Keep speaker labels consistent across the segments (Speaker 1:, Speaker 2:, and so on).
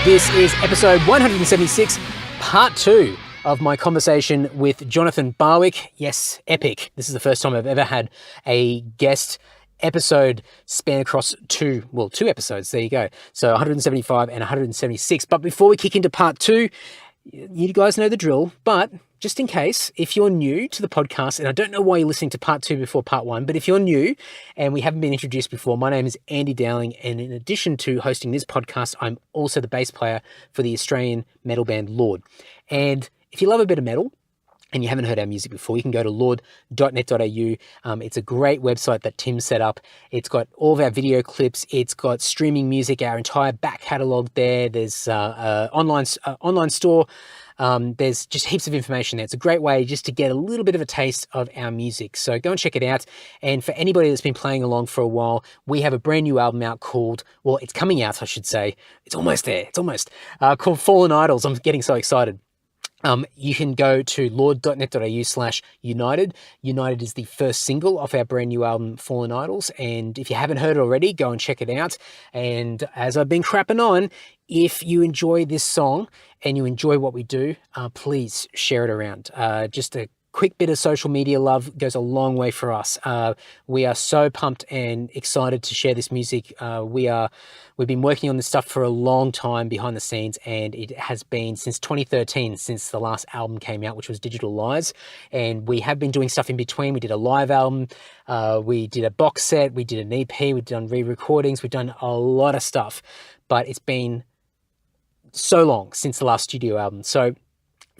Speaker 1: This is episode 176, part 2 of my conversation with Jonathon Barwick. Yes, epic. This is the first time I've ever had a guest episode span across two episodes. There you go. So 175 and 176. But before we kick into part 2, you guys know the drill, but just in case, if you're new to the podcast, and I don't know why you're listening to part 2 before part 1, but if you're new and we haven't been introduced before, my name is Andy Dowling, and in addition to hosting this podcast, I'm also the bass player for the Australian metal band Lord. And if you love a bit of metal and you haven't heard our music before, you can go to lord.net.au. It's a great website that Tim set up. It's got all of our video clips. It's got streaming music, our entire back catalogue there. There's online store. There's just heaps of information there. It's a great way just to get a little bit of a taste of our music. So go and check it out. And for anybody that's been playing along for a while, we have a brand new album out called, well, it's coming out, I should say. It's almost there. It's almost called Fallen Idols. I'm getting so excited. You can go to lord.net.au/United. United is the first single off our brand new album, Fallen Idols. And if you haven't heard it already, go and check it out. And as I've been crapping on, if you enjoy this song and you enjoy what we do, please share it around. Just a quick bit of social media love goes a long way for us. We are so pumped and excited to share this music. We've been working on this stuff for a long time behind the scenes, and it has been since 2013, since the last album came out, which was Digital Lies. And we have been doing stuff in between. We did a live album, we did a box set, we did an EP, we've done re-recordings, we've done a lot of stuff, but it's been so long since the last studio album. So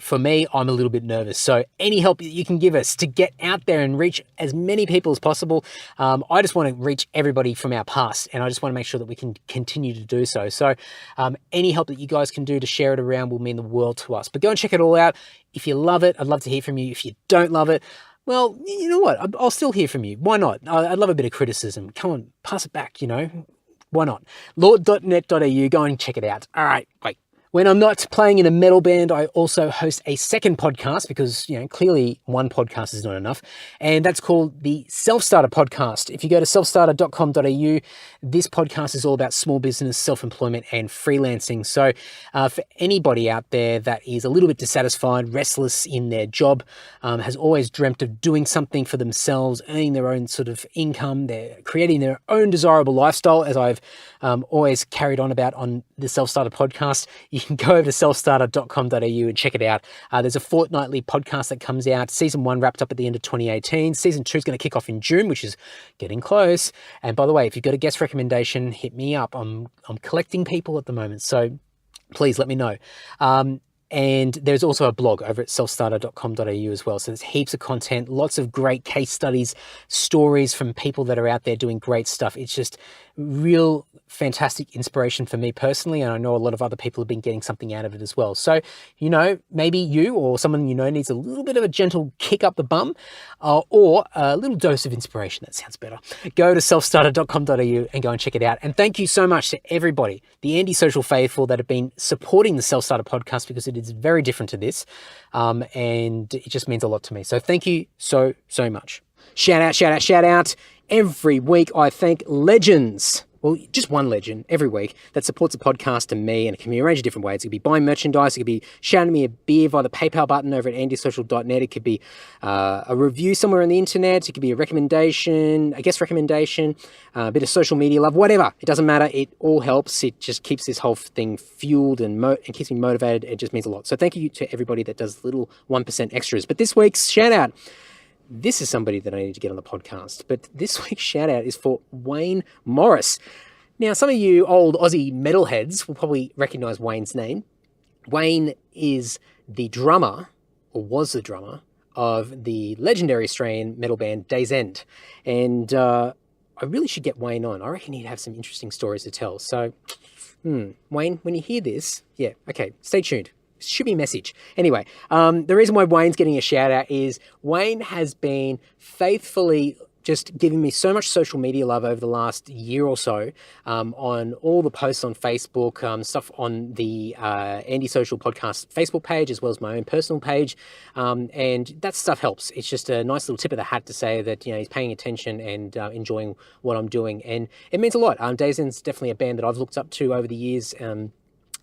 Speaker 1: for me, I'm a little bit nervous. So any help that you can give us to get out there and reach as many people as possible. I just want to reach everybody from our past, and I just want to make sure that we can continue to do so. So any help that you guys can do to share it around will mean the world to us. But go and check it all out. If you love it, I'd love to hear from you. If you don't love it, well, you know what? I'll still hear from you. Why not? I'd love a bit of criticism. Come on, pass it back, Why not? Lord.net.au, go and check it out. All right, bye. When I'm not playing in a metal band, I also host a second podcast because, clearly one podcast is not enough. And that's called the Self-Starter Podcast. If you go to selfstarter.com.au, this podcast is all about small business, self-employment, and freelancing. So for anybody out there that is a little bit dissatisfied, restless in their job, has always dreamt of doing something for themselves, earning their own sort of income, they're creating their own desirable lifestyle, as I've always carried on about on the Self-Starter Podcast, you can go over to selfstarter.com.au and check it out. There's a fortnightly podcast that comes out. Season 1 wrapped up at the end of 2018. Season 2 is going to kick off in June, which is getting close. And by the way, if you've got a guest recommendation, hit me up. I'm collecting people at the moment, so please let me know. And there's also a blog over at selfstarter.com.au as well. So there's heaps of content, lots of great case studies, stories from people that are out there doing great stuff. It's just real fantastic inspiration for me personally, and I know a lot of other people have been getting something out of it as well. So, maybe you or someone needs a little bit of a gentle kick up the bum, or a little dose of inspiration. That sounds better. Go to selfstarter.com.au and go and check it out. And thank you so much to everybody, the Anti-Social Faithful, that have been supporting the Self-Starter Podcast, because it is very different to this, and it just means a lot to me. So thank you so much. Shout out. Every week I thank legends. Well, just one legend every week that supports the podcast and me, and it can be a range of different ways. It could be buying merchandise. It could be shouting me a beer via the PayPal button over at andysocial.net. It could be a review somewhere on the internet. It could be a recommendation, a guest recommendation, a bit of social media love, whatever. It doesn't matter. It all helps. It just keeps this whole thing fueled and keeps me motivated. It just means a lot. So thank you to everybody that does little 1% extras. But this week's shout out, this is somebody that I need to get on the podcast, but this week's shout out is for Wayne Morris. Now, some of you old Aussie metalheads will probably recognize Wayne's name. Wayne is the drummer, or was the drummer, of the legendary Australian metal band Days End. And I really should get Wayne on. I reckon he'd have some interesting stories to tell. So, Wayne, when you hear this, stay tuned. Should be a message. Anyway, the reason why Wayne's getting a shout out is Wayne has been faithfully just giving me so much social media love over the last year or so, on all the posts on Facebook, stuff on the Anti-Social Podcast Facebook page, as well as my own personal page. And that stuff helps. It's just a nice little tip of the hat to say that, he's paying attention and enjoying what I'm doing. And it means a lot. Days End's definitely a band that I've looked up to over the years.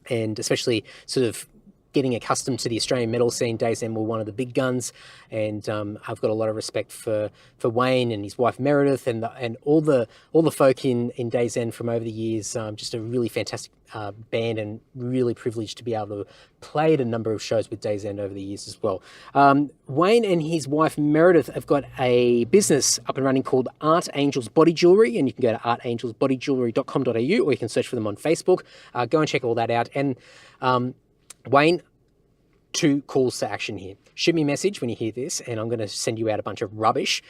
Speaker 1: and especially sort of getting accustomed to the Australian metal scene. Days End were one of the big guns, and I've got a lot of respect for Wayne and his wife Meredith, and all the folk in Days End from over the years. Just a really fantastic band, and really privileged to be able to play at a number of shows with Days End over the years as well. Wayne and his wife Meredith have got a business up and running called Art Angels Body Jewelry, and you can go to artangelsbodyjewelry.com.au, or you can search for them on Facebook. Go and check all that out. And Wayne, 2 calls to action here. Shoot me a message when you hear this, and I'm going to send you out a bunch of rubbish,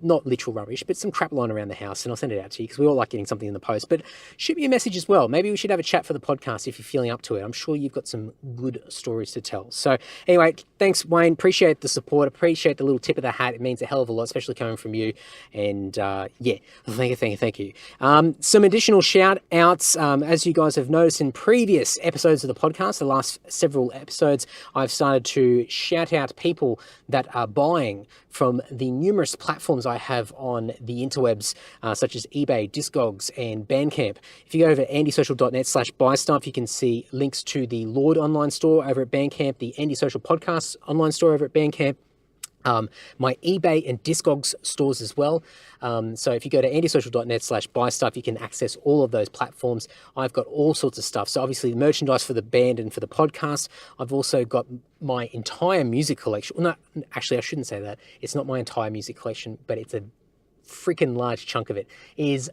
Speaker 1: not literal rubbish, but some crap lying around the house, and I'll send it out to you because we all like getting something in the post. But shoot me a message as well. Maybe we should have a chat for the podcast if you're feeling up to it. I'm sure you've got some good stories to tell. So anyway, thanks, Wayne. Appreciate the support. Appreciate the little tip of the hat. It means a hell of a lot, especially coming from you. And yeah, thank you. Some additional shout outs. As you guys have noticed in previous episodes of the podcast, the last several episodes, I've started to shout out people that are buying from the numerous platforms I have on the interwebs, such as eBay, Discogs, and Bandcamp. If you go over to andysocial.net/buy stuff, you can see links to the Lord online store over at Bandcamp, the Andy Social Podcast online store over at Bandcamp, my eBay and Discogs stores as well. So if you go to andysocial.net/buy stuff, you can access all of those platforms. I've got all sorts of stuff. So obviously the merchandise for the band and for the podcast. I've also got my entire music collection. Well, no, actually I shouldn't say that. It's not my entire music collection, but it's a freaking large chunk of it is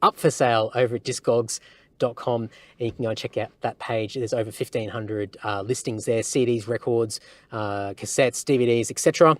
Speaker 1: up for sale over at Discogs.com, and you can go and check out that page. There's over 1,500 listings there, CDs, records, cassettes, DVDs, etc.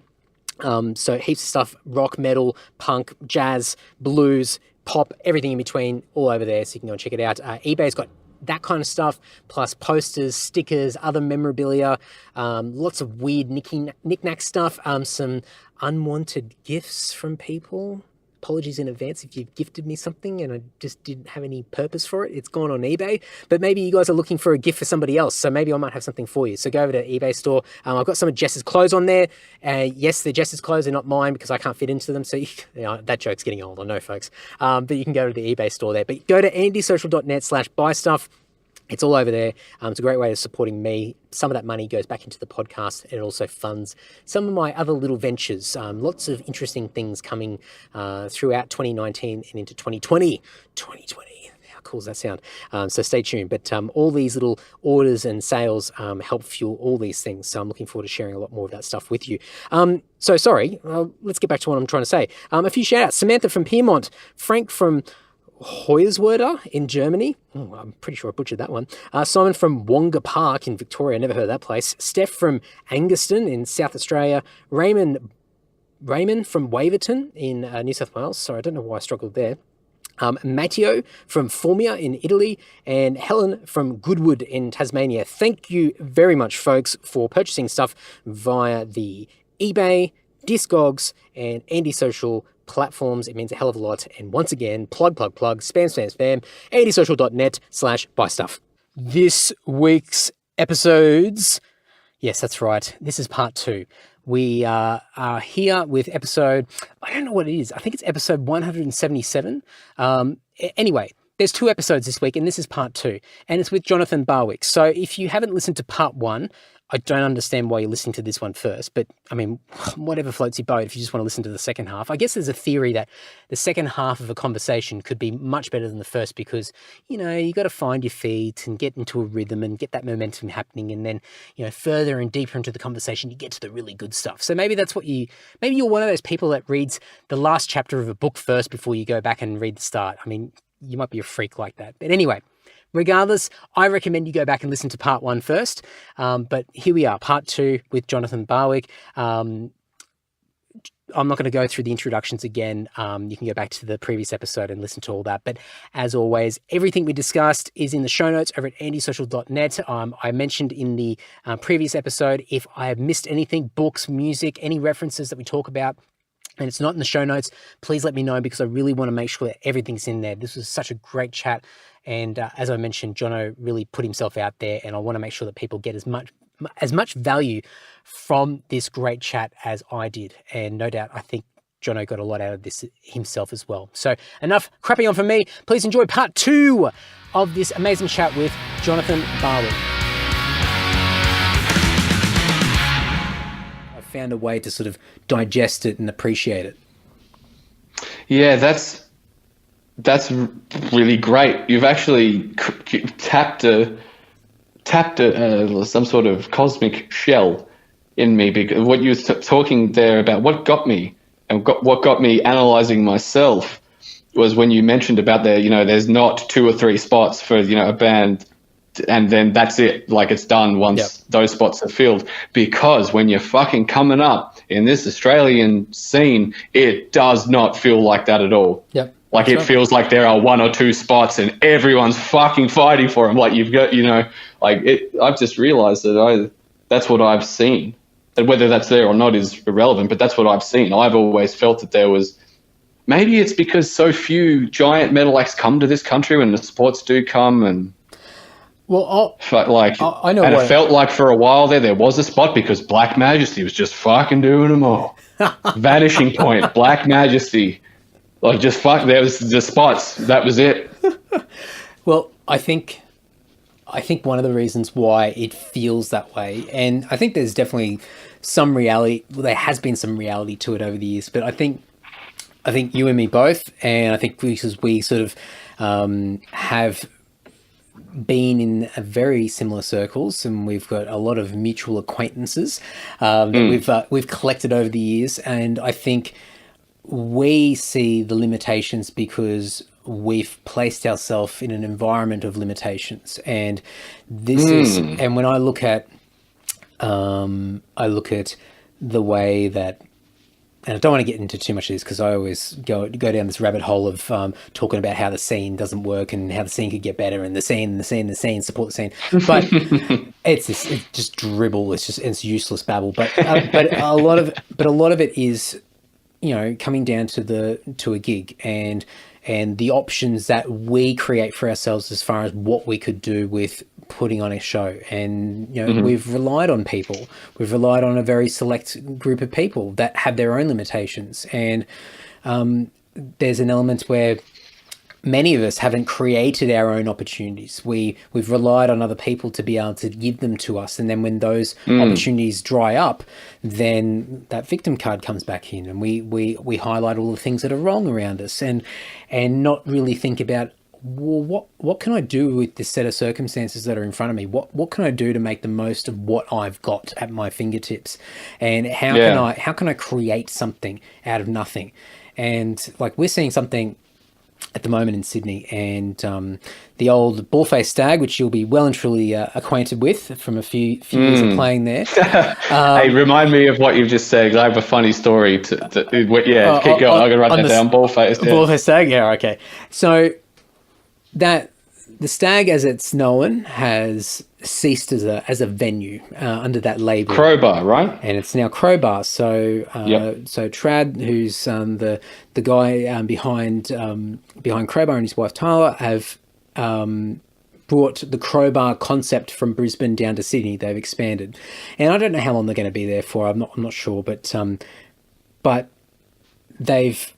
Speaker 1: So heaps of stuff, rock, metal, punk, jazz, blues, pop, everything in between, all over there, so you can go and check it out. eBay's got that kind of stuff, plus posters, stickers, other memorabilia, lots of weird knick-knack stuff, some unwanted gifts from people. Apologies in advance if you've gifted me something and I just didn't have any purpose for it. It's gone on eBay, but maybe you guys are looking for a gift for somebody else, so maybe I might have something for you. So go over to eBay store. I've got some of Jess's clothes on there. Yes, they're Jess's clothes, they're not mine because I can't fit into them. So that joke's getting old, I know, folks. But you can go to the eBay store there. But go to andysocial.net/buy stuff. It's all over there. It's a great way of supporting me. Some of that money goes back into the podcast, and it also funds some of my other little ventures. Lots of interesting things coming throughout 2019 and into 2020. 2020. How cool does that sound? So stay tuned. But all these little orders and sales help fuel all these things. So I'm looking forward to sharing a lot more of that stuff with you. So sorry, let's get back to what I'm trying to say. A few shout outs. Samantha from Piedmont, Frank from Hoyerswerda in Germany. Oh, I'm pretty sure I butchered that one. Simon from Wonga Park in Victoria. Never heard of that place. Steph from Angaston in South Australia. Raymond from Waverton in New South Wales. Sorry, I don't know why I struggled there. Matteo from Formia in Italy, and Helen from Goodwood in Tasmania. Thank you very much, folks, for purchasing stuff via the eBay, Discogs, and Andy Social platforms. It means a hell of a lot. And once again, plug, spam, andysocial.net/buy stuff. This week's episodes, yes, that's right, this is part 2. We are here with episode, I don't know what it is. I think it's episode 177. Anyway, there's 2 episodes this week, and this is part 2. And it's with Jonathon Barwick. So if you haven't listened to part 1, I don't understand why you're listening to this one first, but I mean, whatever floats your boat if you just want to listen to the second half. I guess there's a theory that the second half of a conversation could be much better than the first because, you got to find your feet and get into a rhythm and get that momentum happening. And then, further and deeper into the conversation, you get to the really good stuff. So maybe that's maybe you're one of those people that reads the last chapter of a book first before you go back and read the start. I mean, you might be a freak like that. But anyway, regardless, I recommend you go back and listen to part 1 first. But here we are, part 2 with Jonathon Barwick. I'm not going to go through the introductions again. You can go back to the previous episode and listen to all that. But as always, everything we discussed is in the show notes over at andysocial.net. I mentioned in the previous episode, if I have missed anything, books, music, any references that we talk about, and it's not in the show notes, please let me know because I really want to make sure that everything's in there. This was such a great chat. And as I mentioned, Jono really put himself out there, and I want to make sure that people get as much value from this great chat as I did. And no doubt, I think Jono got a lot out of this himself as well. So enough crapping on from me. Please enjoy part 2 of this amazing chat with Jonathon Barwick. I found a way to sort of digest it and appreciate it.
Speaker 2: Yeah, that's really great. You've actually tapped some sort of cosmic shell in me, because what you were talking there about what got me what got me analyzing myself was when you mentioned about there's not 2 or 3 spots for a band, and then that's it, like it's done once those spots are filled. Because when you're fucking coming up in this Australian scene, it does not feel like that at all.
Speaker 1: Yep.
Speaker 2: Like it feels like there are 1 or 2 spots and everyone's fucking fighting for them. Like you've got, I've just realized that that's what I've seen. And whether that's there or not is irrelevant, but that's what I've seen. I've always felt that there was, maybe it's because so few giant metal acts come to this country when the sports do come, and I know. And it felt like for a while there was a spot because Black Majesty was just fucking doing them all. Vanishing Point, Black Majesty. Like just there was the spots. That was it.
Speaker 1: Well, I think one of the reasons why it feels that way, and I think there's definitely some reality. Well, there has been some reality to it over the years, but I think you and me both, and I think because we sort of have been in a very similar circles, and we've got a lot of mutual acquaintances that we've collected over the years, and I think we see the limitations because we've placed ourselves in an environment of limitations, and this is. And when I look at the way that, and I don't want to get into too much of this because I always go down this rabbit hole of talking about how the scene doesn't work and how the scene could get better, and the scene support the scene, but it's just dribble. It's useless babble. But a lot of it is, coming down to a gig and the options that we create for ourselves as far as what we could do with putting on a show. And, we've relied on people. We've relied on a very select group of people that have their own limitations. And there's an element where many of us haven't created our own opportunities. We've relied on other people to be able to give them to us. And then when those opportunities dry up, then that victim card comes back in, and we highlight all the things that are wrong around us, and not really think about, well, what can I do with this set of circumstances that are in front of me? What can I do to make the most of what I've got at my fingertips? And how can I create something out of nothing? And like, we're seeing something at the moment in Sydney, and the old Ballface Stag, which you'll be well and truly acquainted with from a few years of playing there.
Speaker 2: Hey, remind me of what you've just said. I have a funny story keep going. I'm going to write that down. Ballface. Yeah.
Speaker 1: Ballface Stag, yeah, okay. So that the Stag, as it's known, has ceased as a venue under that label.
Speaker 2: Crowbar, right?
Speaker 1: And it's now Crowbar. So so Trad, who's the guy behind Crowbar, and his wife Tyler have brought the Crowbar concept from Brisbane down to Sydney. They've expanded, and I don't know how long they're going to be there for. I'm not sure, but they've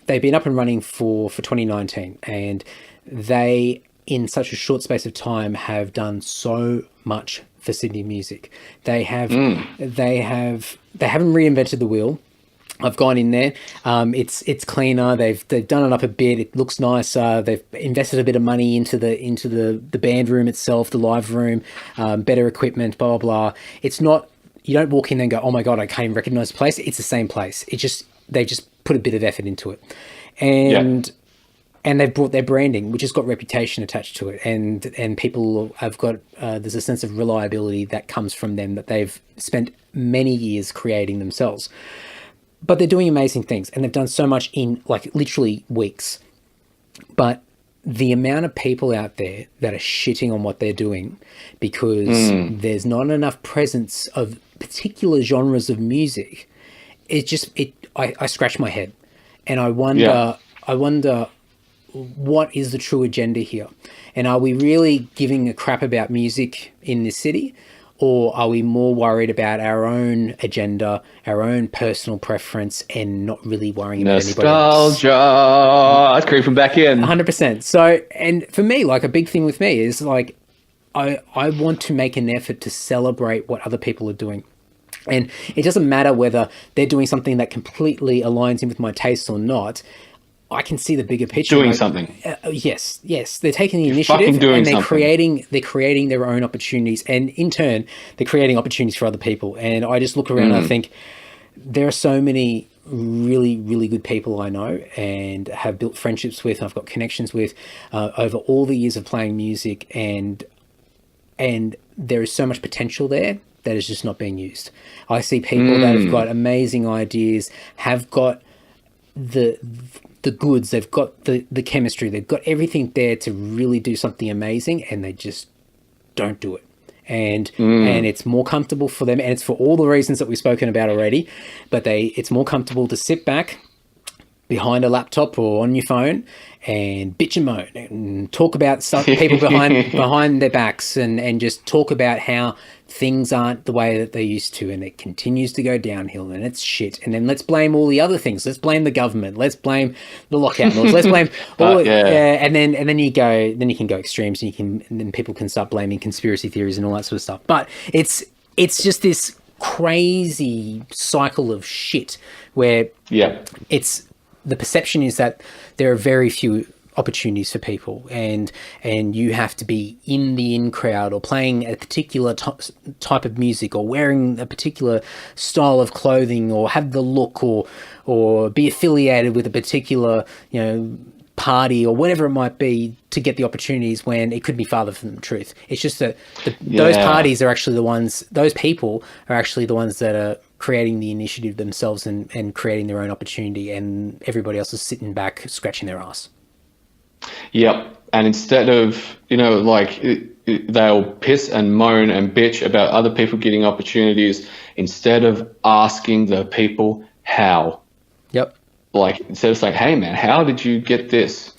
Speaker 1: been up and running for 2019, and they, in such a short space of time, have done so much for Sydney music. They haven't reinvented the wheel. I've gone in there. It's cleaner. They've done it up a bit. It looks nicer. They've invested a bit of money into the band room itself, the live room, better equipment, blah blah blah. It's not, you don't walk in there and go, oh my god, I can't even recognize the place. It's the same place. They just put a bit of effort into it, and they've brought their branding, which has got reputation attached to it, and people have got there's a sense of reliability that comes from them that they've spent many years creating themselves. But they're doing amazing things, and they've done so much in like literally weeks. But the amount of people out there that are shitting on what they're doing because there's not enough presence of particular genres of music, I scratch my head, and I wonder what is the true agenda here, and are we really giving a crap about music in this city, Or are we more worried about our own agenda, our own personal preference, and not really worrying about anybody else?
Speaker 2: Nostalgia. It's creeping back in.
Speaker 1: 100%. So, and for me, like, a big thing with me is like, I want to make an effort to celebrate what other people are doing. And it doesn't matter whether they're doing something that completely aligns in with my tastes or not. I can see the bigger picture.
Speaker 2: Doing something.
Speaker 1: Yes. They're taking the initiative and they're creating their own opportunities. And in turn, they're creating opportunities for other people. And I just look around and I think there are so many really, really good people I know and have built friendships with, I've got connections with over all the years of playing music. And there is so much potential there that is just not being used. I see people that have got amazing ideas, have got the goods, they've got the chemistry, they've got everything there to really do something amazing, and they just don't do it. And it's more comfortable for them, and it's for all the reasons that we've spoken about already, but it's more comfortable to sit back behind a laptop or on your phone and bitch and moan and talk about stuff, people behind their backs, and just talk about how things aren't the way that they used to, and it continues to go downhill, and it's shit. And then let's blame all the other things. Let's blame the government. Let's blame the lockout laws. Let's blame all and then you can go extremes, and then people can start blaming conspiracy theories and all that sort of stuff. But it's just this crazy cycle of shit where the perception is that there are very few opportunities for people, and you have to be in the in crowd or playing a particular type of music or wearing a particular style of clothing or have the look or be affiliated with a particular, party or whatever it might be to get the opportunities, when it could be farther from the truth. It's just that those parties are actually those people are actually the ones that are creating the initiative themselves and creating their own opportunity, and everybody else is sitting back scratching their ass.
Speaker 2: Yep. And instead of, they'll piss and moan and bitch about other people getting opportunities instead of asking the people how.
Speaker 1: Yep.
Speaker 2: Instead of saying, hey man, how did you get this?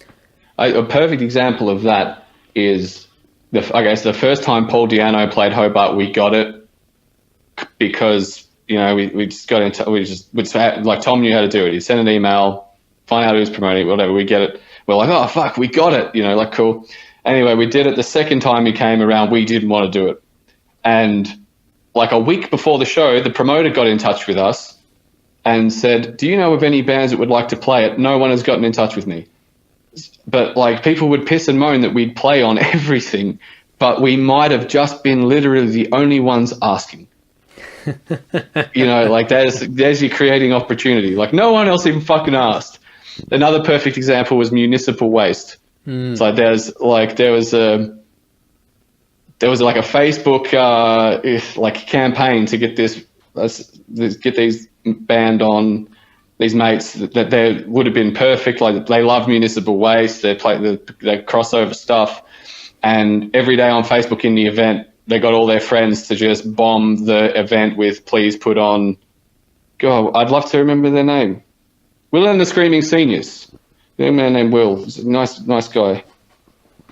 Speaker 2: A perfect example of that is the first time Paul Di'Anno played Hobart, we got it because, we just got into, Tom knew how to do it. He sent an email, find out who was promoting it, whatever, we get it. We're like, oh fuck, we got it, cool. Anyway, we did it. The second time he came around, we didn't want to do it. And a week before the show, the promoter got in touch with us and said, do you know of any bands that would like to play it? No one has gotten in touch with me. But people would piss and moan that we'd play on everything, but we might have just been literally the only ones asking. There's your creating opportunity. No one else even fucking asked. Another perfect example was municipal waste. So there was a Facebook campaign to get these band on, these mates that they would have been perfect. They love municipal waste. They play the crossover stuff, and every day on Facebook in the event, they got all their friends to just bomb the event with, please put on. God, I'd love to remember their name. Will and the Screaming Seniors. The young man named Will. He's a nice guy.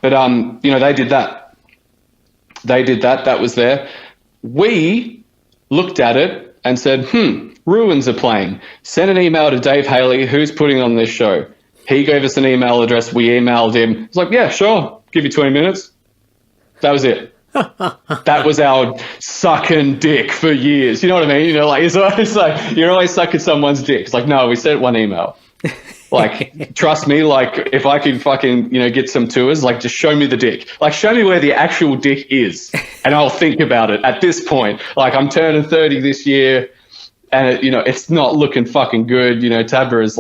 Speaker 2: But they did that. That was there. We looked at it and said, Ruins are playing. Send an email to Dave Haley, who's putting on this show. He gave us an email address. We emailed him. It's like, yeah, sure. Give you 20 minutes. That was it. That was our sucking dick for years. You know what I mean? It's like you're always sucking someone's dick. It's like, no, we sent one email. Trust me, if I could fucking, get some tours, just show me the dick. Show me where the actual dick is, and I'll think about it at this point. I'm turning 30 this year, and it's not looking fucking good. Taberah is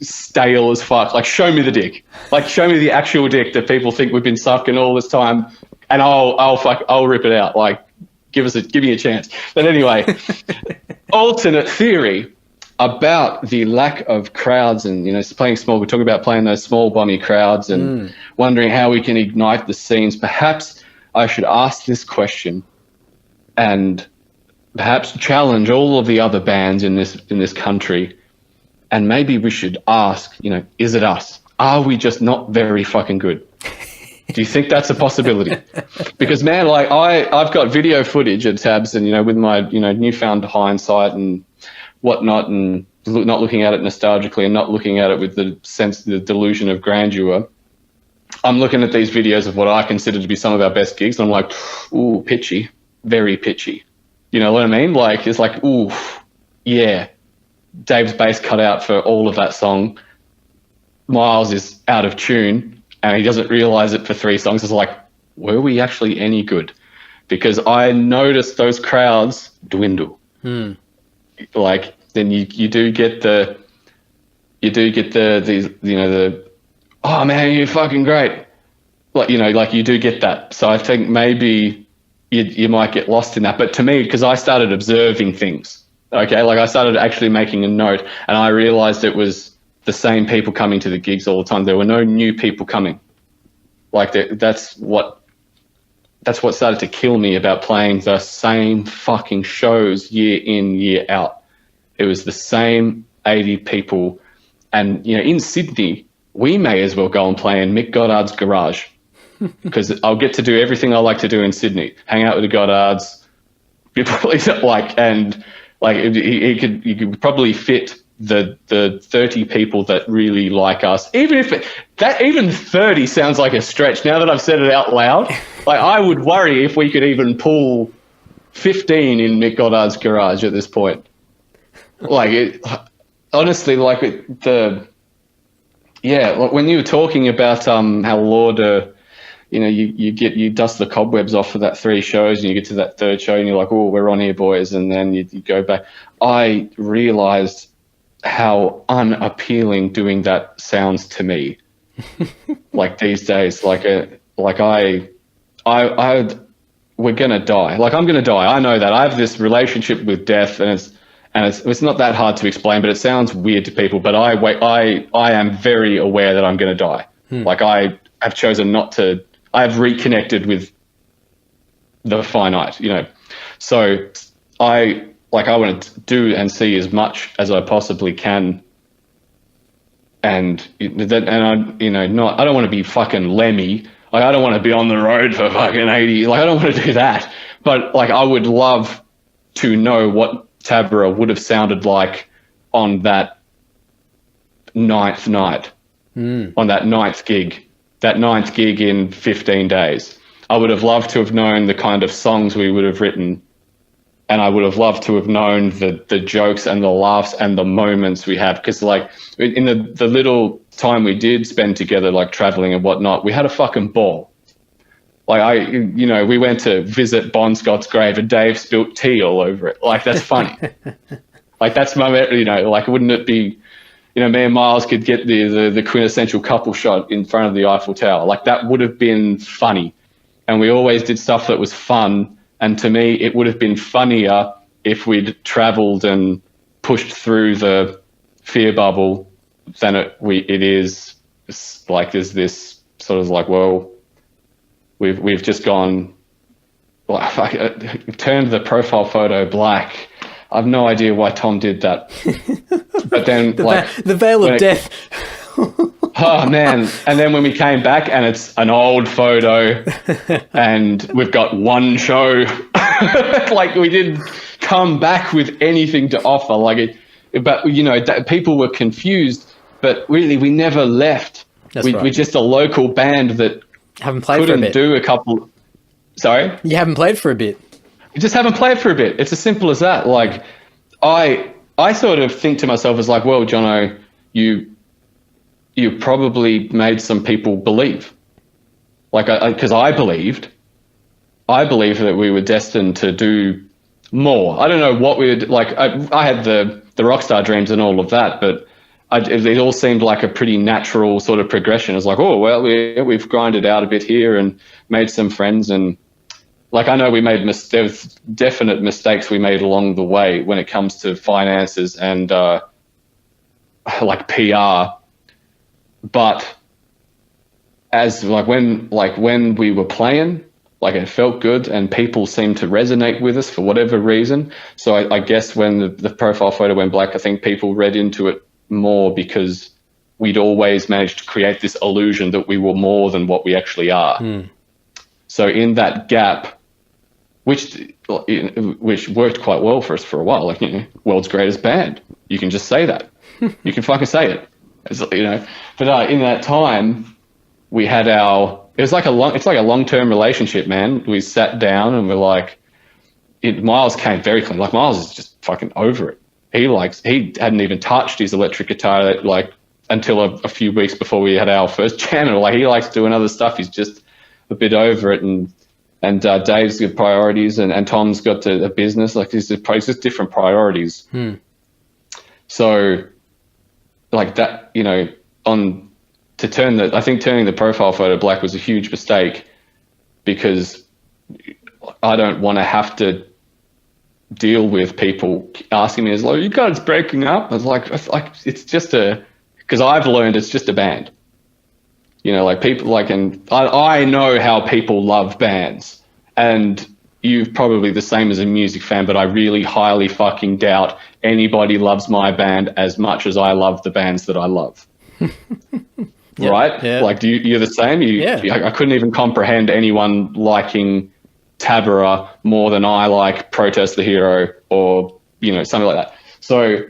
Speaker 2: stale as fuck. Show me the dick. Show me the actual dick that people think we've been sucking all this time. And I'll rip it out. Give me a chance. But anyway, alternate theory about the lack of crowds and, playing small. We're talking about playing those small bomby crowds and wondering how we can ignite the scenes. Perhaps I should ask this question and perhaps challenge all of the other bands in this country. And maybe we should ask, is it us? Are we just not very fucking good? Do you think that's a possibility? Because, man, like I've got video footage at Tabs, and, you know, with my, you know, newfound hindsight and whatnot, and not looking at it nostalgically and not looking at it with the sense, the delusion of grandeur, I'm looking at these videos of what I consider to be some of our best gigs, and I'm like, ooh, pitchy, very pitchy. You know what I mean? Like, it's like, ooh, yeah, Dave's bass cut out for all of that song. Miles is out of tune, and he doesn't realize it for 3 songs. It's like, were we actually any good? Because I noticed those crowds dwindle. Like, then you do get the you know, the, oh man, you're fucking great. Like, you know, like you do get that. So I think maybe you might get lost in that. But to me, because I started observing things, okay, like I started actually making a note, and I realized it was the same people coming to the gigs all the time. There were no new people coming. Like that's what started to kill me about playing the same fucking shows year in, year out. It was the same 80 people. And, you know, in Sydney, we may as well go and play in Mick Goddard's garage, because I'll get to do everything I like to do in Sydney. Hang out with the Goddards. You probably like, and like you could probably fit the 30 people that really like us. Even 30 sounds like a stretch. Now that I've said it out loud, like I would worry if we could even pull 15 in Mick Goddard's garage at this point. Like honestly, like when you were talking about how Lauder, you know, you dust the cobwebs off for that 3 shows, and you get to that 3rd show and you're like, oh, we're on here, boys, and then you go back. I realized how unappealing doing that sounds to me. Like these days, we're gonna die. Like I'm gonna die. I know that. I have this relationship with death, and it's not that hard to explain, but it sounds weird to people. But I am very aware that I'm gonna die. Like I have chosen not to. I have reconnected with the finite, you know. So I want to do and see as much as I possibly can, and I don't want to be fucking Lemmy. Like I don't want to be on the road for fucking 80. Like I don't want to do that. But like I would love to know what Taberah would have sounded like on that 9th night, on that 9th gig in 15 days. I would have loved to have known the kind of songs we would have written. And I would have loved to have known the jokes and the laughs and the moments we have. Because, like, in the little time we did spend together, like, traveling and whatnot, we had a fucking ball. Like, we went to visit Bon Scott's grave and Dave spilt tea all over it. Like, that's funny. Like, that's my, like, wouldn't it be, me and Miles could get the quintessential couple shot in front of the Eiffel Tower. Like, that would have been funny. And we always did stuff that was fun. And to me, it would have been funnier if we'd traveled and pushed through the fear bubble than it is. It's like there's this sort of like, well, we've just gone, turned the profile photo black. I have no idea why Tom did that. But then
Speaker 1: the veil of death.
Speaker 2: Oh man. And then when we came back and it's an old photo and we've got one show, like we didn't come back with anything to offer. But people were confused, but really we never left. We're just a local band that
Speaker 1: haven't played for a bit.
Speaker 2: Do a couple. Sorry?
Speaker 1: You haven't played for a bit.
Speaker 2: We just haven't played for a bit. It's as simple as that. Like I sort of think to myself as like, well, Jono, you probably made some people believe. Like, because I believed that we were destined to do more. I don't know what we would, like, I had the rockstar dreams and all of that, but it all seemed like a pretty natural sort of progression. It's like, oh, well, we've grinded out a bit here and made some friends. And like, I know there was definite mistakes we made along the way when it comes to finances and like PR. But as when we were playing, like it felt good and people seemed to resonate with us for whatever reason. So I guess when the profile photo went black, I think people read into it more because we'd always managed to create this illusion that we were more than what we actually are. So in that gap, which worked quite well for us for a while, like, you know, world's greatest band, you can just say that. You can fucking say it. It's, you know, but in that time, we had it's like a long-term relationship, man. We sat down and we're like, Miles came very clean. Like, Miles is just fucking over it. He hadn't even touched his electric guitar like until a few weeks before we had our first jam. And like, he likes doing other stuff. He's just a bit over it. And Dave's got priorities, and Tom's got a business. Like, it's just different priorities. So, like that, you know, I think turning the profile photo black was a huge mistake, because I don't want to have to deal with people asking me, "Is like, you guys breaking up?" I was like, it's just because I've learned it's just a band. You know, like, people like, and I know how people love bands, and you're probably the same as a music fan, but I really highly fucking doubt anybody loves my band as much as I love the bands that I love. Right? Yeah. Like, you're the same? I couldn't even comprehend anyone liking Taberah more than I like Protest the Hero, or, you know, something like that. So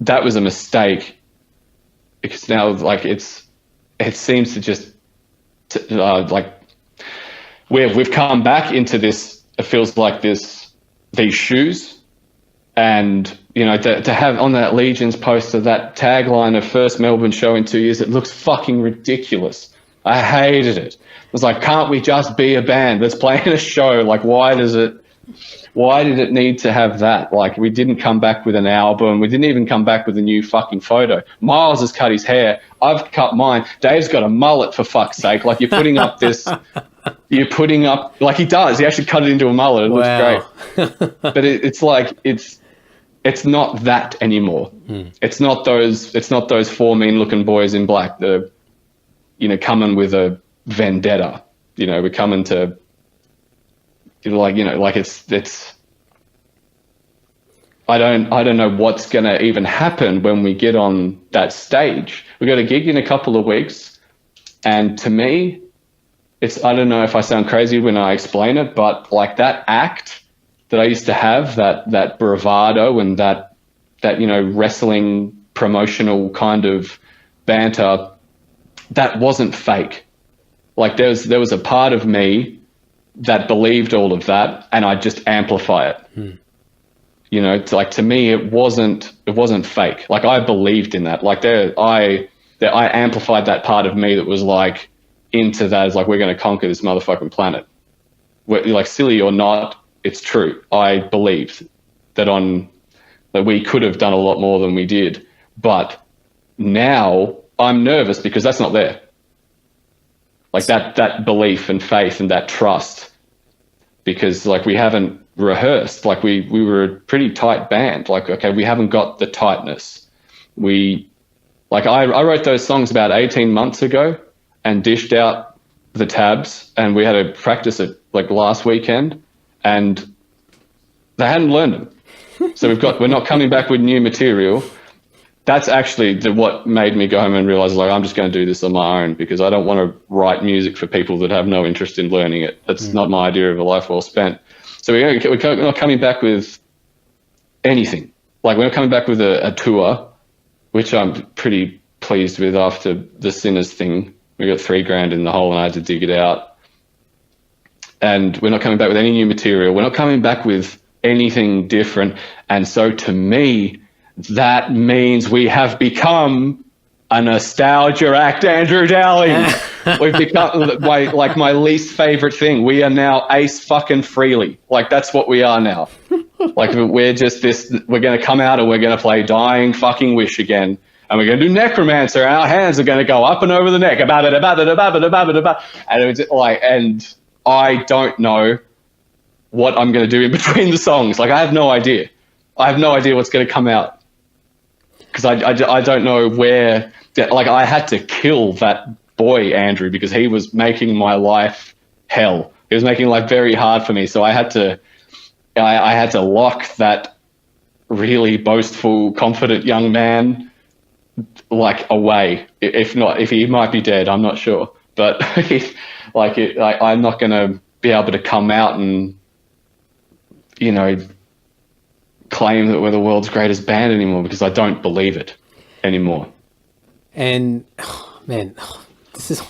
Speaker 2: that was a mistake, because now, like, it seems to just like we've come back into this. It feels like these shoes, and, you know, to have on that Legions poster that tagline of first Melbourne show in 2 years, it looks fucking ridiculous. I hated it. It was like, can't we just be a band that's playing a show? Like, why did it need to have that? Like, we didn't come back with an album. We didn't even come back with a new fucking photo. Miles has cut his hair. I've cut mine. Dave's got a mullet, for fuck's sake. Like, you're putting up, like, he does. He actually cut it into a mullet. It looks great. But it's like, it's not that anymore. It's not those four mean-looking boys in black, you know, coming with a vendetta. You know, we're coming to, like, you know, like, it's I don't know what's going to even happen when we get on that stage. We got a gig in a couple of weeks, and to me, I don't know if I sound crazy when I explain it, but like, that act that I used to have, that bravado and that, you know, wrestling promotional kind of banter, that wasn't fake. Like, there was a part of me that believed all of that, and I just amplify it. You know, to me, it wasn't fake. Like, I believed in that. Like, I amplified that part of me that was like into that. It's like, we're going to conquer this motherfucking planet. Like, silly or not, it's true. I believed that we could have done a lot more than we did. But now I'm nervous because that's not there. Like, that belief and faith and that trust, because, like, we haven't rehearsed. Like, we were a pretty tight band. Like, okay, we haven't got the tightness. I wrote those songs about 18 months ago and dished out the tabs, and we had to practice it like last weekend, and they hadn't learned them. So we're not coming back with new material. That's actually what made me go home and realize, like, I'm just going to do this on my own, because I don't want to write music for people that have no interest in learning it. That's not my idea of a life well spent. So we're not coming back with anything. Like, we're not coming back with a tour, which I'm pretty pleased with after the Sinners thing. We got $3,000 in the hole and I had to dig it out. And we're not coming back with any new material. We're not coming back with anything different. And so, to me, that means we have become a nostalgia act, Andrew Dowling. We've become my least favorite thing. We are now Ace fucking Frehley. Like, that's what we are now. Like, we're just this. We're going to come out and we're going to play Dying Fucking Wish again, and we're going to do Necromancer, and our hands are going to go up and over the neck. And it's like, and I don't know what I'm going to do in between the songs. Like, I have no idea. I have no idea what's going to come out, because I don't know where. Like, I had to kill that boy Andrew, because he was making my life hell. He was making life very hard for me. So I had to lock that really boastful, confident young man like away. If not, if he might be dead, I'm not sure. But I'm not going to be able to come out and, you know, claim that we're the world's greatest band anymore, because I don't believe it anymore.
Speaker 1: And man, this is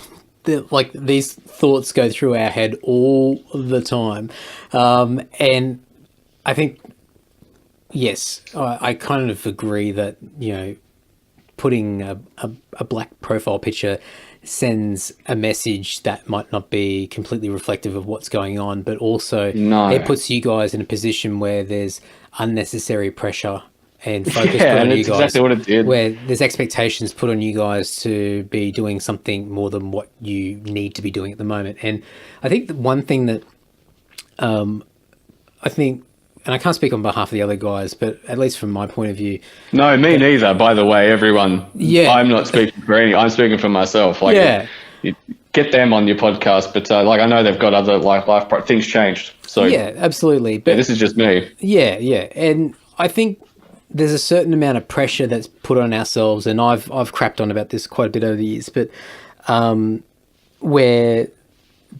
Speaker 1: like these thoughts go through our head all the time, and I think yes, I kind of agree that, you know, putting a black profile picture sends a message that might not be completely reflective of what's going on, but also it puts you guys in a position where there's unnecessary pressure and focus put on you guys.
Speaker 2: Exactly what it did.
Speaker 1: Where there's expectations put on you guys to be doing something more than what you need to be doing at the moment. And I think the one thing that I think, and I can't speak on behalf of the other guys, but at least from my point of view.
Speaker 2: No, me neither, by the way, everyone.
Speaker 1: Yeah.
Speaker 2: I'm not speaking for any. I'm speaking for myself. Like,
Speaker 1: yeah.
Speaker 2: You get them on your podcast, but like I know they've got other life things changed. So
Speaker 1: yeah, absolutely. But
Speaker 2: this is just me.
Speaker 1: Yeah, yeah. And I think there's a certain amount of pressure that's put on ourselves, and I've crapped on about this quite a bit over the years, but where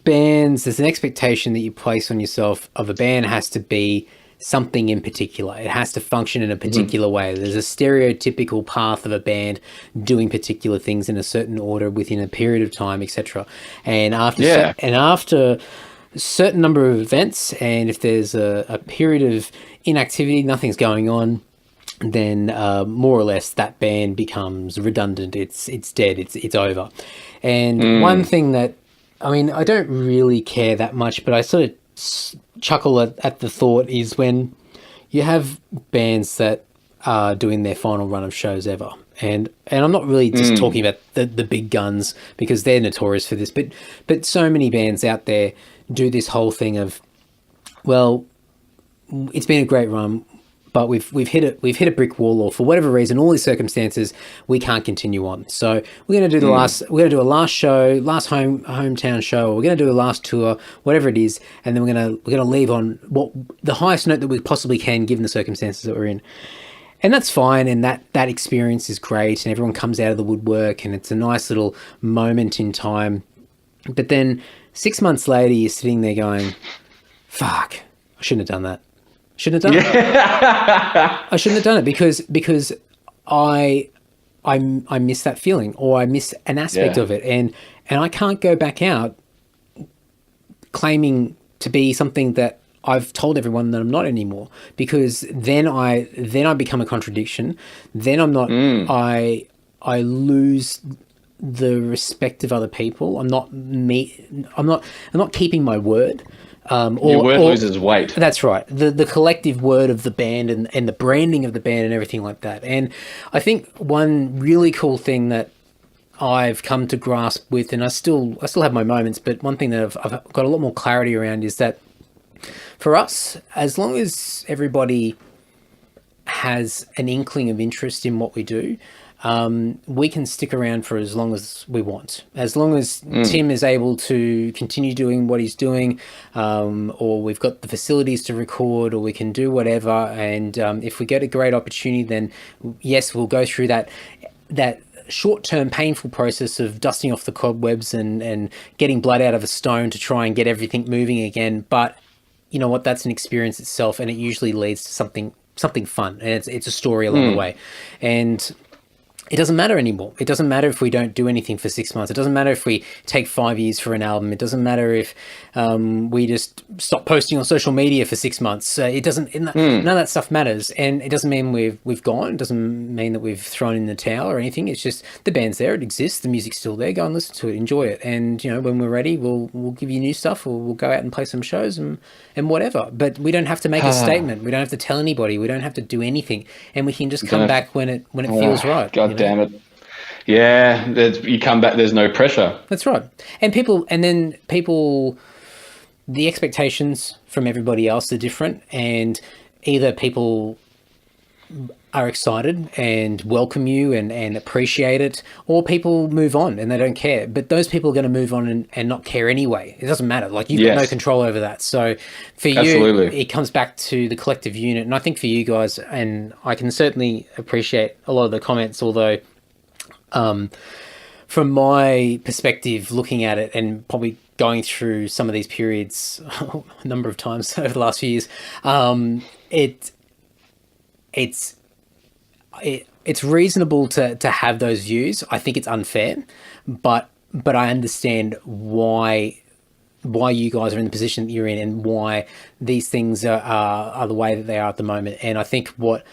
Speaker 1: bands, there's an expectation that you place on yourself of a band has to be something in particular. It has to function in a particular way. There's a stereotypical path of a band doing particular things in a certain order within a period of time, etc. And after a certain number of events, and if there's a period of inactivity, nothing's going on, then more or less that band becomes redundant. It's dead. It's over. And one thing that, I mean, I don't really care that much, but I sort of chuckle at the thought is when you have bands that are doing their final run of shows ever, and I'm not really just talking about the big guns, because they're notorious for this, but so many bands out there do this whole thing of, well, it's been a great run, but we've hit a brick wall, or for whatever reason, all these circumstances, we can't continue on. So we're going to do we're going to do a last show, last hometown show, or we're going to do a last tour, whatever it is, and then we're going to leave on what the highest note that we possibly can, given the circumstances that we're in. And that's fine, and that experience is great, and everyone comes out of the woodwork, and it's a nice little moment in time. But then 6 months later, you're sitting there going, "Fuck, I shouldn't have done that. Shouldn't have done it. I shouldn't have done it because I miss that feeling, or I miss an aspect of it, and I can't go back out claiming to be something that I've told everyone that I'm not anymore, because then I become a contradiction. Then I'm not. I lose the respect of other people. I'm not me. I'm not keeping my word.
Speaker 2: Your word loses weight.
Speaker 1: That's right. The collective word of the band and the branding of the band and everything like that. And I think one really cool thing that I've come to grasp with, and I still have my moments, but one thing that I've got a lot more clarity around is that for us, as long as everybody has an inkling of interest in what we do, we can stick around for as long as we want. As long as Tim is able to continue doing what he's doing, or we've got the facilities to record, or we can do whatever. And if we get a great opportunity, then yes, we'll go through that short-term painful process of dusting off the cobwebs and getting blood out of a stone to try and get everything moving again. But you know what? That's an experience itself, and it usually leads to something fun, and it's a story along the way. And it doesn't matter anymore. It doesn't matter if we don't do anything for 6 months. It doesn't matter if we take 5 years for an album. It doesn't matter if we just stop posting on social media for 6 months. It doesn't. None of that stuff matters, and it doesn't mean we've gone. It doesn't mean that we've thrown in the towel or anything. It's just the band's there. It exists. The music's still there. Go and listen to it. Enjoy it. And you know, when we're ready, we'll give you new stuff, or we'll go out and play some shows and whatever. But we don't have to make a statement. We don't have to tell anybody. We don't have to do anything, and we can just come back when it feels right.
Speaker 2: God damn it. Yeah, you come back, there's no pressure.
Speaker 1: That's right. And people, the expectations from everybody else are different, and either people are excited and welcome you and appreciate it, or people move on and they don't care. But those people are going to move on and not care anyway. It doesn't matter. Like, you've got no control over that. So for you, it comes back to the collective unit. And I think for you guys, and I can certainly appreciate a lot of the comments, although From my perspective, looking at it and probably going through some of these periods a number of times over the last few years, it's reasonable to have those views. I think it's unfair, but I understand why you guys are in the position that you're in and why these things are the way that they are at the moment. And I think what,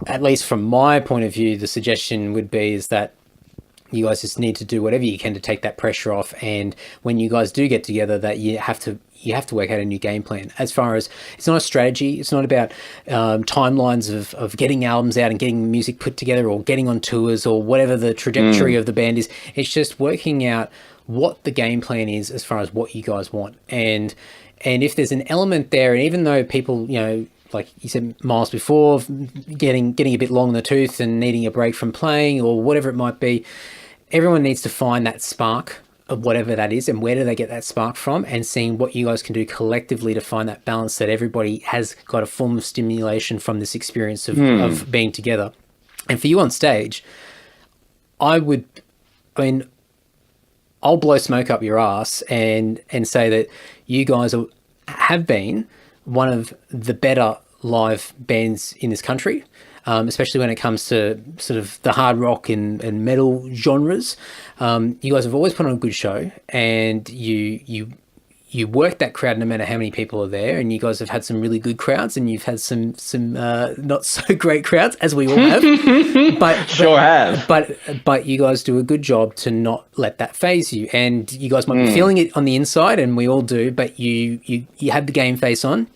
Speaker 1: at least from my point of view, the suggestion would be is that you guys just need to do whatever you can to take that pressure off. And when you guys do get together, that you have to work out a new game plan. As far as, it's not a strategy, it's not about timelines of getting albums out and getting music put together or getting on tours or whatever the trajectory of the band is. It's just working out what the game plan is as far as what you guys want. And if there's an element there, and even though people, like you said, Miles, before, getting a bit long in the tooth and needing a break from playing or whatever it might be, everyone needs to find that spark of whatever that is, and where do they get that spark from, and seeing what you guys can do collectively to find that balance, that everybody has got a form of stimulation from this experience of being together. And for you on stage, I'll blow smoke up your ass and say that you guys have been one of the better live bands in this country, especially when it comes to sort of the hard rock and metal genres. You guys have always put on a good show, and you work that crowd no matter how many people are there, and you guys have had some really good crowds, and you've had some not so great crowds, as we all have. But you guys do a good job to not let that phase you, and you guys might be feeling it on the inside, and we all do, but you have the game face on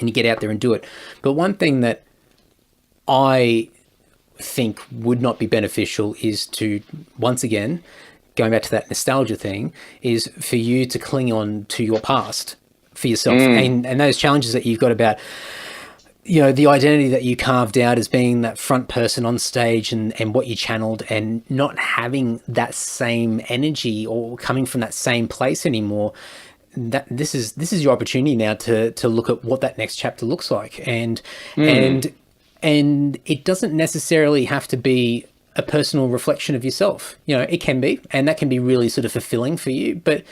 Speaker 1: and you get out there and do it. But one thing that I think would not be beneficial is to, once again, going back to that nostalgia thing, is for you to cling on to your past for yourself and those challenges that you've got about, the identity that you carved out as being that front person on stage and what you channeled, and not having that same energy or coming from that same place anymore. That this is your opportunity now to look at what that next chapter looks like, and it doesn't necessarily have to be a personal reflection of yourself. It can be, and that can be really sort of fulfilling for you. But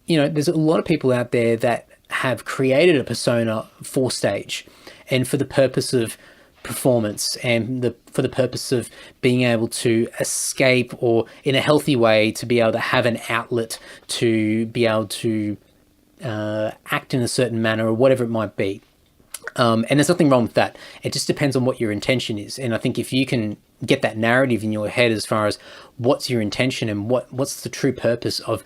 Speaker 1: there's a lot of people out there that have created a persona for stage and for the purpose of performance, and for the purpose of being able to escape, or in a healthy way to be able to have an outlet to be able to act in a certain manner or whatever it might be. And there's nothing wrong with that. It just depends on what your intention is. And I think if you can get that narrative in your head as far as what's your intention and what's the true purpose of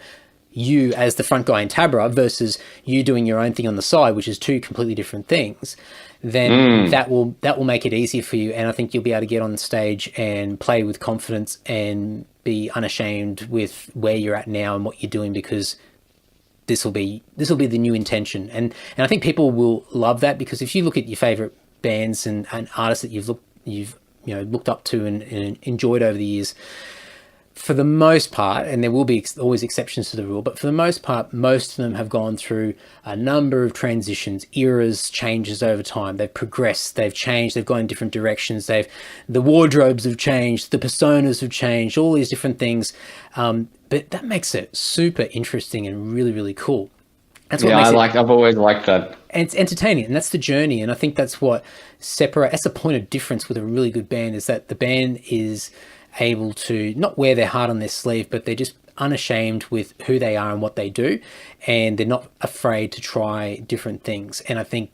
Speaker 1: you as the front guy in Taberah versus you doing your own thing on the side, which is two completely different things, then that will make it easier for you. And I think you'll be able to get on stage and play with confidence and be unashamed with where you're at now and what you're doing, because this will be the new intention. And I think people will love that, because if you look at your favorite bands and artists that you've looked up to and enjoyed over the years, for the most part, and there will be always exceptions to the rule, but for the most part, most of them have gone through a number of transitions, eras, changes over time. They've progressed, they've changed, they've gone in different directions. The wardrobes have changed, the personas have changed, all these different things. But that makes it super interesting and really, really cool. That's what
Speaker 2: I've always liked that.
Speaker 1: And it's entertaining, and that's the journey. And I think that's what that's the point of difference with a really good band, is that the band is able to not wear their heart on their sleeve, but they're just unashamed with who they are and what they do, and they're not afraid to try different things. And I think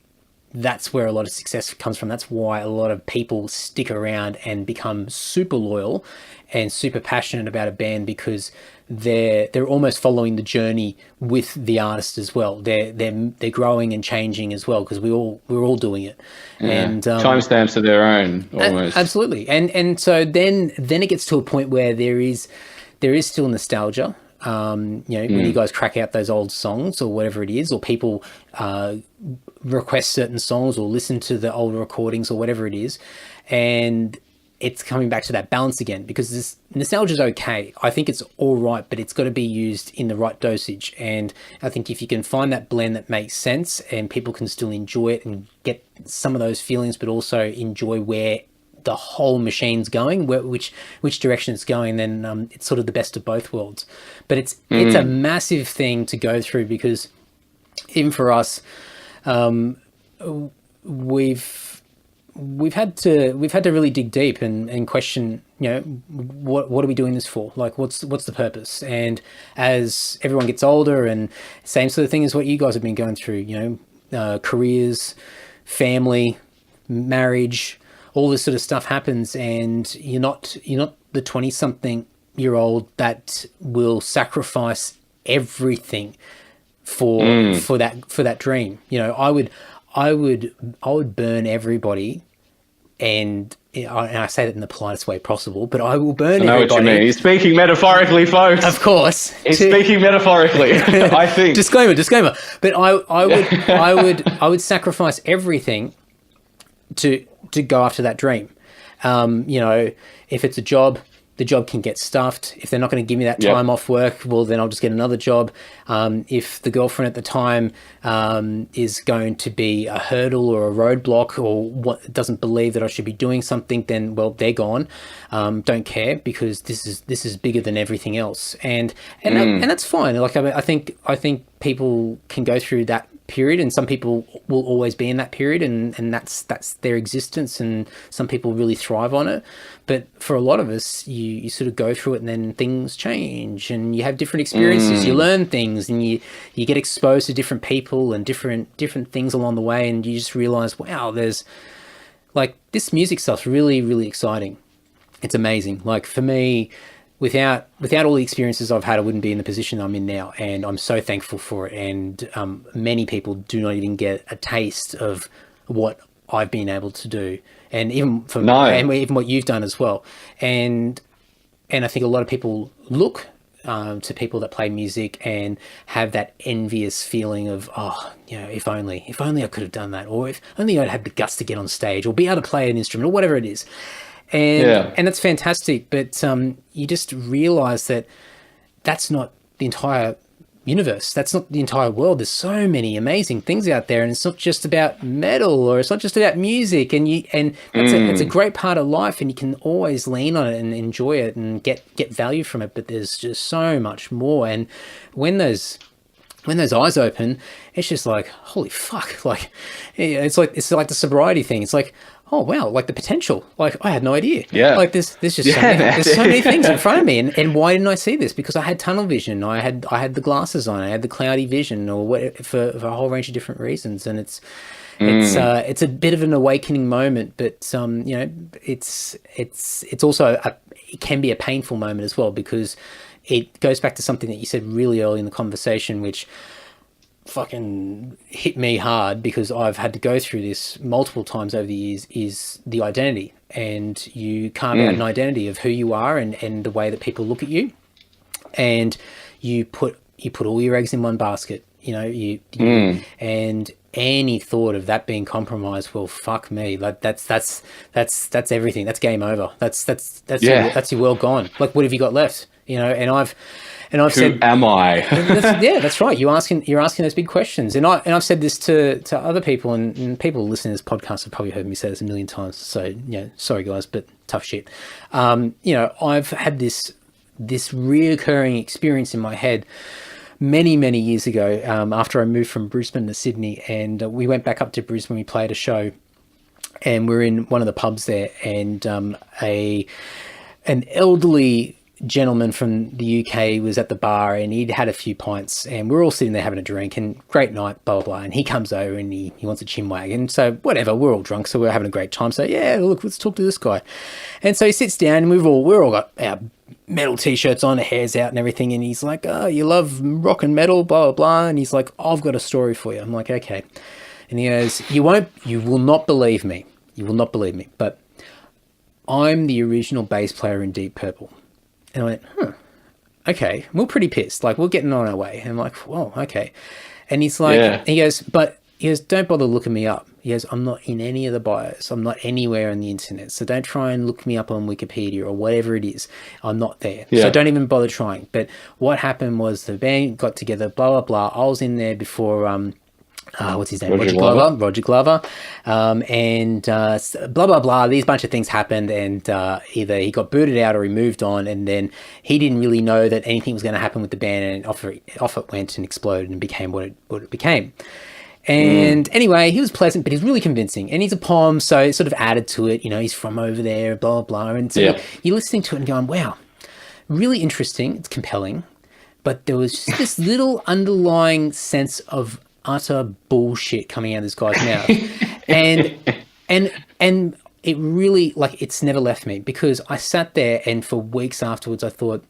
Speaker 1: that's where a lot of success comes from. That's why a lot of people stick around and become super loyal and super passionate about a band, because they're almost following the journey with the artist as well. They're growing and changing as well, because we're all doing it.
Speaker 2: Yeah.
Speaker 1: And
Speaker 2: timestamps of their own, almost.
Speaker 1: Absolutely. And so then it gets to a point where there is still nostalgia. When you guys crack out those old songs or whatever it is, or people request certain songs or listen to the old recordings or whatever it is, and it's coming back to that balance again, because this nostalgia is okay. I think it's all right, but it's got to be used in the right dosage. And I think if you can find that blend that makes sense and people can still enjoy it and get some of those feelings, but also enjoy where the whole machine's going, which direction it's going, then it's sort of the best of both worlds. But it's a massive thing to go through, because even for us, we've had to really dig deep and question, what are we doing this for? Like, what's the purpose? And as everyone gets older, and same sort of thing as what you guys have been going through, careers, family, marriage, all this sort of stuff happens, and you're not the 20-something-year-old that will sacrifice everything for that dream. I would burn everybody, and I say that in the politest way possible, but I will burn everybody. I know what you mean.
Speaker 2: He's speaking metaphorically, folks.
Speaker 1: Of course.
Speaker 2: He's speaking metaphorically, I think.
Speaker 1: Disclaimer. But I would sacrifice everything to go after that dream. If it's a job, the job can get stuffed. If they're not going to give me that time off work, well, then I'll just get another job. If the girlfriend at the time is going to be a hurdle or a roadblock, or doesn't believe that I should be doing something, then, well, they're gone. Don't care, because this is bigger than everything else, and that's fine. Like, I think people can go through that period, and some people will always be in that period, and that's their existence, and some people really thrive on it. But for a lot of us, you sort of go through it, and then things change, and you have different experiences. You learn things, and you get exposed to different people and different things along the way, and you just realize, wow, there's, like, this music stuff's really, really exciting. It's amazing. Like, for me, without all the experiences I've had, I wouldn't be in the position I'm in now, and I'm so thankful for it. And many people do not even get a taste of what I've been able to do, and even even what you've done as well. And I think a lot of people look to people that play music and have that envious feeling of, if only I could have done that, or if only I'd had the guts to get on stage or be able to play an instrument or whatever it is. And that's fantastic, but you just realize that that's not the entire universe. That's not the entire world. There's so many amazing things out there, and it's not just about metal, or it's not just about music. And it's a great part of life, and you can always lean on it and enjoy it and get value from it. But there's just so much more. And when those eyes open, it's just like, holy fuck! Like, it's like the sobriety thing. It's like, oh wow, like the potential. Like, I had no idea. Yeah. Like there's just there's so many things in front of me, and why didn't I see this? Because I had tunnel vision. I had the glasses on. I had the cloudy vision, or what, for a whole range of different reasons. And it's a bit of an awakening moment, but it's also it can be a painful moment as well, because it goes back to something that you said really early in the conversation, which fucking hit me hard, because I've had to go through this multiple times over the years, is the identity. And you carve out an identity of who you are and the way that people look at you, and you put all your eggs in one basket. And any thought of that being compromised, well, fuck me. Like that's everything. That's game over. That's your world gone. Like, what have you got left? And I've
Speaker 2: Who
Speaker 1: said,
Speaker 2: am I?
Speaker 1: That's right. You're asking those big questions, and I've said this to other people, and people listening to this podcast have probably heard me say this a million times. So sorry guys, but tough shit. I've had this reoccurring experience in my head many years ago, after I moved from Brisbane to Sydney, and we went back up to Brisbane. We played a show, and we're in one of the pubs there, and an elderly gentleman from the UK was at the bar, and he'd had a few pints, and we're all sitting there having a drink, and great night, blah, blah, blah. And he comes over and he wants a chinwag. And so whatever, we're all drunk, so we're having a great time. So yeah, look, let's talk to this guy. And so he sits down, and we're all got our metal t-shirts on, our hair's out and everything. And he's like, oh, you love rock and metal, blah, blah, blah. And he's like, I've got a story for you. I'm like, okay. And he goes, you will not believe me. You will not believe me, but I'm the original bass player in Deep Purple. And I went, okay. And we're pretty pissed. Like, we're getting on our way. And I'm like, whoa, okay. And he's like, he goes, don't bother looking me up. He goes, I'm not in any of the bios. I'm not anywhere on the internet. So don't try and look me up on Wikipedia or whatever it is. I'm not there. Yeah. So don't even bother trying. But what happened was the band got together, blah, blah, blah. I was in there before what's his name?
Speaker 2: Roger Glover.
Speaker 1: Roger Glover. And blah, blah, blah. These bunch of things happened, and either he got booted out or he moved on, and then he didn't really know that anything was going to happen with the band, and off it went and exploded and became what it became. And anyway, he was pleasant, but he's really convincing. And he's a Pom, so it sort of added to it. You know, he's from over there, blah, blah, blah. And so you're listening to it and going, wow, really interesting. It's compelling. But there was just this little underlying sense of utter bullshit coming out of this guy's mouth. and it really, like, it's never left me, because I sat there and for weeks afterwards I thought,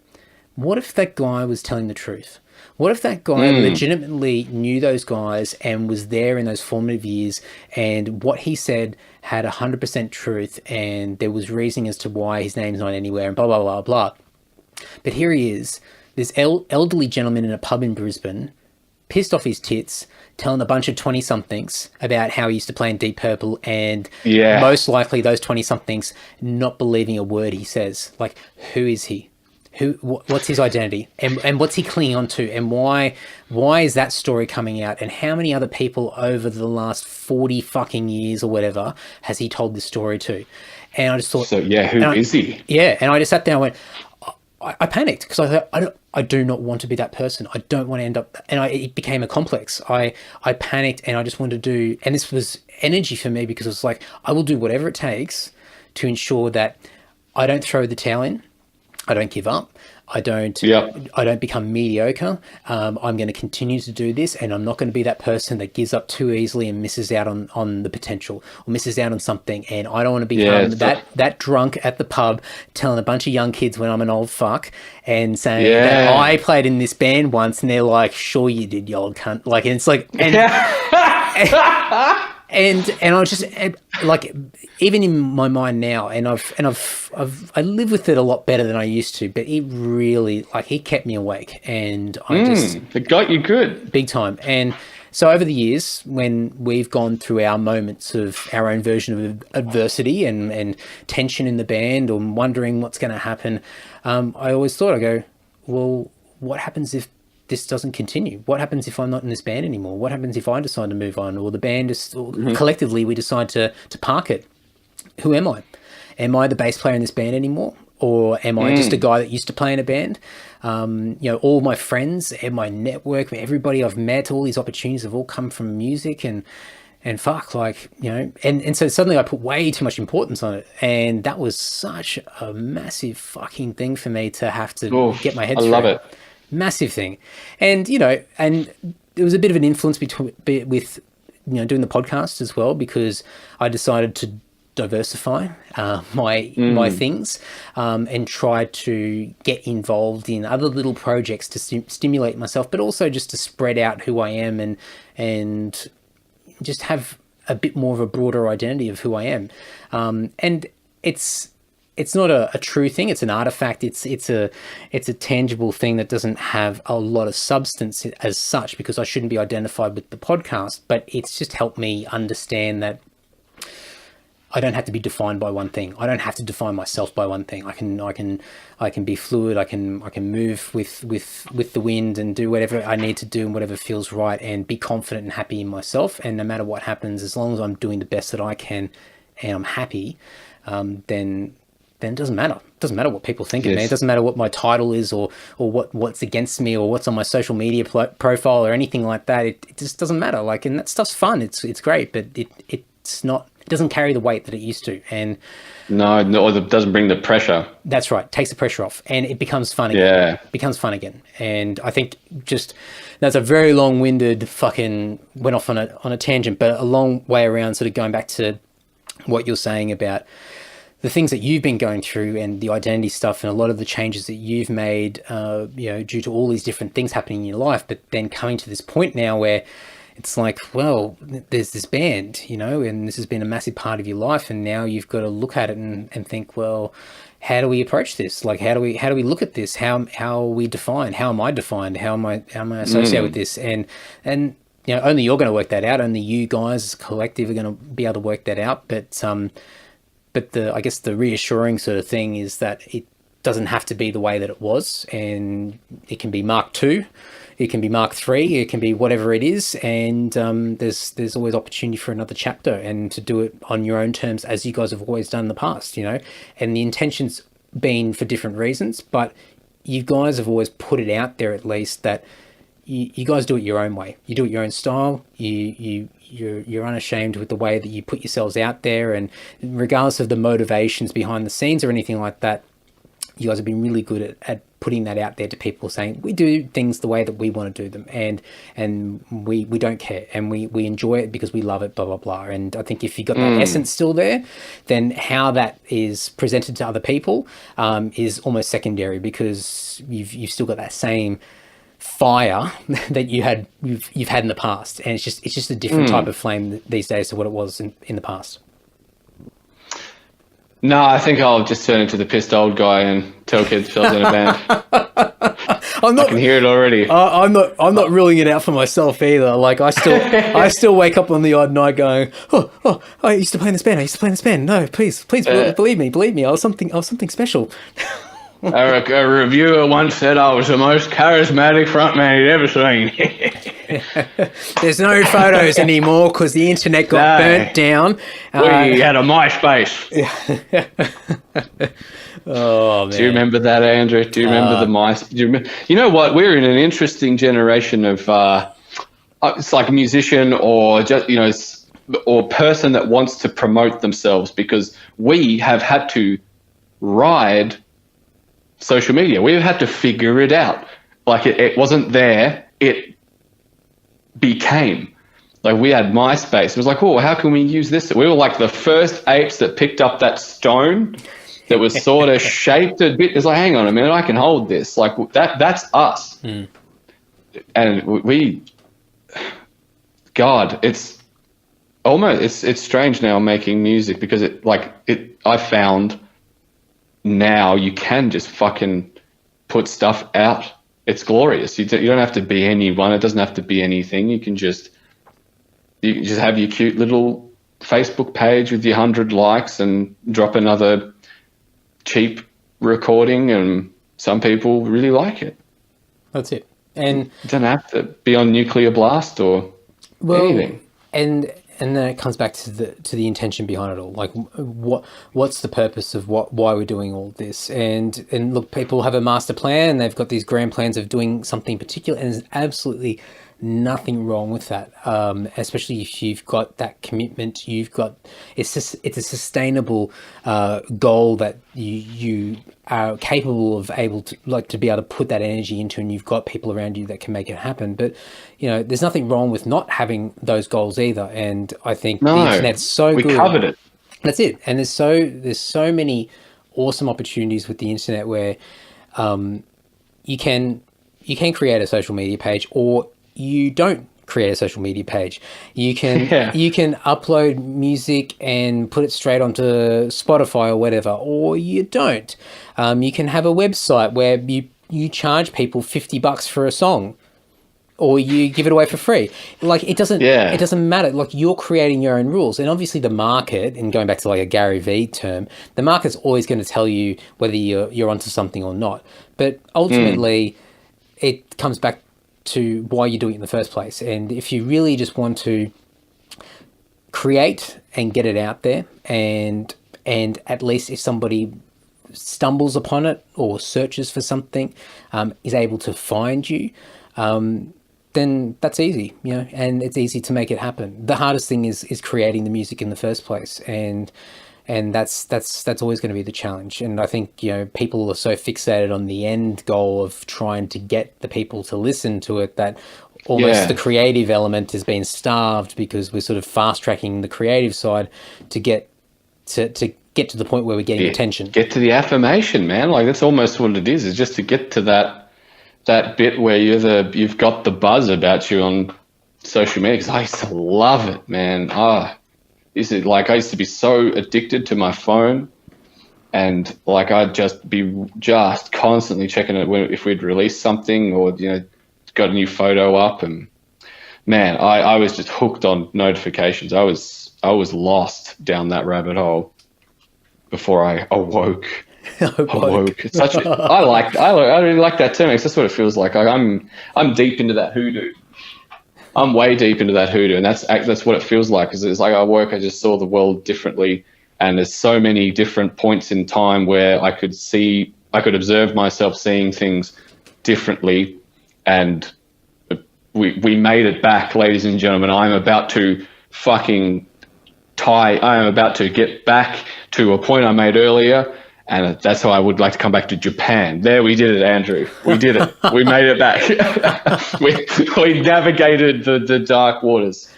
Speaker 1: what if that guy was telling the truth? What if that guy legitimately knew those guys and was there in those formative years, and what he said had 100% truth, and there was reasoning as to why his name's not anywhere, and blah, blah, blah, blah. But here he is, this elderly gentleman in a pub in Brisbane, pissed off his tits, telling a bunch of 20-somethings about how he used to play in Deep Purple, and most likely those 20-somethings not believing a word he says. Like, who is he? What's his identity, and what's he clinging on to, and why is that story coming out, and how many other people over the last 40 fucking years or whatever has he told this story to? And I just thought,
Speaker 2: who is he?
Speaker 1: Yeah, and I just sat down and went, I panicked, because I thought, I do not want to be that person. I don't want to end up, and it became a complex. I panicked, and I just wanted to do, and this was energy for me, because it was like, I will do whatever it takes to ensure that I don't throw the towel in. I don't give up. I don't become mediocre. I'm going to continue to do this, and I'm not going to be that person that gives up too easily and misses out on the potential, or misses out on something. And I don't want to become that drunk at the pub telling a bunch of young kids when I'm an old fuck and saying that I played in this band once, and they're like, "Sure you did, you old cunt." Like, and it's like, and I was just like, even in my mind now, and I live with it a lot better than I used to, but it really, like, he kept me awake, and
Speaker 2: it got you good,
Speaker 1: big time. And so over the years, when we've gone through our moments of our own version of adversity and tension in the band, or wondering what's going to happen, I always thought, I go, well, what happens if this doesn't continue? What happens if I'm not in this band anymore? What happens if I decide to move on, or the band collectively we decide to park it? Who am I? Am I the bass player in this band anymore? Or am I just a guy that used to play in a band? All my friends and my network, everybody I've met, all these opportunities have all come from music, and fuck, like, and so suddenly I put way too much importance on it. And that was such a massive fucking thing for me to have to get my head through. I love it. Massive thing. And and there was a bit of an influence with doing the podcast as well, because I decided to diversify my things, and try to get involved in other little projects to stimulate myself, but also just to spread out who I am, and just have a bit more of a broader identity of who I am. And it's not a true thing. It's an artifact. It's a tangible thing that doesn't have a lot of substance as such, because I shouldn't be identified with the podcast. But it's just helped me understand that I don't have to be defined by one thing. I don't have to define myself by one thing. I can be fluid. I can move with the wind and do whatever I need to do and whatever feels right, and be confident and happy in myself. And no matter what happens, as long as I'm doing the best that I can and I'm happy, then it doesn't matter. It doesn't matter what people think of me. It doesn't matter what my title is, or what's against me, or what's on my social media profile or anything like that. It just doesn't matter. Like, and that stuff's fun. It's great, but it's not. It doesn't carry the weight that it used to. And
Speaker 2: no, it doesn't bring the pressure.
Speaker 1: That's right. It takes the pressure off, and it becomes fun again. Yeah. It becomes fun again. And I think that's a very long-winded fucking went off on a tangent, but a long way around, sort of going back to what you're saying about the things that you've been going through and the identity stuff, and a lot of the changes that you've made, due to all these different things happening in your life, but then coming to this point now where it's like, well, there's this band, and this has been a massive part of your life, and now you've got to look at it and think, well, how do we approach this? Like, how do we look at this? How are we defined? How am I defined? How am I associated with this? And only you're going to work that out. Only you guys as a collective are going to be able to work that out. But I guess the reassuring sort of thing is that doesn't have to be the way that it was, and it can be Mark II, it can be Mark III, it can be whatever it is, and there's always opportunity for another chapter, and to do it on your own terms, as you guys have always done in the past, you know. And the intention's been for different reasons, but you guys have always put it out there, at least, that you guys do it your own way. You do it your own style. You're unashamed with the way that you put yourselves out there, and regardless of the motivations behind the scenes or anything like that, you guys have been really good at putting that out there to people, saying we do things the way that we want to do them, and we don't care, and we enjoy it because we love it, blah blah blah. And I think if you got that essence still there, then how that is presented to other people is almost secondary, because you've still got that same fire that you've had in the past, and it's just a different type of flame these days to what it was in the past.
Speaker 2: No, I think I'll just turn into the pissed old guy and tell kids I was in a band. I can hear it already.
Speaker 1: I'm not ruling it out for myself either. Like I still wake up on the odd night going, I used to play in this band. No, please, believe me. I was something special.
Speaker 2: A reviewer once said I was the most charismatic frontman he'd ever seen.
Speaker 1: There's no photos anymore because the internet got burnt down.
Speaker 2: We had a MySpace.
Speaker 1: Oh man!
Speaker 2: Do you remember that, Andrew? Do you remember the MySpace? You know what? We're in an interesting generation of it's like a musician or just or person that wants to promote themselves, because we have had to ride social media. We've had to figure it out. Like it wasn't there. It became. Like we had MySpace. It was like, oh, how can we use this? We were like the first apes that picked up that stone that was sort of shaped a bit. It's like, hang on a minute, I can hold this. Like that's us. And God, it's almost, it's strange now making music, because I found now you can just fucking put stuff out. It's glorious. You don't have to be anyone. It doesn't have to be anything. You can just have your cute little Facebook page with your 100 likes and drop another cheap recording, and some people really like it.
Speaker 1: That's it. And
Speaker 2: you don't have to be on Nuclear Blast or anything.
Speaker 1: And then it comes back to the intention behind it all. Like what's the purpose of why we're doing all this? And look, people have a master plan. They've got these grand plans of doing something particular, and there's absolutely nothing wrong with that. Especially if you've got that commitment, it's a sustainable goal that you are capable of to be able to put that energy into, and you've got people around you that can make it happen. But there's nothing wrong with not having those goals either. And I think the internet's so good.
Speaker 2: We covered it.
Speaker 1: That's it. And there's so many awesome opportunities with the internet where you can create a social media page, or you don't create a social media page. You can you can upload music and put it straight onto Spotify or whatever, or you don't. You can have a website where you charge people $50 for a song, or you give it away for free. Like it doesn't matter. Like you're creating your own rules, and obviously the market, and going back to like a Gary Vee term, the market's always going to tell you whether you're onto something or not. But ultimately, it comes back to why you're doing it in the first place. And if you really just want to create and get it out there, and at least if somebody stumbles upon it or searches for something, is able to find you, then that's easy, and it's easy to make it happen. The hardest thing is creating the music in the first place, and that's always going to be the challenge. And I think people are so fixated on the end goal of trying to get the people to listen to it that almost the creative element has been starved, because we're sort of fast tracking the creative side to get to the point where we're getting attention. Get
Speaker 2: to the affirmation, man. Like that's almost what it is just to get to that bit where you've got the buzz about you on social media. Because I used to love it, man. I used to be so addicted to my phone, and like I'd just be constantly checking it if we'd released something, or got a new photo up, and man, I was just hooked on notifications. I was lost down that rabbit hole before I awoke. Awoke. It's such a, I really like that term. It's just what it feels like. I'm deep into that hoodoo. I'm way deep into that hoodoo, and that's what it feels like. Because it's like I just saw the world differently, and there's so many different points in time where I could observe myself seeing things differently, and we made it back, ladies and gentlemen. I'm about to get back to a point I made earlier, and that's how I would like to come back to Japan. There, we did it, Andrew. We did it. We made it back. we navigated the dark waters.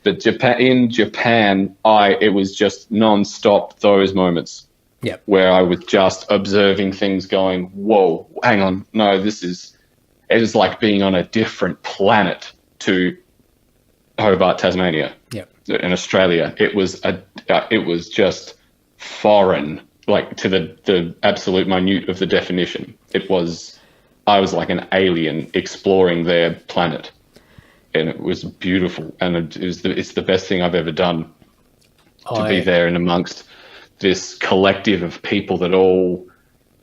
Speaker 2: But in Japan, it was just non-stop those moments.
Speaker 1: Yep.
Speaker 2: Where I was just observing things going, whoa, hang on. No, it is like being on a different planet to Hobart, Tasmania.
Speaker 1: Yep.
Speaker 2: In Australia. It was just foreign, like to the absolute minute of the definition. I was like an alien exploring their planet. And it was beautiful. And it's the best thing I've ever done to be there and amongst this collective of people that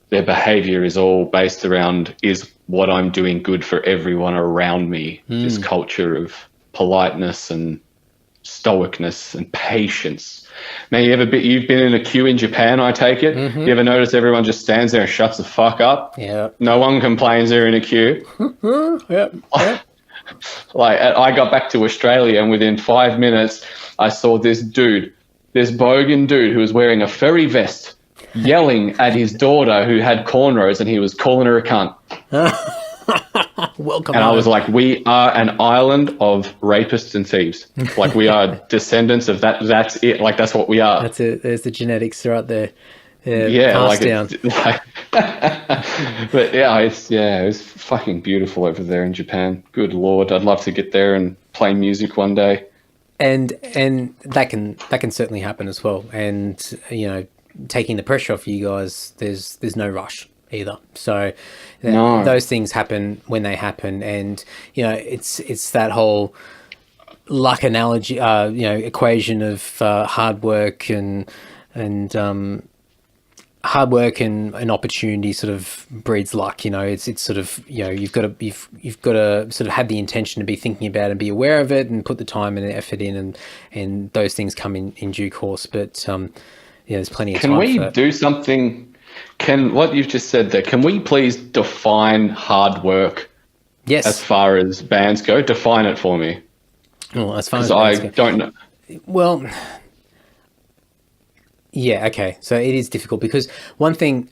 Speaker 2: their behavior is all based around, is what I'm doing good for everyone around me. This culture of politeness and stoicness and patience. Now, you've been in a queue in Japan, I take it. Mm-hmm. You ever notice everyone just stands there and shuts the fuck up?
Speaker 1: Yeah.
Speaker 2: No one complains they're in a queue.
Speaker 1: Yep.
Speaker 2: Like, I got back to Australia, and within 5 minutes, I saw this bogan dude who was wearing a furry vest, yelling at his daughter who had cornrows, and he was calling her a cunt.
Speaker 1: Welcome.
Speaker 2: And I was like, we are an island of rapists and thieves. Like, we are descendants of that. That's it. Like, that's what we are.
Speaker 1: That's it. There's the genetics right there.
Speaker 2: Yeah,
Speaker 1: passed down.
Speaker 2: But it was fucking beautiful over there in Japan. Good Lord, I'd love to get there and play music one day.
Speaker 1: And that can certainly happen as well. And taking the pressure off you guys, there's no rush either. So those things happen when they happen, and it's that whole luck analogy, equation of hard work and hard work and opportunity sort of breeds luck. It's sort of you've got to sort of have the intention to be thinking about and be aware of it and put the time and effort in, and those things come in due course. But there's plenty of time.
Speaker 2: Can we
Speaker 1: for that.
Speaker 2: do something? What you've just said there, can we please define hard work?
Speaker 1: Yes.
Speaker 2: As far as bands go, define it for me.
Speaker 1: Well, as far as
Speaker 2: bands go, don't know.
Speaker 1: Well, yeah, okay. So it is difficult because one thing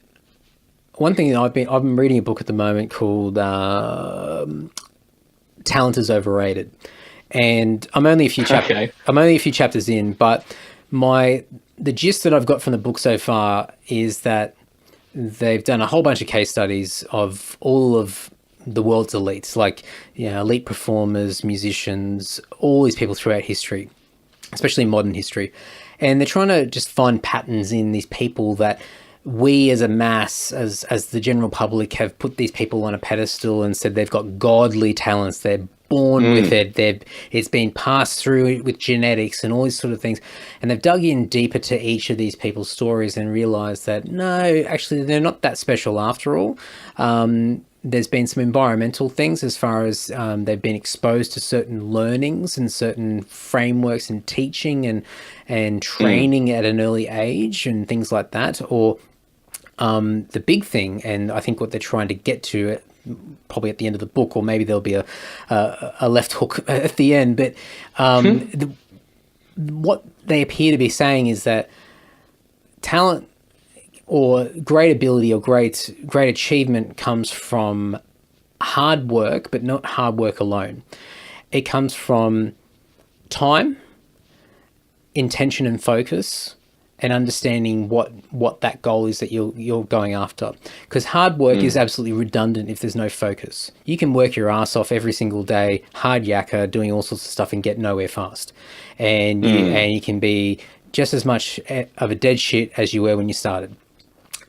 Speaker 1: I've been reading a book at the moment called Talent is Overrated, and I'm only a few chapters in, but the gist that I've got from the book so far is that they've done a whole bunch of case studies of all of the world's elites, like elite performers, musicians, all these people throughout history, especially modern history. And they're trying to just find patterns in these people that we as a mass, as the general public, have put these people on a pedestal and said they've got godly talents. They're born with it. It's been passed through with genetics and all these sort of things. And they've dug in deeper to each of these people's stories and realized that, no, actually, they're not that special after all. There's been some environmental things as far as they've been exposed to certain learnings and certain frameworks and teaching and training at an early age and things like that. Or the big thing, and I think what they're trying to get to probably at the end of the book, or maybe there'll be a left hook at the end, but what they appear to be saying is that talent or great ability or great achievement comes from hard work, but not hard work alone. It comes from time, intention and focus, and understanding what that goal is that you're going after. Because hard work is absolutely redundant if there's no focus. You can work your ass off every single day, hard yakka, doing all sorts of stuff and get nowhere fast. And you can be just as much of a dead shit as you were when you started.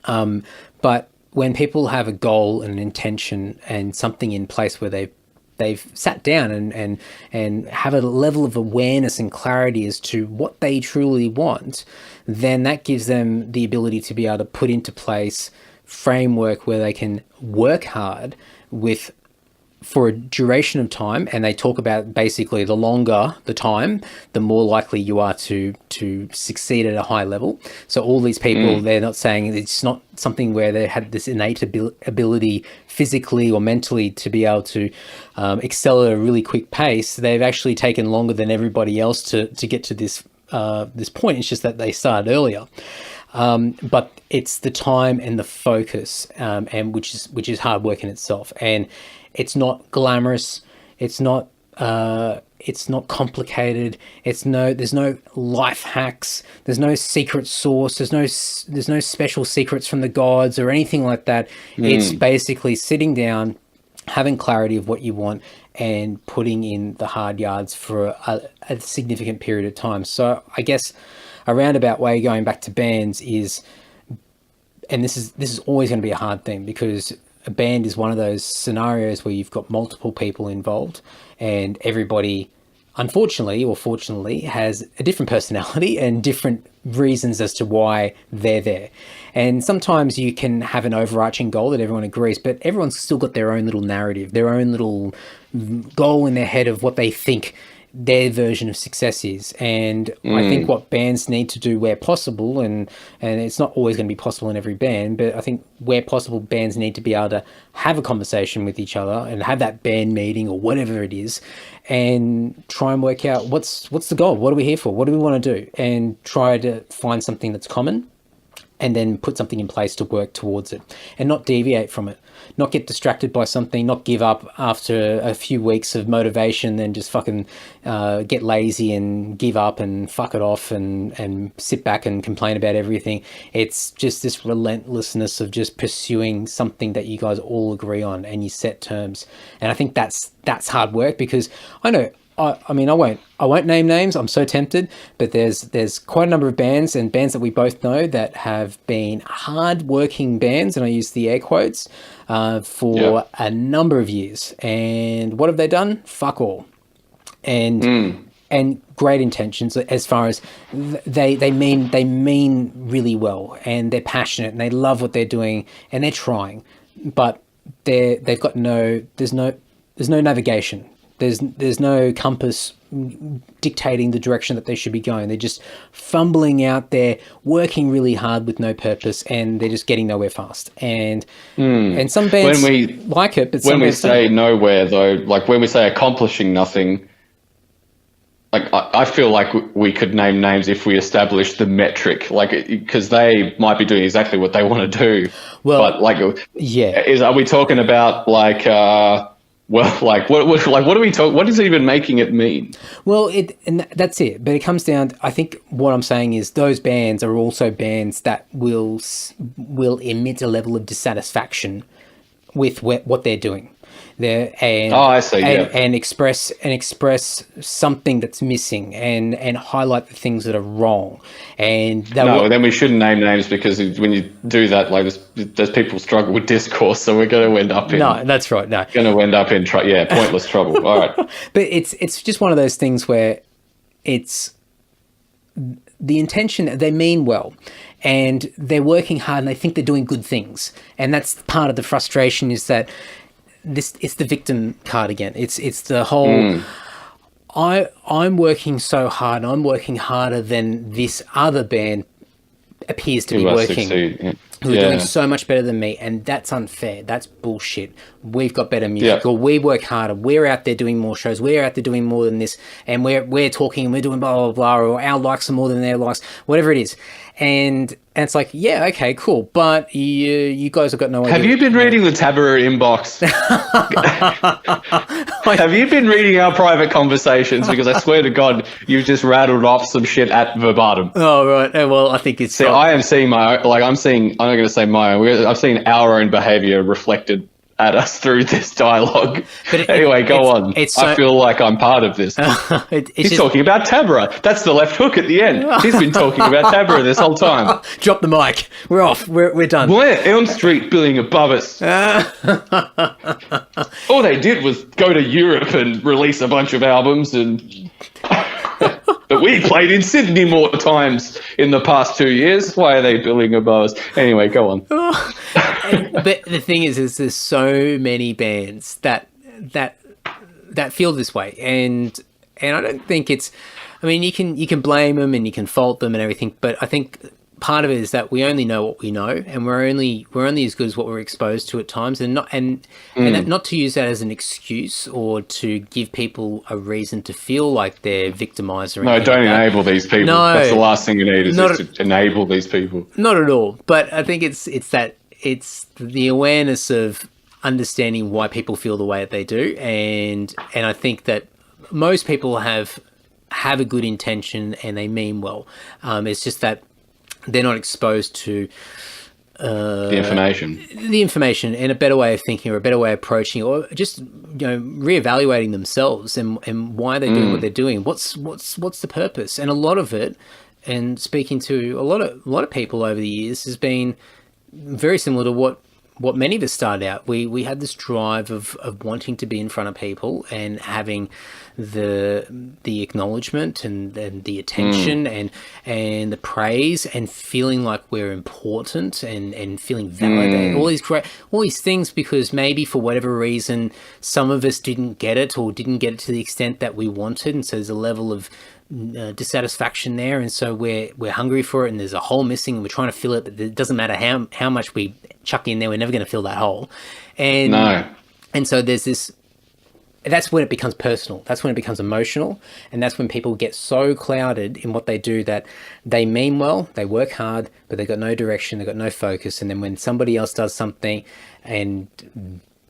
Speaker 1: But when people have a goal and an intention and something in place where they've they've sat down and have a level of awareness and clarity as to what they truly want, then that gives them the ability to be able to put into place framework where they can work hard for a duration of time. And they talk about basically the longer the time, the more likely you are to succeed at a high level. So all these people, they're not saying, it's not something where they had this innate ability physically or mentally to be able to excel at a really quick pace. They've actually taken longer than everybody else to get to this point. It's just that they started earlier. But it's the time and the focus, and which is hard work in itself. And it's not glamorous. It's not complicated. There's no life hacks. There's no secret sauce. There's no special secrets from the gods or anything like that. It's basically sitting down, having clarity of what you want, and putting in the hard yards for a significant period of time. So I guess a roundabout way going back to bands is, and this is always going to be a hard thing, because a band is one of those scenarios where you've got multiple people involved, and everybody, unfortunately or fortunately, has a different personality and different reasons as to why they're there. And sometimes you can have an overarching goal that everyone agrees, but everyone's still got their own little narrative, their own little goal in their head of what they think their version of success is. And I think what bands need to do where possible, and it's not always going to be possible in every band, but I think where possible, bands need to be able to have a conversation with each other and have that band meeting or whatever it is, and try and work out what's the goal, what are we here for, what do we want to do, and try to find something that's common, and then put something in place to work towards it, and not deviate from it, not get distracted by something, not give up after a few weeks of motivation, then just fucking get lazy and give up and fuck it off and sit back and complain about everything. It's just this relentlessness of just pursuing something that you guys all agree on and you set terms. And I think that's hard work, because I know, I mean, I won't name names. I'm so tempted, but there's quite a number of bands that we both know that have been hard-working bands, and I use the air quotes, for a number of years. And what have they done? Fuck all. And great intentions, as far as they mean really well, and they're passionate and they love what they're doing and they're trying, but they've got there's no navigation. There's no compass dictating the direction that they should be going. They're just fumbling out there, working really hard with no purpose, and they're just getting nowhere fast. And some bands like it, but
Speaker 2: when we say nowhere, though, like when we say accomplishing nothing, like I feel like we could name names if we establish the metric, like, because they might be doing exactly what they want to do. Well, but are we talking about like? Well, like what do we talk? What is even making it mean?
Speaker 1: Well, and that's it. But it comes down. I think what I'm saying is those bands are also bands that will emit a level of dissatisfaction with what they're doing.
Speaker 2: I see.
Speaker 1: And express something that's missing, and highlight the things that are wrong. And
Speaker 2: then we shouldn't name names, because when you do that, like there's people struggle with discourse, so we're going to end up in
Speaker 1: that's right. No,
Speaker 2: going to end up in pointless trouble. All right,
Speaker 1: but it's just one of those things where it's the intention. They mean well, and they're working hard, and they think they're doing good things, and that's part of the frustration, is that it's the victim card again. It's the whole I'm working so hard, I'm working harder than this other band appears to be working. Who are doing so much better than me, and that's unfair. That's bullshit. We've got better music, or we work harder. We're out there doing more shows. We're out there doing more than this, and we're talking and we're doing blah blah blah, or our likes are more than their likes, whatever it is. And it's like, yeah, okay, cool, but you guys have got no idea.
Speaker 2: Have you been reading the Taberah inbox? Have you been reading our private conversations? Because I swear to God, you've just rattled off some shit at verbatim.
Speaker 1: Oh, right. Well, I think it's...
Speaker 2: So I am seeing I'm not going to say my own. I've seen our own behaviour reflected at us through this dialogue. But anyway, go on. I feel like I'm part of this. He's talking about Taberah. That's the left hook at the end. He's been talking about Taberah this whole time.
Speaker 1: Drop the mic. We're off. We're done.
Speaker 2: We're Elm Street billing above us. All they did was go to Europe and release a bunch of albums, and but we played in Sydney more times in the past 2 years. Why are they billing above us? Anyway, go on.
Speaker 1: But the thing is there's so many bands that feel this way, and I don't think it's. I mean, you can blame them and you can fault them and everything, but I think part of it is that we only know what we know, and we're only as good as what we're exposed to at times, and not to use that as an excuse or to give people a reason to feel like they're victimized or anything.
Speaker 2: No, don't
Speaker 1: like
Speaker 2: enable these people. No, that's the last thing you need is to enable these people.
Speaker 1: Not at all. But I think it's the awareness of understanding why people feel the way that they do, and I think that most people have a good intention and they mean well. It's just that they're not exposed to
Speaker 2: the information
Speaker 1: and a better way of thinking or a better way of approaching, or just reevaluating themselves and why they're doing what they're doing. What's the purpose? And a lot of it, and speaking to a lot of people over the years, has been very similar to what many of us started out. We had this drive of wanting to be in front of people and having the acknowledgement and the attention and the praise and feeling like we're important and feeling validated. All these things, because maybe for whatever reason some of us didn't get it or didn't get it to the extent that we wanted, and so there's a level of dissatisfaction there, and so we're hungry for it, and there's a hole missing and we're trying to fill it, but it doesn't matter how much we chuck in there, we're never going to fill that hole. And so there's this. That's when it becomes personal. That's when it becomes emotional, and that's when people get so clouded in what they do that they mean well, they work hard, but they've got no direction, they've got no focus, and then when somebody else does something and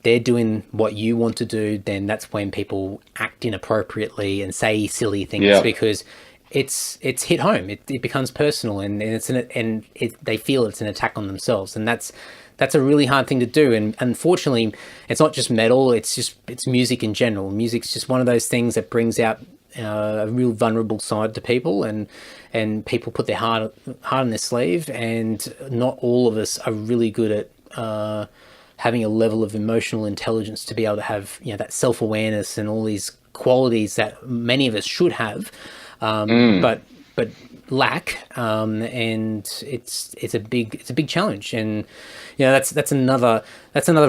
Speaker 1: they're doing what you want to do, then that's when people act inappropriately and say silly things because it's hit home. It becomes personal, and they feel it's an attack on themselves, and that's a really hard thing to do. And unfortunately, it's not just metal; it's music in general. Music's just one of those things that brings out a real vulnerable side to people, and people put their heart on their sleeve, and not all of us are really good at having a level of emotional intelligence to be able to have that self-awareness and all these qualities that many of us should have, but lack, and it's a big challenge. And that's another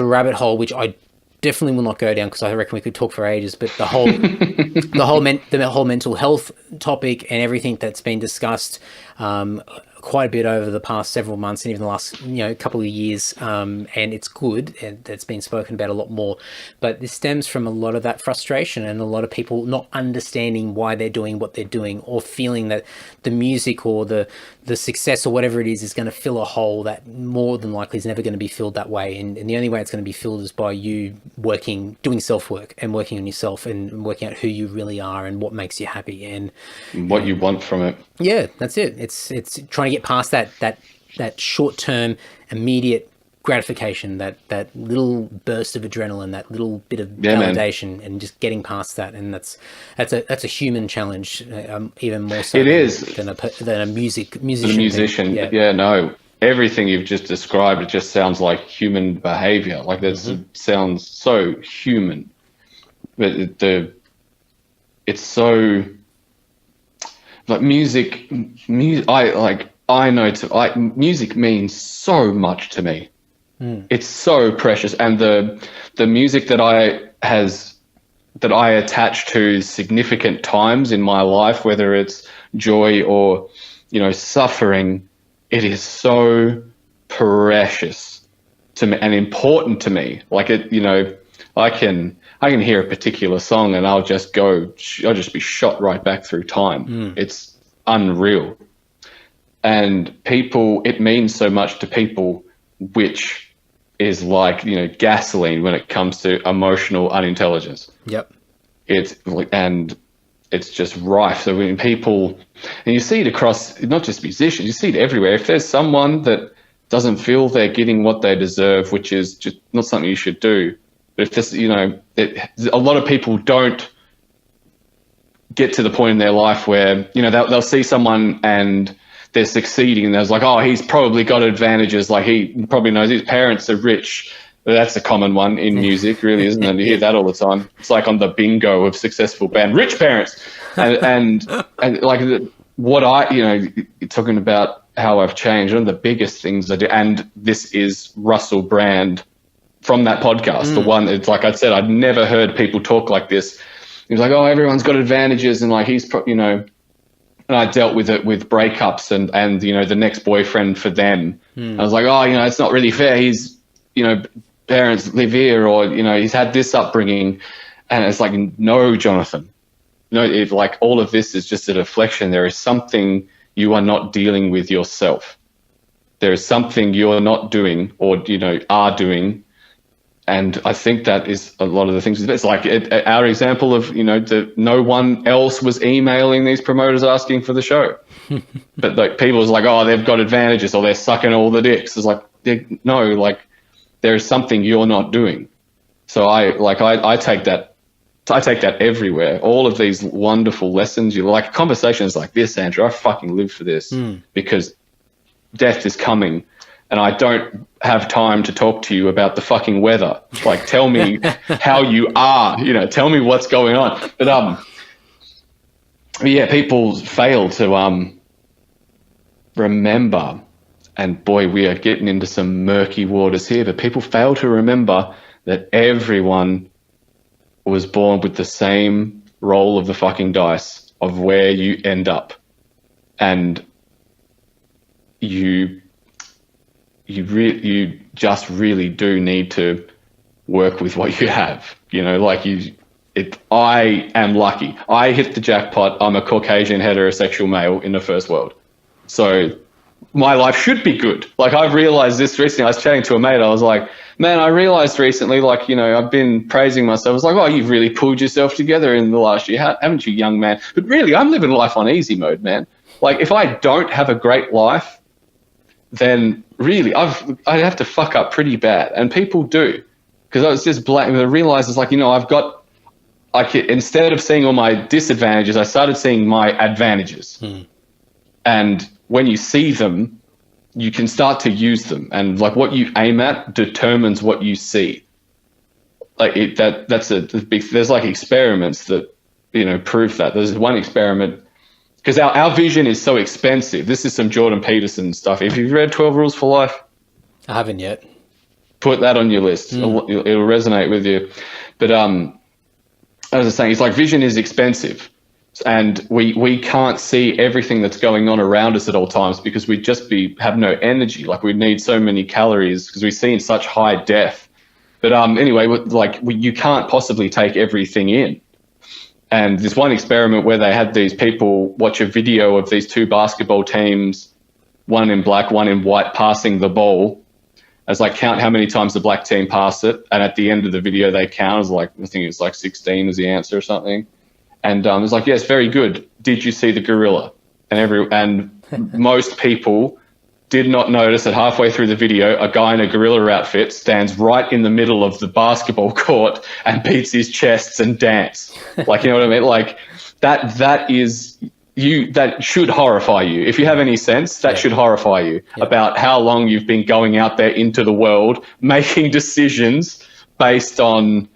Speaker 1: rabbit hole which I definitely will not go down, because I reckon we could talk for ages. But the whole mental health topic and everything that's been discussed quite a bit over the past several months and even the last couple of years, and it's good, and it's been spoken about a lot more. But this stems from a lot of that frustration and a lot of people not understanding why they're doing what they're doing, or feeling that the music or the success or whatever it is going to fill a hole that more than likely is never going to be filled that way. And the only way it's going to be filled is by you doing self-work and working on yourself and working out who you really are and what makes you happy and
Speaker 2: what you want from it.
Speaker 1: Yeah, that's it. It's trying to get past that short-term, immediate gratification, that little burst of adrenaline, that little bit of validation, and just getting past that. And that's a human challenge, even more so.
Speaker 2: It is
Speaker 1: than a musician.
Speaker 2: A musician, no. Everything you've just described, it just sounds like human behavior. Like that sounds so human, but it's so like music. Music means so much to me. It's so precious, and the music that I attach to significant times in my life, whether it's joy or suffering, it is so precious to me and important to me. Like I can hear a particular song and I'll just be shot right back through time. It's unreal. And it means so much to people, which is like, gasoline when it comes to emotional unintelligence.
Speaker 1: Yep.
Speaker 2: It's just rife. So when people, and you see it across, not just musicians, you see it everywhere. If there's someone that doesn't feel they're getting what they deserve, which is just not something you should do. But if this, a lot of people don't get to the point in their life where, they'll see someone and they're succeeding, and they're like, oh, he's probably got advantages. Like he probably knows his parents are rich That's a common one in music, really, isn't it? You hear that all the time. It's like on the bingo of successful band, rich parents. And like what talking about how I've changed, one of the biggest things I do, and this is Russell Brand from that podcast, the one, it's like I said, I'd never heard people talk like this. He was like, oh, everyone's got advantages, and like and I dealt with it with breakups and the next boyfriend for them. I was like, oh, it's not really fair. He's, parents live here, or, he's had this upbringing. And it's like, no, Jonathan, like all of this is just a deflection. There is something you are not dealing with yourself. There is something you're not doing or, are doing. And I think that is a lot of the things. It's like our example of, no one else was emailing these promoters asking for the show. But like people was like, oh, they've got advantages, or they're sucking all the dicks. It's like, no, like there is something you're not doing. So I take that everywhere. All of these wonderful lessons, like conversations like this, Andrew, I fucking live for this because death is coming. And I don't have time to talk to you about the fucking weather. Like, tell me how you are, tell me what's going on. But people fail to remember, and boy, we are getting into some murky waters here, but people fail to remember that everyone was born with the same roll of the fucking dice of where you end up. And you just really do need to work with what you have. I am lucky. I hit the jackpot. I'm a Caucasian heterosexual male in the first world. So my life should be good. Like, I've realized this recently. I was chatting to a mate. I was like, man, I realized recently, like, I've been praising myself. I was like, oh, you've really pulled yourself together in the last year, haven't you, young man? But really, I'm living life on easy mode, man. Like, if I don't have a great life, then really I'd have to fuck up pretty bad. And people do, because I was just I realized it's like, I've got, instead of seeing all my disadvantages, I started seeing my advantages. And when you see them, you can start to use them. And like what you aim at determines what you see. Like that's a big, there's like experiments that, prove that. There's one experiment, because our vision is so expensive. This is some Jordan Peterson stuff. If you've read 12 Rules for Life,
Speaker 1: I haven't yet.
Speaker 2: Put that on your list. It'll resonate with you. But as I was saying, it's like vision is expensive, and we can't see everything that's going on around us at all times because we'd just have no energy. Like, we'd need so many calories because we see in such high def. But anyway, you can't possibly take everything in. And this one experiment where they had these people watch a video of these two basketball teams, one in black, one in white, passing the ball. As like, count how many times the black team passed it. And at the end of the video, they count as like, I think it's like 16 was the answer or something. And it was like, yes, very good. Did you see the gorilla? And most people did not notice that halfway through the video, a guy in a gorilla outfit stands right in the middle of the basketball court and beats his chests and dance. Like, you know what I mean? Like that should horrify you. If you have any sense, that should horrify you about how long you've been going out there into the world, making decisions based on,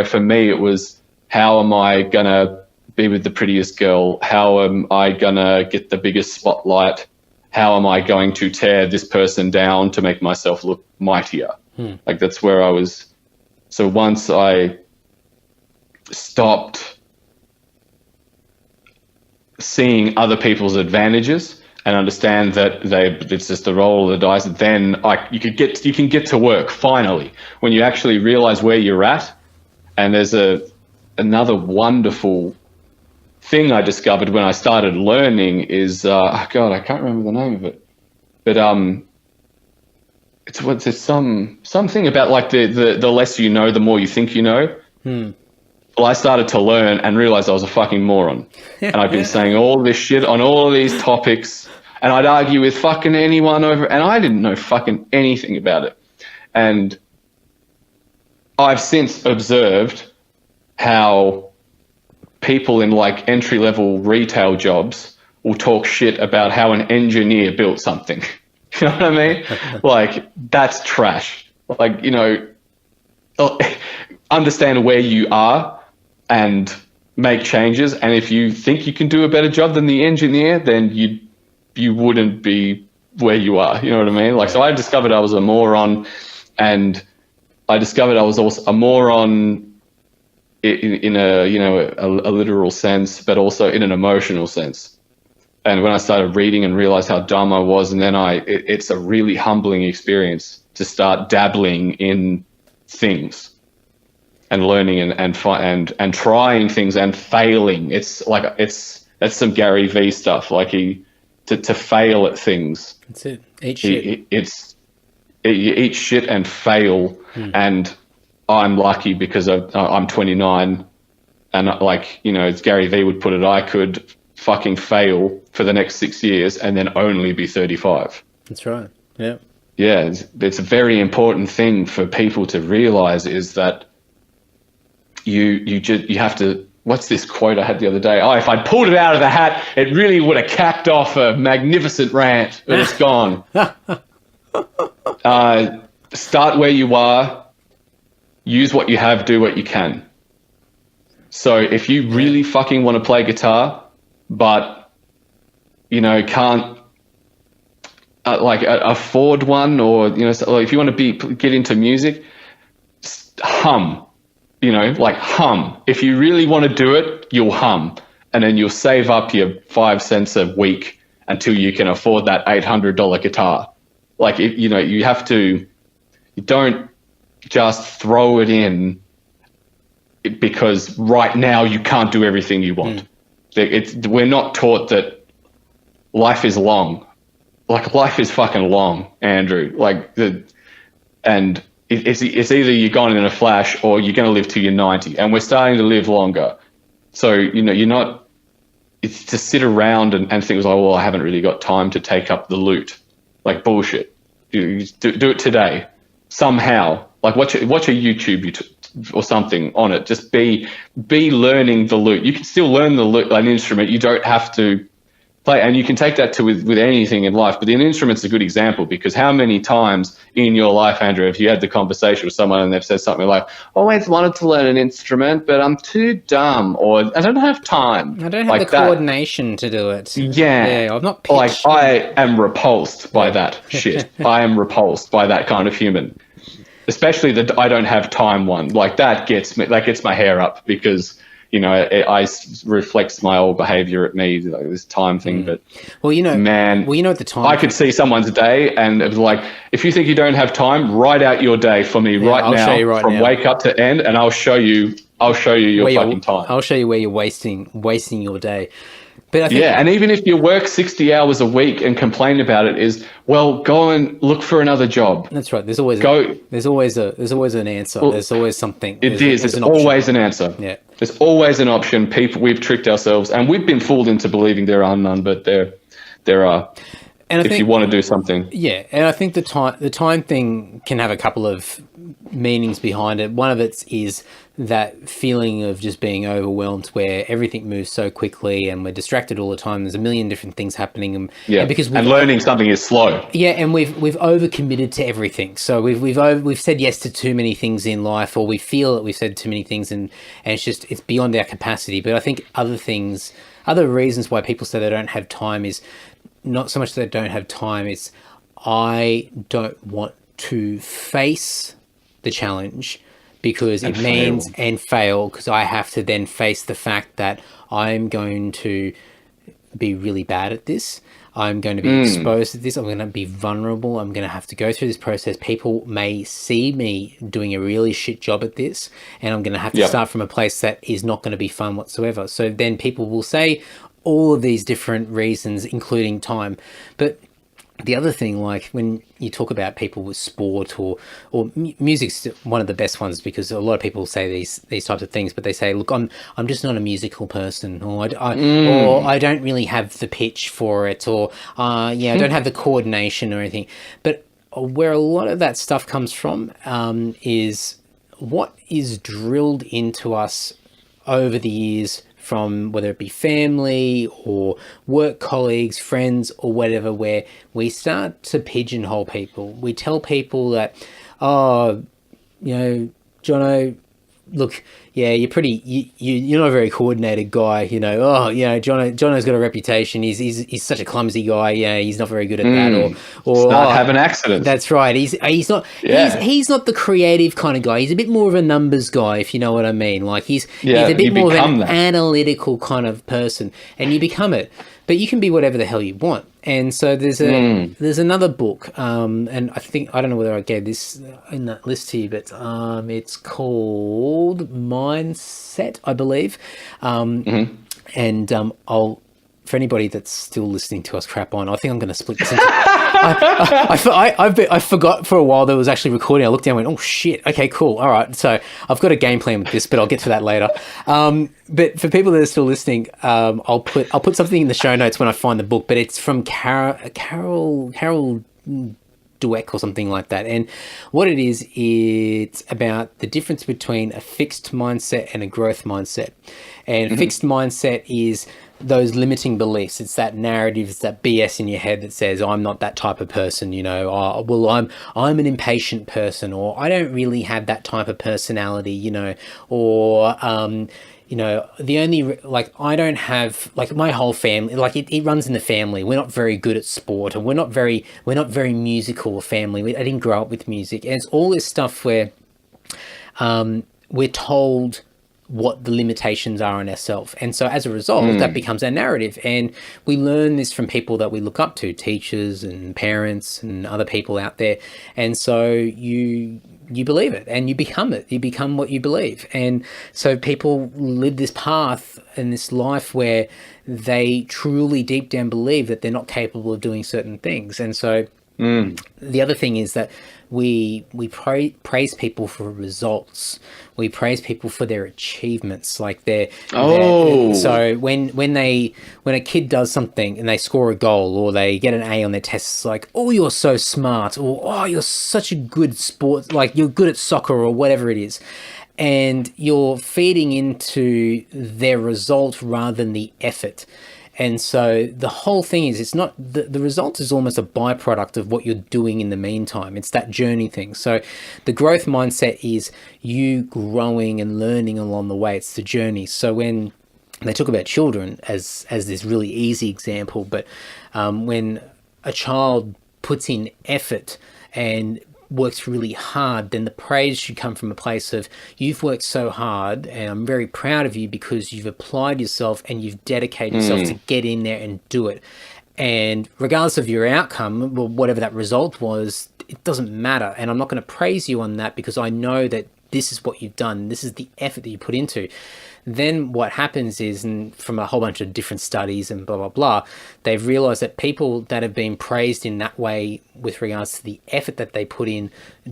Speaker 2: for me, it was, how am I going to be with the prettiest girl? How am I going to get the biggest spotlight? How am I going to tear this person down to make myself look mightier? Like, that's where I was. So once I stopped seeing other people's advantages and understand that it's just the roll of the dice, then you can get to work finally when you actually realize where you're at. And there's another wonderful thing I discovered when I started learning is I can't remember the name of it, but it's something about like the less you know, the more you think you know. Well, I started to learn and realized I was a fucking moron, and I've been saying all this shit on all of these topics, and I'd argue with fucking anyone over, and I didn't know fucking anything about it. And I've since observed how people in like entry-level retail jobs will talk shit about how an engineer built something. You know what I mean? Like, that's trash. Like, understand where you are and make changes. And if you think you can do a better job than the engineer, then you wouldn't be where you are. You know what I mean? Like, so I discovered I was a moron, and I discovered I was also a moron in a, you know, a literal sense, but also in an emotional sense. And when I started reading and realized how dumb I was, and then it's a really humbling experience to start dabbling in things and learning and trying things and failing. It's like, that's some Gary Vee stuff. Like, to fail at things.
Speaker 1: That's it. Eat shit.
Speaker 2: You eat shit and fail. And I'm lucky because I'm 29, and, like, you know, as Gary Vee would put it, I could fucking fail for the next 6 years and then only be 35.
Speaker 1: That's right. Yeah.
Speaker 2: Yeah, it's a very important thing for people to realize, is that you have to. What's this quote I had the other day? Oh, if I'd pulled it out of the hat, it really would have capped off a magnificent rant, but it's gone. Start where you are, use what you have, do what you can. So if you really fucking want to play guitar, but, you know, can't afford one, or, you know, so if you want to get into music, hum. You know, like, hum. If you really want to do it, you'll hum. And then you'll save up your 5 cents a week until you can afford that $800 guitar. Like, you know, you don't just throw it in because right now you can't do everything you want. We're not taught that life is long. Like, life is fucking long, Andrew. Like, it's either you're gone in a flash or you're going to live till you're 90, and we're starting to live longer. So, you know, it's to sit around and think, like, well, I haven't really got time to take up the loot. Like, bullshit. You do it today. Somehow. Like, watch a YouTube or something on it. Just be learning the lute. You can still learn the lute, an instrument. You don't have to play, and you can take that to with anything in life. But an instrument's a good example, because how many times in your life, Andrew, have you had the conversation with someone and they've said something like, always wanted to learn an instrument, but I'm too dumb, or I don't have time.
Speaker 1: I don't have the coordination to do it.
Speaker 2: Yeah.
Speaker 1: I'm not pitched.
Speaker 2: Like, I am repulsed by that shit. I am repulsed by that kind of human. Especially the I don't have time one. Like, that gets my hair up, because, you know, I reflects my old behavior at me, like this time thing. But,
Speaker 1: well, you know, at the time,
Speaker 2: I could see someone's day, and it was like, if you think you don't have time, write out your day for me now, from wake up to end, and I'll show you your fucking time.
Speaker 1: I'll show you where you're wasting your day. But I think,
Speaker 2: and even if you work 60 hours a week and complain about it, is, well, go and look for another job.
Speaker 1: That's right. There's always an answer.
Speaker 2: Well,
Speaker 1: there's always something.
Speaker 2: There's always an answer.
Speaker 1: Yeah.
Speaker 2: There's always an option. We've tricked ourselves, and we've been fooled into believing there are none, but there are. And I think, you want to do something.
Speaker 1: Yeah, and I think the time thing can have a couple of meanings behind it. One of it is that feeling of just being overwhelmed, where everything moves so quickly and we're distracted all the time. There's a million different things happening, and
Speaker 2: learning something is slow.
Speaker 1: Yeah, and we've overcommitted to everything. So we've said yes to too many things in life, or we feel that we've said too many things, and it's beyond our capacity. But I think other reasons why people say they don't have time is not so much that they don't have time, it's I don't want to face the challenge because it means and fail, because I have to then face the fact that I'm going to be really bad at this. I'm going to be exposed to this. I'm going to be vulnerable. I'm going to have to go through this process. People may see me doing a really shit job at this, and I'm going to have to start from a place that is not going to be fun whatsoever. So then people will say all of these different reasons, including time. But the other thing, like when you talk about people with sport or music's one of the best ones, because a lot of people say these types of things, but they say, look, I'm just not a musical person, or I don't really have the pitch for it, or I don't have the coordination or anything. But where a lot of that stuff comes from is what is drilled into us over the years, from whether it be family or work colleagues, friends, or whatever, where we start to pigeonhole people. We tell people that, Jono, look, yeah, you're not a very coordinated guy, you know. Oh, you know, Jono's got a reputation. He's such a clumsy guy. Yeah, he's not very good at that. Or
Speaker 2: Start having accidents.
Speaker 1: That's right. He's not he's not the creative kind of guy. He's a bit more of a numbers guy, if you know what I mean. Like he's a bit more of an analytical kind of person, and you become it. But you can be whatever the hell you want. And so there's another book, and I don't know whether I gave this in that list here, but it's called Mindset, I believe. And I'll, for anybody that's still listening to us crap on, I think I'm going to split this into. I forgot for a while that it was actually recording. I looked down and went, oh shit, okay, cool, all right. So I've got a game plan with this, but I'll get to that later. But for people that are still listening, I'll put something in the show notes when I find the book. But it's from Carol Dweck or something like that. And what it is, it's about the difference between a fixed mindset and a growth mindset. And fixed mindset is those limiting beliefs. It's that narrative, it's that BS in your head that says, I'm not that type of person, you know, I'm an impatient person, or I don't really have that type of personality, you know, or you know, the only, like, I don't have, like, my whole family, like, it runs in the family. We're not very good at sport, and we're not very musical family. I didn't grow up with music. And it's all this stuff where we're told what the limitations are on ourselves. And so as a result, that becomes our narrative. And we learn this from people that we look up to, teachers and parents and other people out there. And so you believe it and you become it. You become what you believe. And so people live this path and this life where they truly deep down believe that they're not capable of doing certain things. And so the other thing is that we praise people for results. We praise people for their achievements, like so when a kid does something and they score a goal or they get an A on their test, it's like, oh, you're so smart, or oh, you're such a good sport, like you're good at soccer or whatever it is. And you're feeding into their result rather than the effort. And so the whole thing is, it's not, the result is almost a byproduct of what you're doing in the meantime. It's that journey thing. So the growth mindset is you growing and learning along the way. It's the journey. So when they talk about children as this really easy example, but when a child puts in effort and works really hard, then the praise should come from a place of, you've worked so hard and I'm very proud of you because you've applied yourself and you've dedicated yourself to get in there and do it. And regardless of your outcome, or whatever that result was, it doesn't matter. And I'm not going to praise you on that because I know that this is what you've done. This is the effort that you put into. Then what happens is, and from a whole bunch of different studies and blah, blah, blah, they've realized that people that have been praised in that way with regards to the effort that they put in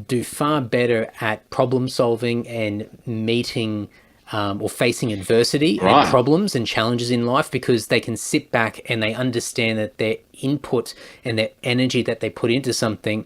Speaker 1: do far better at problem solving and meeting or facing adversity and problems and challenges in life, because they can sit back and they understand that their input and their energy that they put into something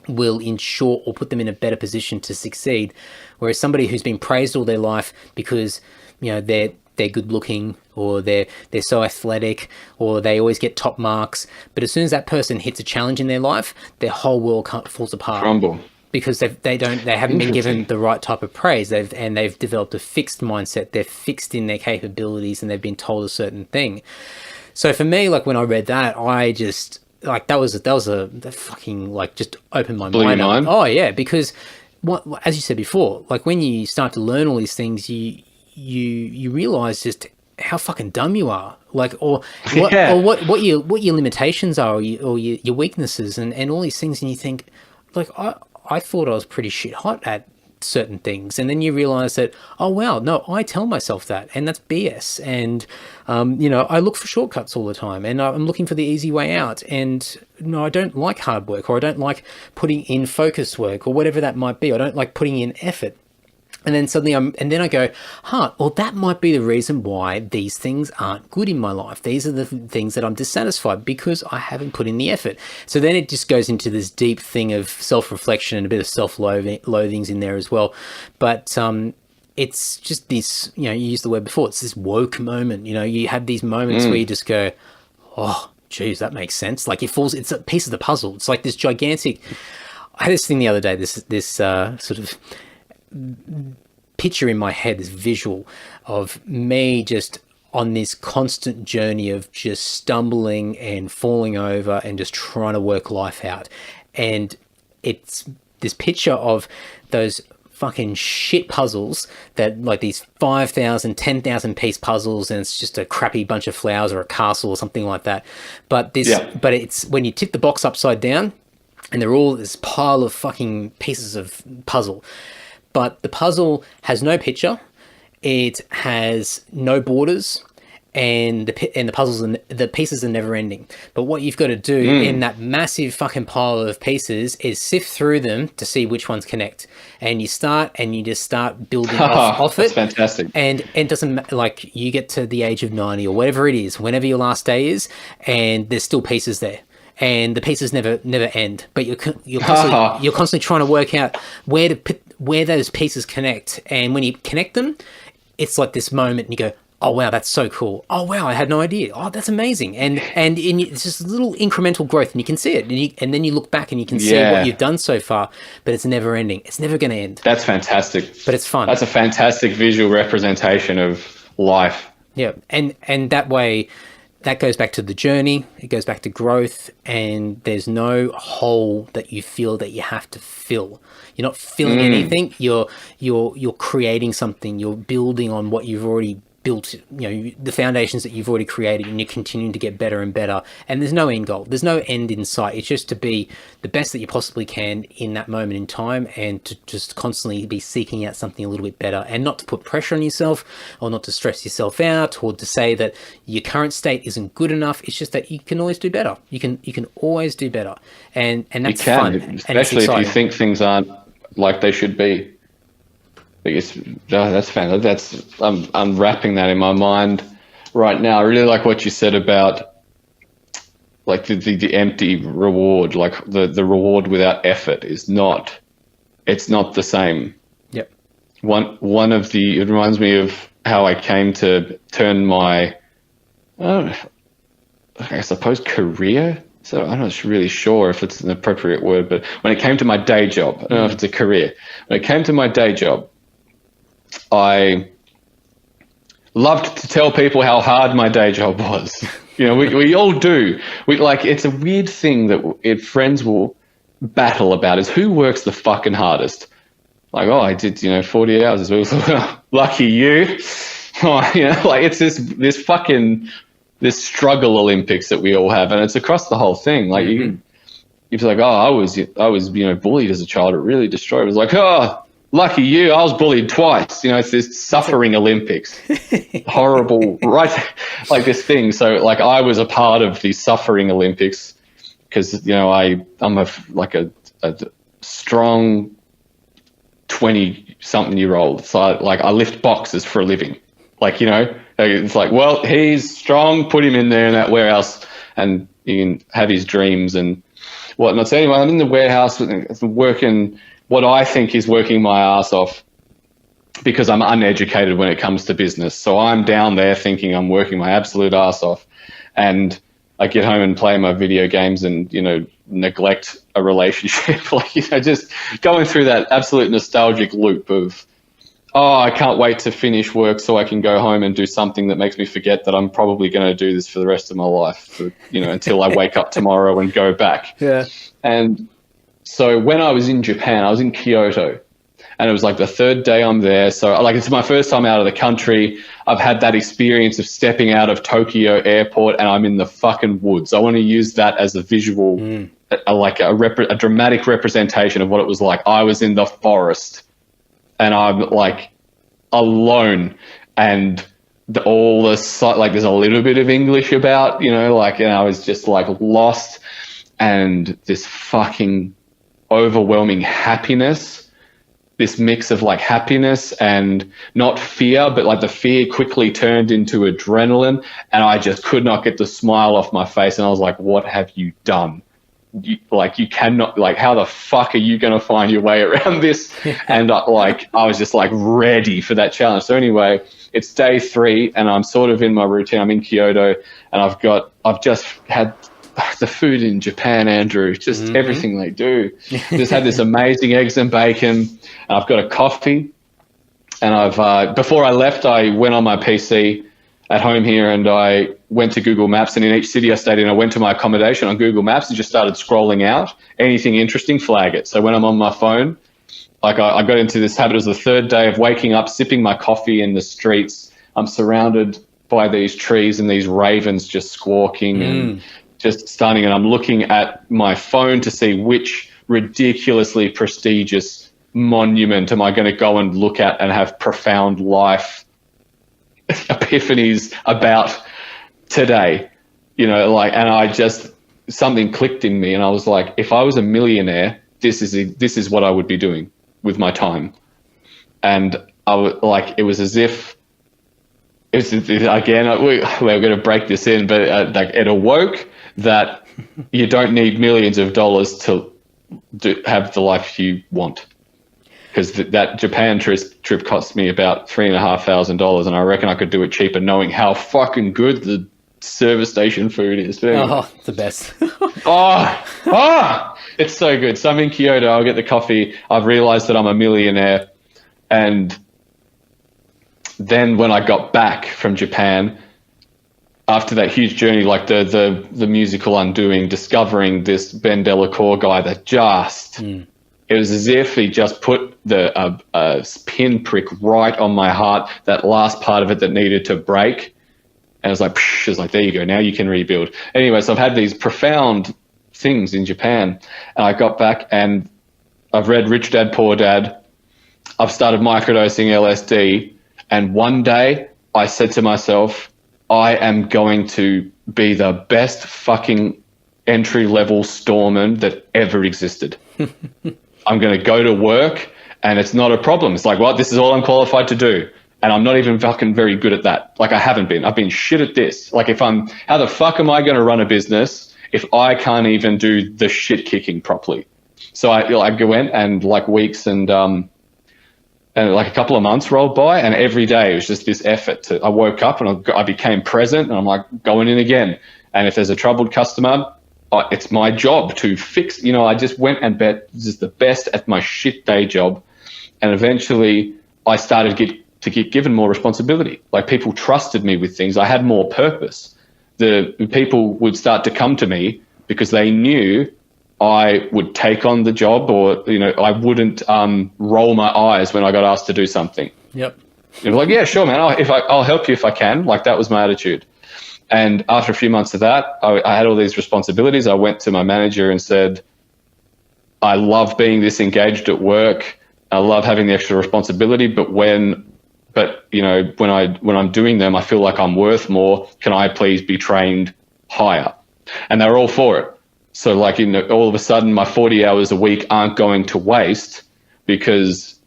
Speaker 1: will ensure or put them in a better position to succeed. Whereas somebody who's been praised all their life because, you know, they're good looking, or they're so athletic, or they always get top marks, but as soon as that person hits a challenge in their life, their whole world falls apart.
Speaker 2: Crumble.
Speaker 1: Because they haven't been given the right type of praise. They've developed a fixed mindset. They're fixed in their capabilities and they've been told a certain thing. So for me, like when I read that, I just, like, that fucking, like, just opened my
Speaker 2: Blew
Speaker 1: mind
Speaker 2: your
Speaker 1: up.
Speaker 2: mind?
Speaker 1: Oh yeah, because what, as you said before, like when you start to learn all these things, you realize just how fucking dumb you are, like, or what your limitations are, or your weaknesses, and all these things, and you think, like, I thought I was pretty shit hot at certain things, and then you realize that, oh wow, no, I tell myself that, and that's BS. And you know, I look for shortcuts all the time, and I'm looking for the easy way out, and no, I don't like hard work, or I don't like putting in focus work, or whatever that might be. I don't like putting in effort. And then suddenly I go, well, that might be the reason why these things aren't good in my life. These are the things that I'm dissatisfied because I haven't put in the effort. So then it just goes into this deep thing of self-reflection and a bit of self-loathings in there as well. But it's just this, you know, you used the word before, it's this woke moment. You know, you have these moments where you just go, oh, geez, that makes sense. Like it's a piece of the puzzle. It's like this gigantic, I had this thing the other day, this sort of picture in my head, this visual of me just on this constant journey of just stumbling and falling over and just trying to work life out. And it's this picture of those fucking shit puzzles that like these 5,000, 10,000 piece puzzles, and it's just a crappy bunch of flowers or a castle or something like that. But but it's when you tip the box upside down and they're all this pile of fucking pieces of puzzle. But the puzzle has no picture. It has no borders, and the puzzles and the pieces are never ending. But what you've got to do in that massive fucking pile of pieces is sift through them to see which ones connect. And you just start building off it.
Speaker 2: That's fantastic.
Speaker 1: And it doesn't, like, you get to the age of 90 or whatever it is, whenever your last day is, and there's still pieces there. And the pieces never end. But you're constantly trying to work out where those pieces connect. And when you connect them, it's like this moment and you go, oh wow, that's so cool. Oh wow, I had no idea. Oh, that's amazing. And it's just little incremental growth, and you can see it. And then you look back and you can see what you've done so far, but it's never ending. It's never going to end.
Speaker 2: That's fantastic.
Speaker 1: But it's fun.
Speaker 2: That's a fantastic visual representation of life.
Speaker 1: Yeah, and that way, that goes back to the journey. It goes back to growth, and there's no hole that you feel that you have to fill. You're not filling anything. You're creating something. You're building on what you've already built, the foundations that you've already created, and you're continuing to get better and better. And there's no end goal. There's no end in sight. It's just to be the best that you possibly can in that moment in time, and to just constantly be seeking out something a little bit better, and not to put pressure on yourself or not to stress yourself out or to say that your current state isn't good enough. It's just that you can always do better. You can always do better. And that's fun.
Speaker 2: Especially if you think things aren't like they should be. That's fantastic. I'm unwrapping that in my mind right now. I really like what you said about like the empty reward, like the reward without effort is not, it's not the same.
Speaker 1: Yep.
Speaker 2: It reminds me of how I came to turn my, I suppose career. So I'm not really sure if it's an appropriate word, but when it came to my day job, I don't know if it's a career. When it came to my day job, I loved to tell people how hard my day job was. We all do. It's a weird thing that friends will battle about is who works the fucking hardest. Like, oh, I did, 40 hours this week. Lucky you. It's this struggle Olympics that we all have, and it's across the whole thing. Like you're like, oh, I was bullied as a child. It really destroyed. It was like, oh, lucky you, I was bullied twice. It's this suffering Olympics. Horrible, right? Like this thing. So like I was a part of the suffering Olympics because, I'm a strong 20-something-year-old. So I lift boxes for a living. It's like, well, he's strong, put him in there in that warehouse and you can have his dreams and whatnot. So anyway, I'm in the warehouse working what I think is working my ass off because I'm uneducated when it comes to business. So I'm down there thinking I'm working my absolute ass off, and I get home and play my video games and, neglect a relationship, just going through that absolute nostalgic loop of, oh, I can't wait to finish work so I can go home and do something that makes me forget that I'm probably going to do this for the rest of my life, until I wake up tomorrow and go back.
Speaker 1: Yeah.
Speaker 2: And so when I was in Japan, I was in Kyoto, and it was like the third day I'm there. So it's my first time out of the country. I've had that experience of stepping out of Tokyo airport and I'm in the fucking woods. I want to use that as a visual, a dramatic representation of what it was like. I was in the forest and I'm like alone, and there's a little bit of English about, and I was just like lost, and this fucking overwhelming happiness, this mix of like happiness and not fear, but like the fear quickly turned into adrenaline, and I just could not get the smile off my face. And I was like, what have you done? You cannot, how the fuck are you going to find your way around this? And I was just like ready for that challenge. So anyway, it's day 3 and I'm sort of in my routine. I'm in Kyoto and I've just had the food in Japan, Andrew, just everything they do. Just had this amazing eggs and bacon. And I've got a coffee. And I've before I left, I went on my PC at home here and I went to Google Maps. And in each city I stayed in, I went to my accommodation on Google Maps and just started scrolling out. Anything interesting, flag it. So when I'm on my phone, like I got into this habit. It was the third day of waking up, sipping my coffee in the streets. I'm surrounded by these trees and these ravens just squawking and just stunning. And I'm looking at my phone to see which ridiculously prestigious monument am I going to go and look at and have profound life epiphanies about today, and I just, something clicked in me and I was like, if I was a millionaire, this is what I would be doing with my time. And it was as if again, we're going to break this in, but it awoke that you don't need millions of dollars to have the life you want. Because that Japan trip cost me about $3,500, and I reckon I could do it cheaper, knowing how fucking good the service station food is.
Speaker 1: Oh, the best.
Speaker 2: It's so good. So I'm in Kyoto. I'll get the coffee. I've realized that I'm a millionaire, and then when I got back from Japan, after that huge journey, like the musical undoing, discovering this Ben Delacour guy that just, it was as if he just put a pinprick right on my heart, that last part of it that needed to break. And it was like, there you go, now you can rebuild. Anyway, so I've had these profound things in Japan, and I got back and I've read Rich Dad, Poor Dad. I've started microdosing LSD. And one day I said to myself, I am going to be the best fucking entry-level storeman that ever existed. I'm going to go to work and it's not a problem. It's like, well, this is all I'm qualified to do. And I'm not even fucking very good at that. Like, I haven't been. I've been shit at this. Like, how the fuck am I going to run a business if I can't even do the shit kicking properly? So I went, and like weeks and like a couple of months rolled by, and every day it was just this effort. I woke up and I became present, and I'm like going in again. And if there's a troubled customer, it's my job to fix. I just went and bet this is the best at my shit day job. And eventually I started to get given more responsibility. Like, people trusted me with things. I had more purpose. The people would start to come to me because they knew I would take on the job, or, I wouldn't roll my eyes when I got asked to do something.
Speaker 1: Yep.
Speaker 2: Like, yeah, sure, man. I'll help you if I can. Like, that was my attitude. And after a few months of that, I had all these responsibilities. I went to my manager and said, I love being this engaged at work. I love having the extra responsibility, but when I'm doing them, I feel like I'm worth more. Can I please be trained higher? And they're all for it. So like, all of a sudden my 40 hours a week aren't going to waste because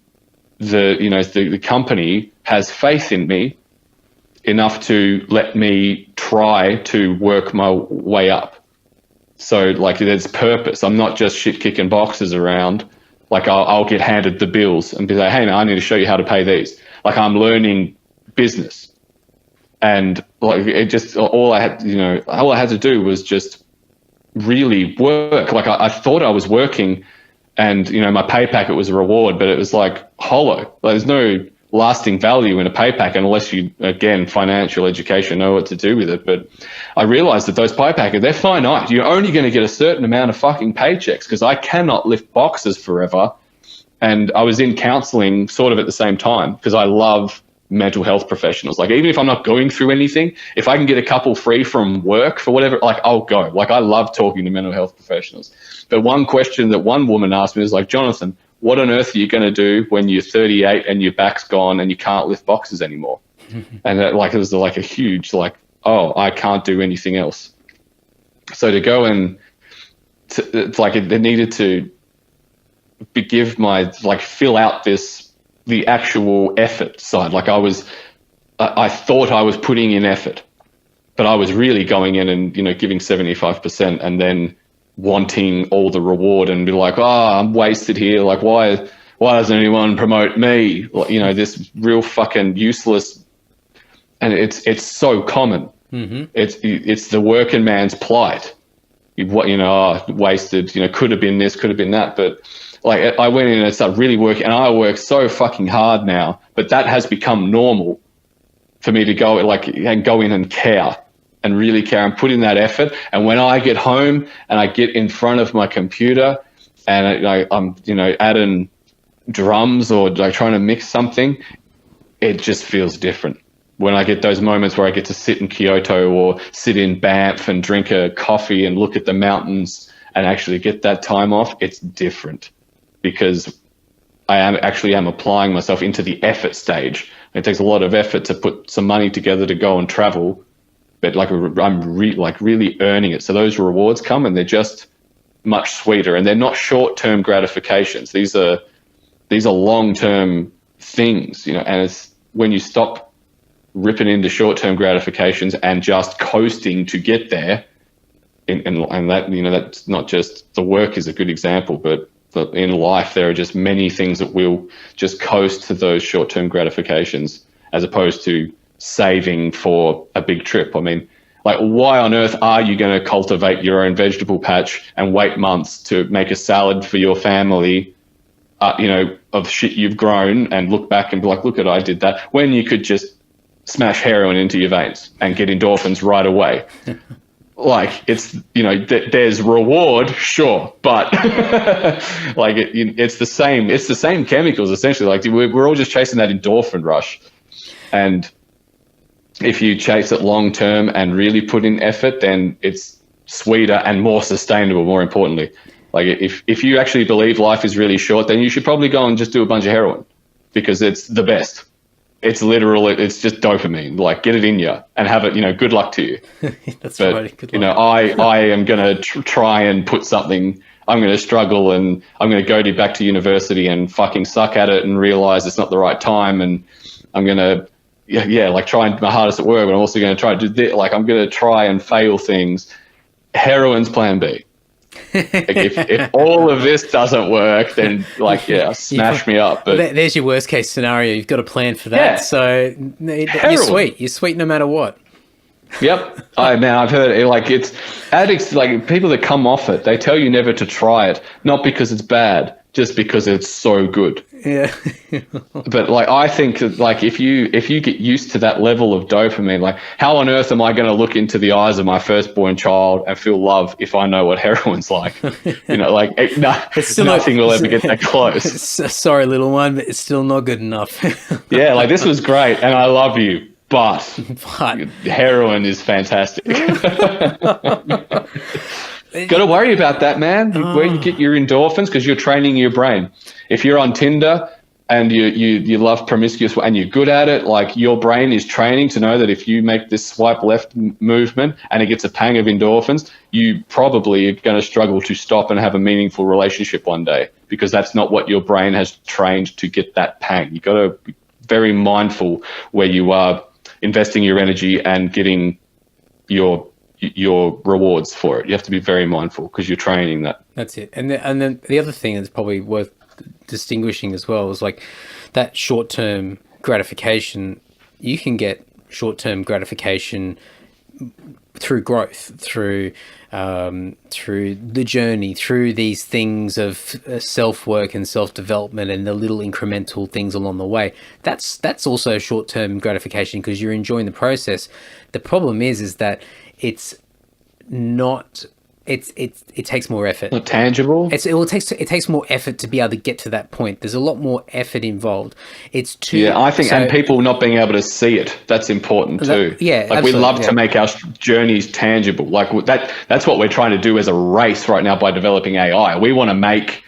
Speaker 2: the company has faith in me enough to let me try to work my way up. So like, there's purpose. I'm not just shit kicking boxes around. Like, I'll get handed the bills and be like, hey man, I need to show you how to pay these. Like, I'm learning business. And like, it just, all I had to do was just really work. Like, I thought I was working, and my pay packet was a reward, but it was like hollow. Like, there's no lasting value in a pay packet unless you, again, financial education, know what to do with it. But I realized that those pay packets, they're finite. You're only going to get a certain amount of fucking paychecks, because I cannot lift boxes forever. And I was in counseling sort of at the same time, because I love mental health professionals. Like, even if I'm not going through anything, if I can get a couple free from work for whatever, like, I'll go. Like, I love talking to mental health professionals. But one question that one woman asked me was like, Jonathan, what on earth are you going to do when you're 38 and your back's gone and you can't lift boxes anymore? And it was like a huge, like, oh, I can't do anything else. So to go and it's like it needed to give my, like, fill out the actual effort side. Like, I thought I was putting in effort, but I was really going in and, giving 75% and then wanting all the reward and be like, oh, I'm wasted here. Like, why doesn't anyone promote me? This real fucking useless. And it's so common. Mm-hmm. It's the working man's plight. wasted, could have been this, could have been that. But like, I went in and started really working, and I work so fucking hard now, but that has become normal for me to go in and care and really care and put in that effort. And when I get home and I get in front of my computer and I'm adding drums or like trying to mix something, it just feels different. When I get those moments where I get to sit in Kyoto or sit in Banff and drink a coffee and look at the mountains and actually get that time off, it's different, because I am applying myself into the effort stage. It takes a lot of effort to put some money together to go and travel, but I'm really earning it. So those rewards come, and they're just much sweeter, and they're not short-term gratifications. These are long-term things, and it's when you stop ripping into short-term gratifications and just coasting to get there, and that, that's not just, the work is a good example, but in life there are just many things that will just coast to those short-term gratifications, as opposed to saving for a big trip. I mean, like, why on earth are you going to cultivate your own vegetable patch and wait months to make a salad for your family, of shit you've grown, and look back and be like, look at, I did that, when you could just smash heroin into your veins and get endorphins right away? Like, it's, there's reward, sure, but like it's the same chemicals essentially. Like, we're all just chasing that endorphin rush, and if you chase it long term and really put in effort, then it's sweeter and more sustainable. More importantly, like, if you actually believe life is really short, then you should probably go and just do a bunch of heroin, because it's the best. It's just dopamine. Like, get it in you and have it, good luck to you.
Speaker 3: That's
Speaker 2: but,
Speaker 3: right. Good luck.
Speaker 2: I am going to try and put something, I'm going to struggle, and I'm going to go back to university and fucking suck at it and realize it's not the right time. And I'm going to, try my hardest at work, but I'm also going to try to do this. Like, I'm going to try and fail things. Heroin's plan B. Like, if all of this doesn't work, then smash me up. But
Speaker 3: there's your worst case scenario. You've got a plan for that.
Speaker 2: Yeah.
Speaker 3: So you're sweet no matter what.
Speaker 2: Yep. I've heard it. Like, it's addicts, like people that come off it, they tell you never to try it, not because it's bad, just because it's so good.
Speaker 3: Yeah.
Speaker 2: But like, I think like if you get used to that level of dopamine, like, how on earth am I going to look into the eyes of my firstborn child and feel love if I know what heroin's like? Nothing will ever get that close.
Speaker 3: Sorry, little one, but it's still not good enough.
Speaker 2: Yeah, like, this was great and I love you, but heroin is fantastic. Got to worry about that, man. Where you get your endorphins, because you're training your brain. If you're on Tinder and you love promiscuous and you're good at it, like, your brain is training to know that if you make this swipe left movement and it gets a pang of endorphins, you probably are going to struggle to stop and have a meaningful relationship one day, because that's not what your brain has trained to get that pang. You got to be very mindful where you are investing your energy and getting your rewards for it. You have to be very mindful, because you're training that.
Speaker 3: That's it. And then the other thing that's probably worth distinguishing as well is, like, that short-term gratification. You can get short-term gratification through growth, through the journey, through these things of self-work and self-development and the little incremental things along the way. That's also short-term gratification, because you're enjoying the process. The problem is that it's not. It takes more effort.
Speaker 2: Not tangible.
Speaker 3: It takes more effort to be able to get to that point. There's a lot more effort involved. It's too.
Speaker 2: Yeah, I think, and people not being able to see it, that's important too. Like, we love to make our journeys tangible. Like, that's what we're trying to do as a race right now by developing AI. We want to make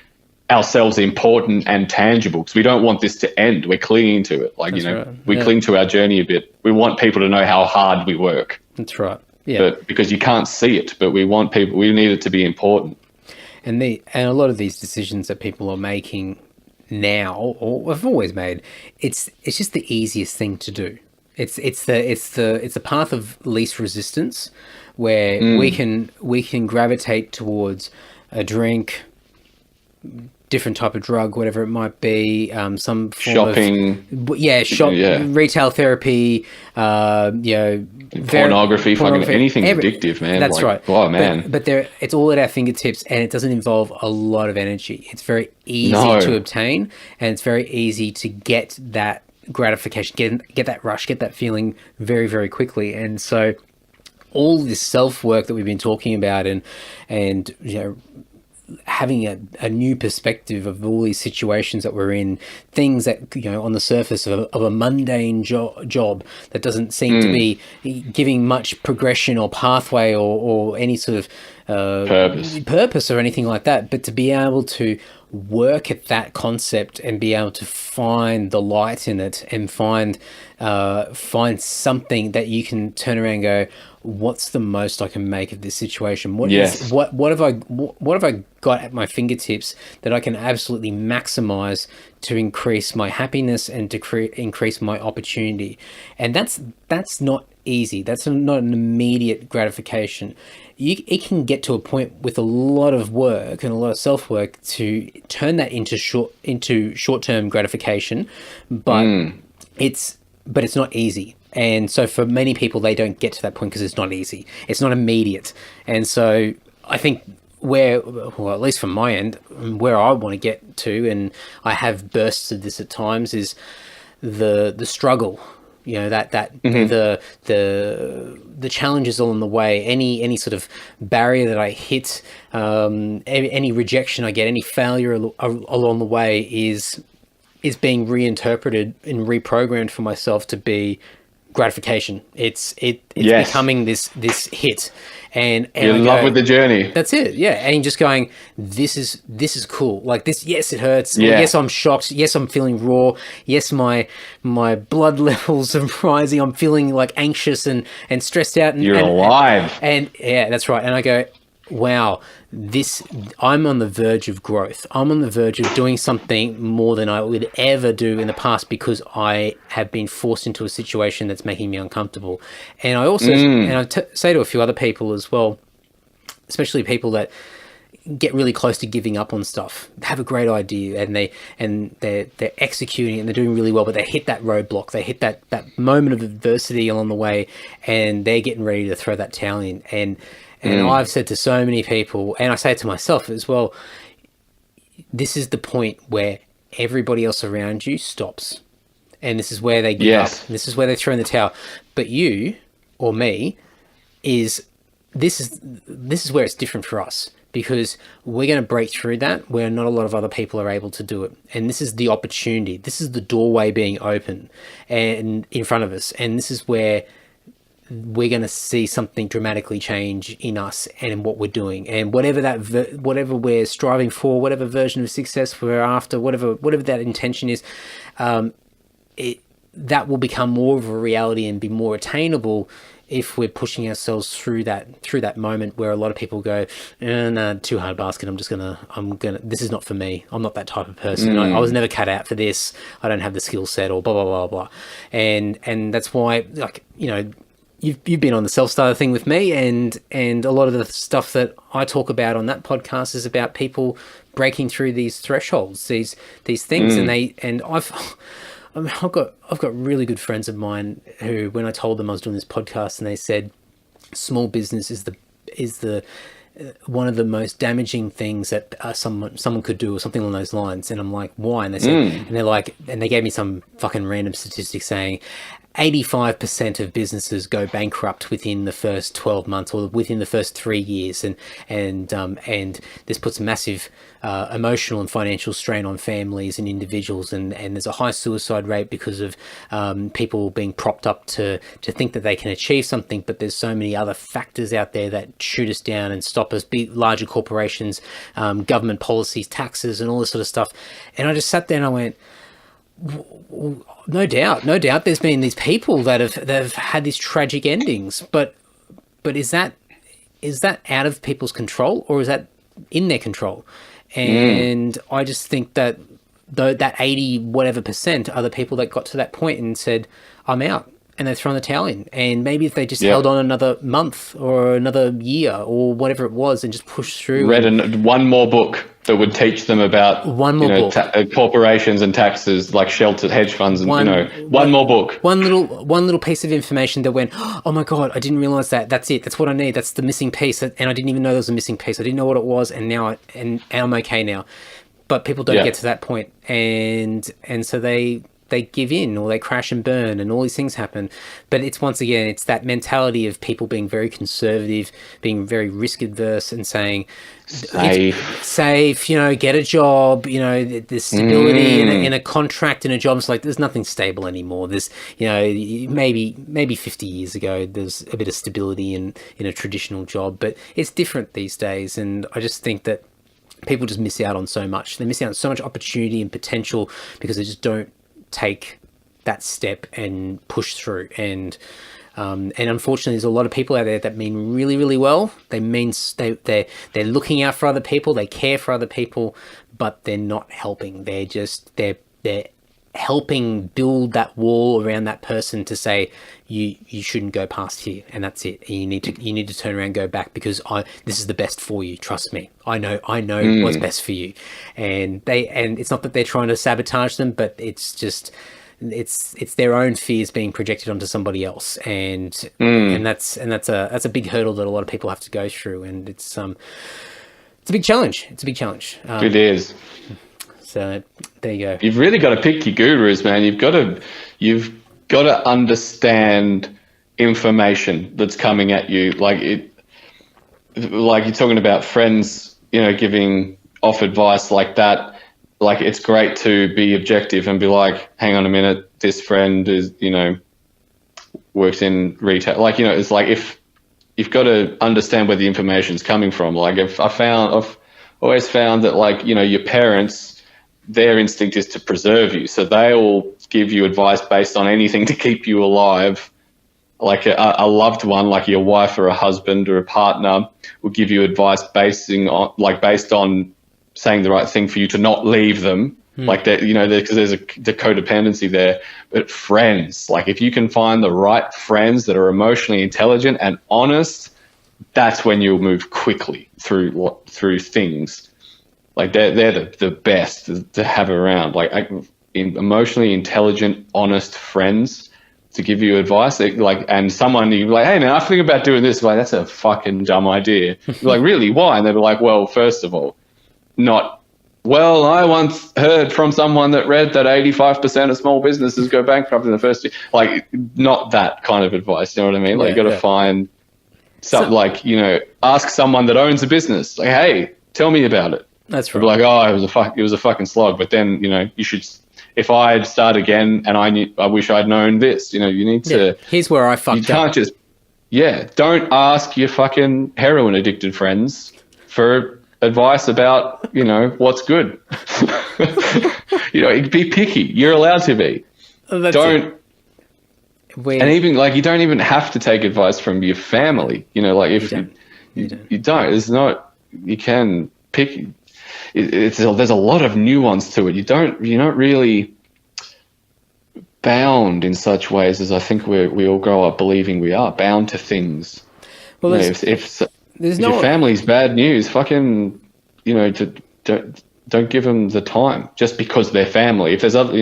Speaker 2: ourselves important and tangible, because we don't want this to end. We're clinging to it. Like, we cling to our journey a bit. We want people to know how hard we work.
Speaker 3: That's right. Yeah.
Speaker 2: But because you can't see it, but we need it to be important.
Speaker 3: And a lot of these decisions that people are making now, or have always made, it's just the easiest thing to do. It's the path of least resistance, where we can gravitate towards a drink, different type of drug, whatever it might be, some form
Speaker 2: Shopping.
Speaker 3: Retail therapy,
Speaker 2: Pornography, fucking anything's addictive, man.
Speaker 3: That's right.
Speaker 2: Oh, man.
Speaker 3: But it's all at our fingertips, and it doesn't involve a lot of energy. It's very easy to obtain, and it's very easy to get that gratification, get that rush, get that feeling very, very quickly. And so all this self-work that we've been talking about, and having a new perspective of all these situations that we're in, things that, on the surface of a mundane job that doesn't seem to be giving much progression or pathway or any sort of purpose or anything like that, but to be able to work at that concept and be able to find the light in it and find something that you can turn around and go, what's the most I can make of this situation? What have I got at my fingertips that I can absolutely maximize to increase my happiness and to increase my opportunity? And that's not easy. That's not an immediate gratification. It can get to a point with a lot of work and a lot of self-work to turn that into short-term gratification, but it's not easy. And so for many people, they don't get to that point because it's not easy. It's not immediate. And so I think at least from my end, where I want to get to, and I have bursts of this at times, is the struggle. The challenges along the way, any sort of barrier that I hit, any rejection I get, any failure along the way is being reinterpreted and reprogrammed for myself to be gratification. It's becoming this hit, and
Speaker 2: you're in love with the journey.
Speaker 3: That's it. Yeah. And you're just going, this is cool. Like this, yes, it hurts. Yeah. Yes, I'm shocked. Yes, I'm feeling raw. Yes, my blood levels are rising. I'm feeling like anxious and stressed out.
Speaker 2: You're alive.
Speaker 3: And yeah, that's right. And I go, wow, I'm on the verge of growth. I'm on the verge of doing something more than I would ever do in the past because I have been forced into a situation that's making me uncomfortable. And I also, say to a few other people as well, especially people that get really close to giving up on stuff, have a great idea and they're executing it and they're doing really well, but they hit that roadblock, they hit that moment of adversity along the way, and they're getting ready to throw that towel in. And I've said to so many people, and I say it to myself as well, this is the point where everybody else around you stops. And this is where they give up. This is where they throw in the towel. But you or me this is where it's different for us, because we're going to break through that where not a lot of other people are able to do it. And this is the opportunity. This is the doorway being open and in front of us. And this is where we're going to see something dramatically change in us and in what we're doing, and whatever we're striving for, whatever version of success we're after, whatever that intention is, that will become more of a reality and be more attainable if we're pushing ourselves through that moment where a lot of people go, no, too hard basket. This is not for me. I'm not that type of person. I was never cut out for this. I don't have the skill set, or blah, blah, blah, blah. And that's why, you've been on the self-starter thing with me, and a lot of the stuff that I talk about on that podcast is about people breaking through these thresholds, these things, and I've got really good friends of mine who, when I told them I was doing this podcast, and they said small business is the one of the most damaging things that someone could do, or something along those lines. And I'm like, why? And they said, and they gave me some fucking random statistic saying 85% of businesses go bankrupt within the first 12 months or within the first 3 years. And this puts massive emotional and financial strain on families and individuals. And there's a high suicide rate because of people being propped up to think that they can achieve something. But there's so many other factors out there that shoot us down and stop us, larger corporations, government policies, taxes, and all this sort of stuff. And I just sat there and I went, no doubt there's been these people that have had these tragic endings, but is that out of people's control, or is that in their control? And I just think that that 80 whatever % are the people that got to that point and said, I'm out.
Speaker 1: and they've thrown the towel in. And maybe if they just held on another month or another year or whatever it was and just pushed through.
Speaker 2: Read one more book that would teach them about corporations and taxes, like sheltered hedge funds, and one more book.
Speaker 1: One little piece of information that went, oh my God, I didn't realize that. That's it. That's what I need. That's the missing piece. And I didn't even know there was a missing piece. I didn't know what it was, and now I'm okay now. But people don't get to that point, and so they give in, or they crash and burn, and all these things happen. But it's, once again, it's that mentality of people being very conservative, being very risk adverse, and saying safe, get a job, there's stability in a contract, in a job. It's like there's nothing stable anymore. There's maybe 50 years ago there's a bit of stability in a traditional job, but it's different these days. And I just think that people just miss out on so much. They miss out on so much opportunity and potential because they just don't take that step and push through. And unfortunately, there's a lot of people out there that mean really, really well. They're looking out for other people. They care for other people, but they're not helping. They're helping build that wall around that person to say you shouldn't go past here, and that's it. And you need to turn around and go back because this is the best for you. Trust me. I know what's best for you. And it's not that they're trying to sabotage them, but it's just it's their own fears being projected onto somebody else, and that's a big hurdle that a lot of people have to go through, and it's a big challenge.
Speaker 2: It is.
Speaker 1: So there you go.
Speaker 2: You've really got to pick your gurus, man. You've got to understand information that's coming at you. Like you're talking about friends, giving off advice like that. Like, it's great to be objective and be like, hang on a minute, this friend is, works in retail. Like, it's like, if you've got to understand where the information's coming from. Like, I've always found that, like, your parents, their instinct is to preserve you. So they'll give you advice based on anything to keep you alive. Like a loved one, like your wife or a husband or a partner, will give you advice based on saying the right thing for you to not leave them. Like that, because there's the codependency there. But friends, like, if you can find the right friends that are emotionally intelligent and honest, that's when you'll move quickly through things. Like, they're the best to have around. Like, emotionally intelligent, honest friends to give you advice. And someone you're like, hey man, I think about doing this. Like, that's a fucking dumb idea. You're like, really? Why? And they'll be like, well, first of all, I once heard from someone that read that 85% of small businesses go bankrupt in the first year. Like, not that kind of advice. You know what I mean? Like, you got to find ask someone that owns a business. Like, hey, tell me about it.
Speaker 1: That's right.
Speaker 2: Like, oh, it was a fucking slog. But then, you should. If I'd start again and I wish I'd known this. You need to.
Speaker 1: Here's where I fucked up. You can't
Speaker 2: just. Yeah, don't ask your fucking heroin addicted friends for advice about what's good. Be picky. You're allowed to be.
Speaker 1: And
Speaker 2: even you don't even have to take advice from your family. If you don't, it's not. You can pick. There's a lot of nuance to it. You're not really bound in such ways as I think we all grow up believing we are bound to things. Well, if your family's bad news, fucking, don't give them the time just because they're family. If there's other,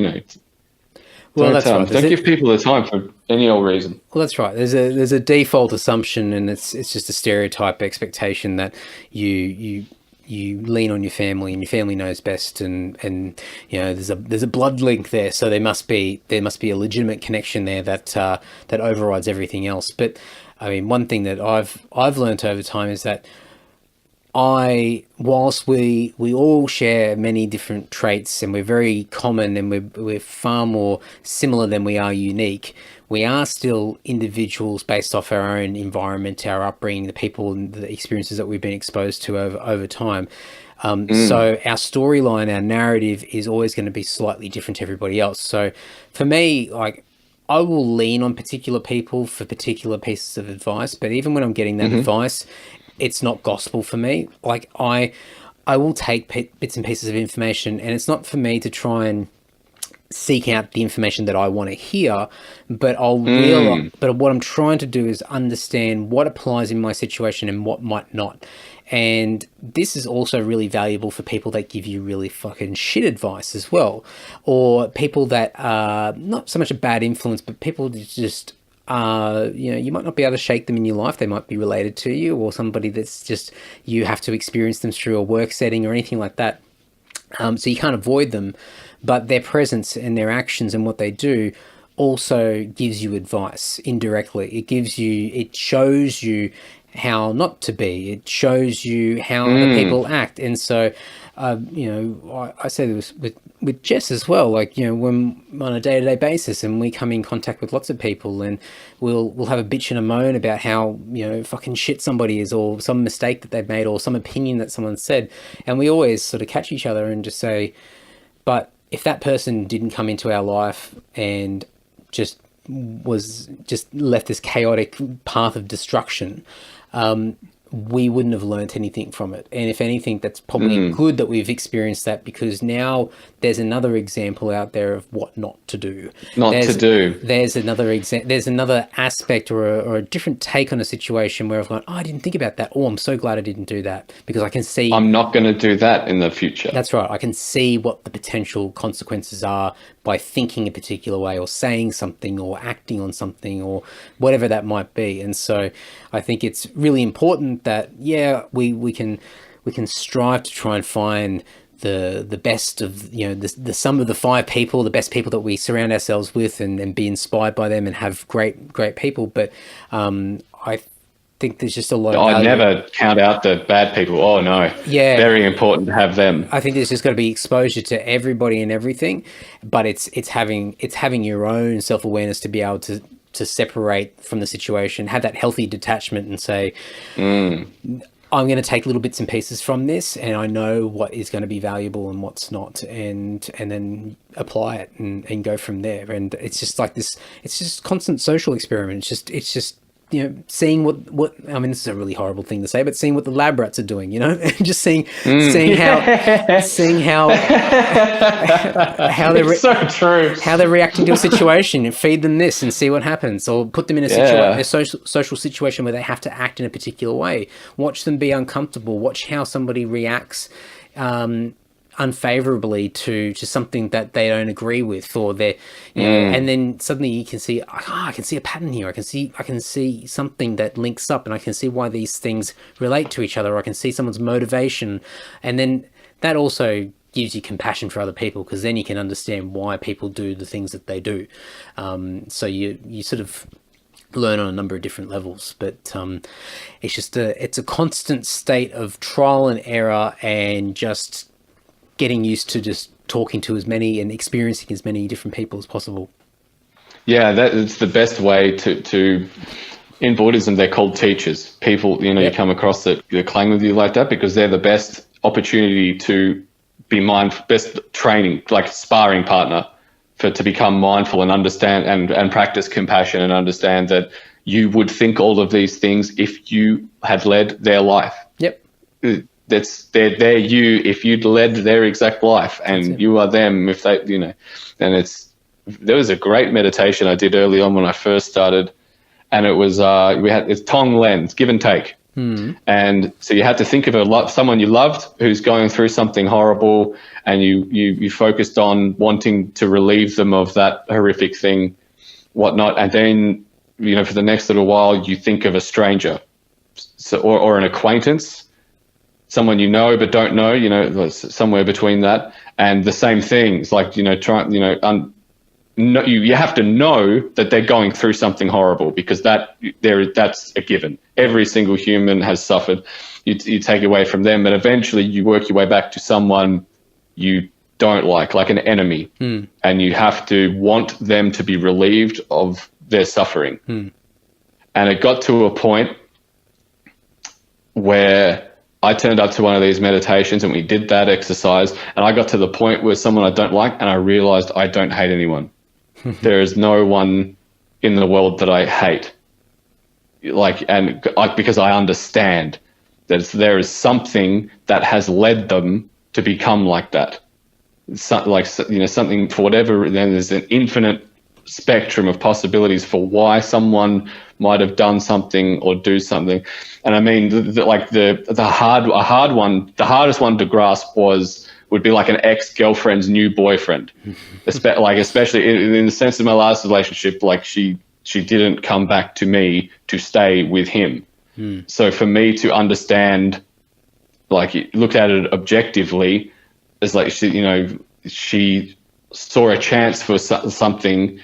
Speaker 1: well, that's right.
Speaker 2: Don't give people the time for any old reason.
Speaker 1: Well, that's right. There's a default assumption, and it's just a stereotype expectation that you lean on your family, and your family knows best, and there's a blood link there, so there must be a legitimate connection there that overrides everything else. But I mean, one thing that I've learned over time is that whilst we all share many different traits, and we're very common, and we're far more similar than we are unique, we are still individuals based off our own environment, our upbringing, the people and the experiences that we've been exposed to over time. So our storyline, our narrative is always going to be slightly different to everybody else. So for me, like, I will lean on particular people for particular pieces of advice, but even when I'm getting that advice, it's not gospel for me. Like, I will take bits and pieces of information, and it's not for me to try and
Speaker 3: seek out the information that I want to hear, but I'll realize, but what I'm trying to do is understand what applies in my situation and what might not. And this is also really valuable for people that give you really fucking shit advice as well, or people that are not so much a bad influence, but people that just you might not be able to shake them in your life. They might be related to you, or somebody that's just, you have to experience them through a work setting or anything like that. So you can't avoid them, but their presence and their actions and what they do also gives you advice indirectly. It shows you how not to be. It shows you how other people act. And so, I say this with Jess as well, like, when on a day-to-day basis and we come in contact with lots of people and we'll have a bitch and a moan about how, fucking shit somebody is, or some mistake that they've made, or some opinion that someone said. And we always sort of catch each other and just say, but if that person didn't come into our life and just left this chaotic path of destruction, we wouldn't have learnt anything from it. And if anything, that's probably good that we've experienced that, because now there's another example out there of what not to do. There's another aspect or a different take on a situation where I've gone, I didn't think about that. Oh, I'm so glad I didn't do that, because I can see
Speaker 2: I'm not going to do that in the future.
Speaker 3: That's right. I can see what the potential consequences are by thinking a particular way, or saying something, or acting on something, or whatever that might be. And so I think it's really important that, we can strive to try and find the best of, the sum of the five people, the best people that we surround ourselves with, and be inspired by them and have great people. But I think there's just a lot of
Speaker 2: I
Speaker 3: value.
Speaker 2: never count out the bad people. Oh no.
Speaker 3: Yeah.
Speaker 2: Very important to have them.
Speaker 3: I think there's just got to be exposure to everybody and everything, but it's having your own self-awareness to be able to separate from the situation, have that healthy detachment and say, I'm going to take little bits and pieces from this, and I know what is going to be valuable and what's not, and then apply it and go from there. And it's just like this, it's just constant social experiment. It's just seeing what I mean, this is a really horrible thing to say, but seeing what the lab rats are doing, just seeing how they're
Speaker 2: it's so true.
Speaker 3: how they're reacting to a situation, and feed them this and see what happens, or put them in a social situation where they have to act in a particular way. Watch them be uncomfortable. Watch how somebody reacts unfavorably to something that they don't agree with, or they're and then suddenly you can see, I can see a pattern here. I can see something that links up, and I can see why these things relate to each other. I can see someone's motivation, and then that also gives you compassion for other people, because then you can understand why people do the things that they do. So you sort of learn on a number of different levels, but it's a constant state of trial and error, and just getting used to just talking to as many and experiencing as many different people as possible.
Speaker 2: Yeah, that is the best way to in Buddhism, they're called teachers. People, you come across that clang with you like that, because they're the best opportunity to be mindful, best training, like sparring partner to become mindful and understand and practice compassion, and understand that you would think all of these things if you had led their life.
Speaker 3: Yep.
Speaker 2: They're you if you'd led their exact life, and you are them if they, and there was a great meditation I did early on when I first started, and it was it's Tong Lens, give and take. And so you had to think of someone you loved who's going through something horrible, and you focused on wanting to relieve them of that horrific thing, whatnot, and then for the next little while you think of a stranger, or an acquaintance, someone you know but don't know, somewhere between that, and the same things, like you have to know that they're going through something horrible, because that's a given. Every single human has suffered. You take away from them, but eventually you work your way back to someone you don't like an enemy, and you have to want them to be relieved of their suffering. And it got to a point where I turned up to one of these meditations and we did that exercise, and I got to the point where someone I don't like, and I realized I don't hate anyone. There is no one in the world that I hate. Because I understand that there is something that has led them to become like that. something for whatever. Then there's an infinite spectrum of possibilities for why someone might have done something or do something. And I mean, the hardest one to grasp would be like an ex-girlfriend's new boyfriend, especially in the sense of my last relationship. Like she didn't come back to me to stay with him. So for me to understand, like, looked at it objectively, it's like she saw a chance for something.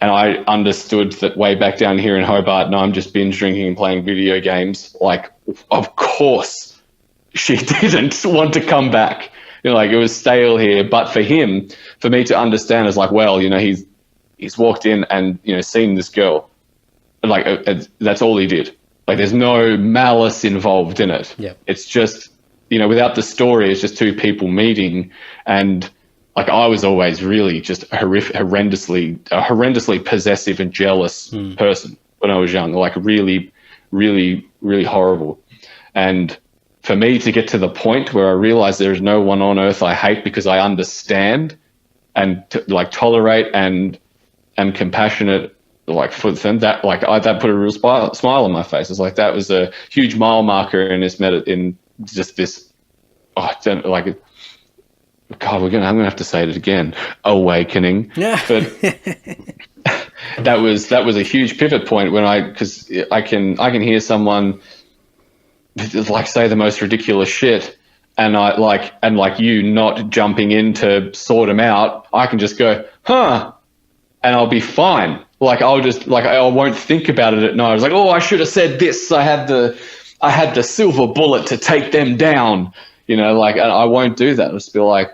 Speaker 2: And I understood that way back down here in Hobart, and I'm just binge drinking and playing video games. Like, of course, she didn't want to come back. Like, it was stale here. But for him, for me to understand, is like, well, he's walked in and seen this girl. Like, that's all he did. Like, there's no malice involved in it.
Speaker 3: Yeah.
Speaker 2: It's just without the story, it's just two people meeting. And like, I was always really just a horrendously possessive and jealous person when I was young. Like, really, really, really horrible. And for me to get to the point where I realize there is no one on earth I hate because I understand and tolerate and am compassionate, like, for them, that put a real smile on my face. It's like, that was a huge mile marker in this God, I'm gonna have to say it again. Awakening.
Speaker 3: Yeah.
Speaker 2: But that was a huge pivot point because I can hear someone like say the most ridiculous shit, and you not jumping in to sort them out. I can just go, and I'll be fine. Like, I'll just I won't think about it at night. I was like, oh, I should have said this. I had the silver bullet to take them down. And I won't do that. I'll just be like,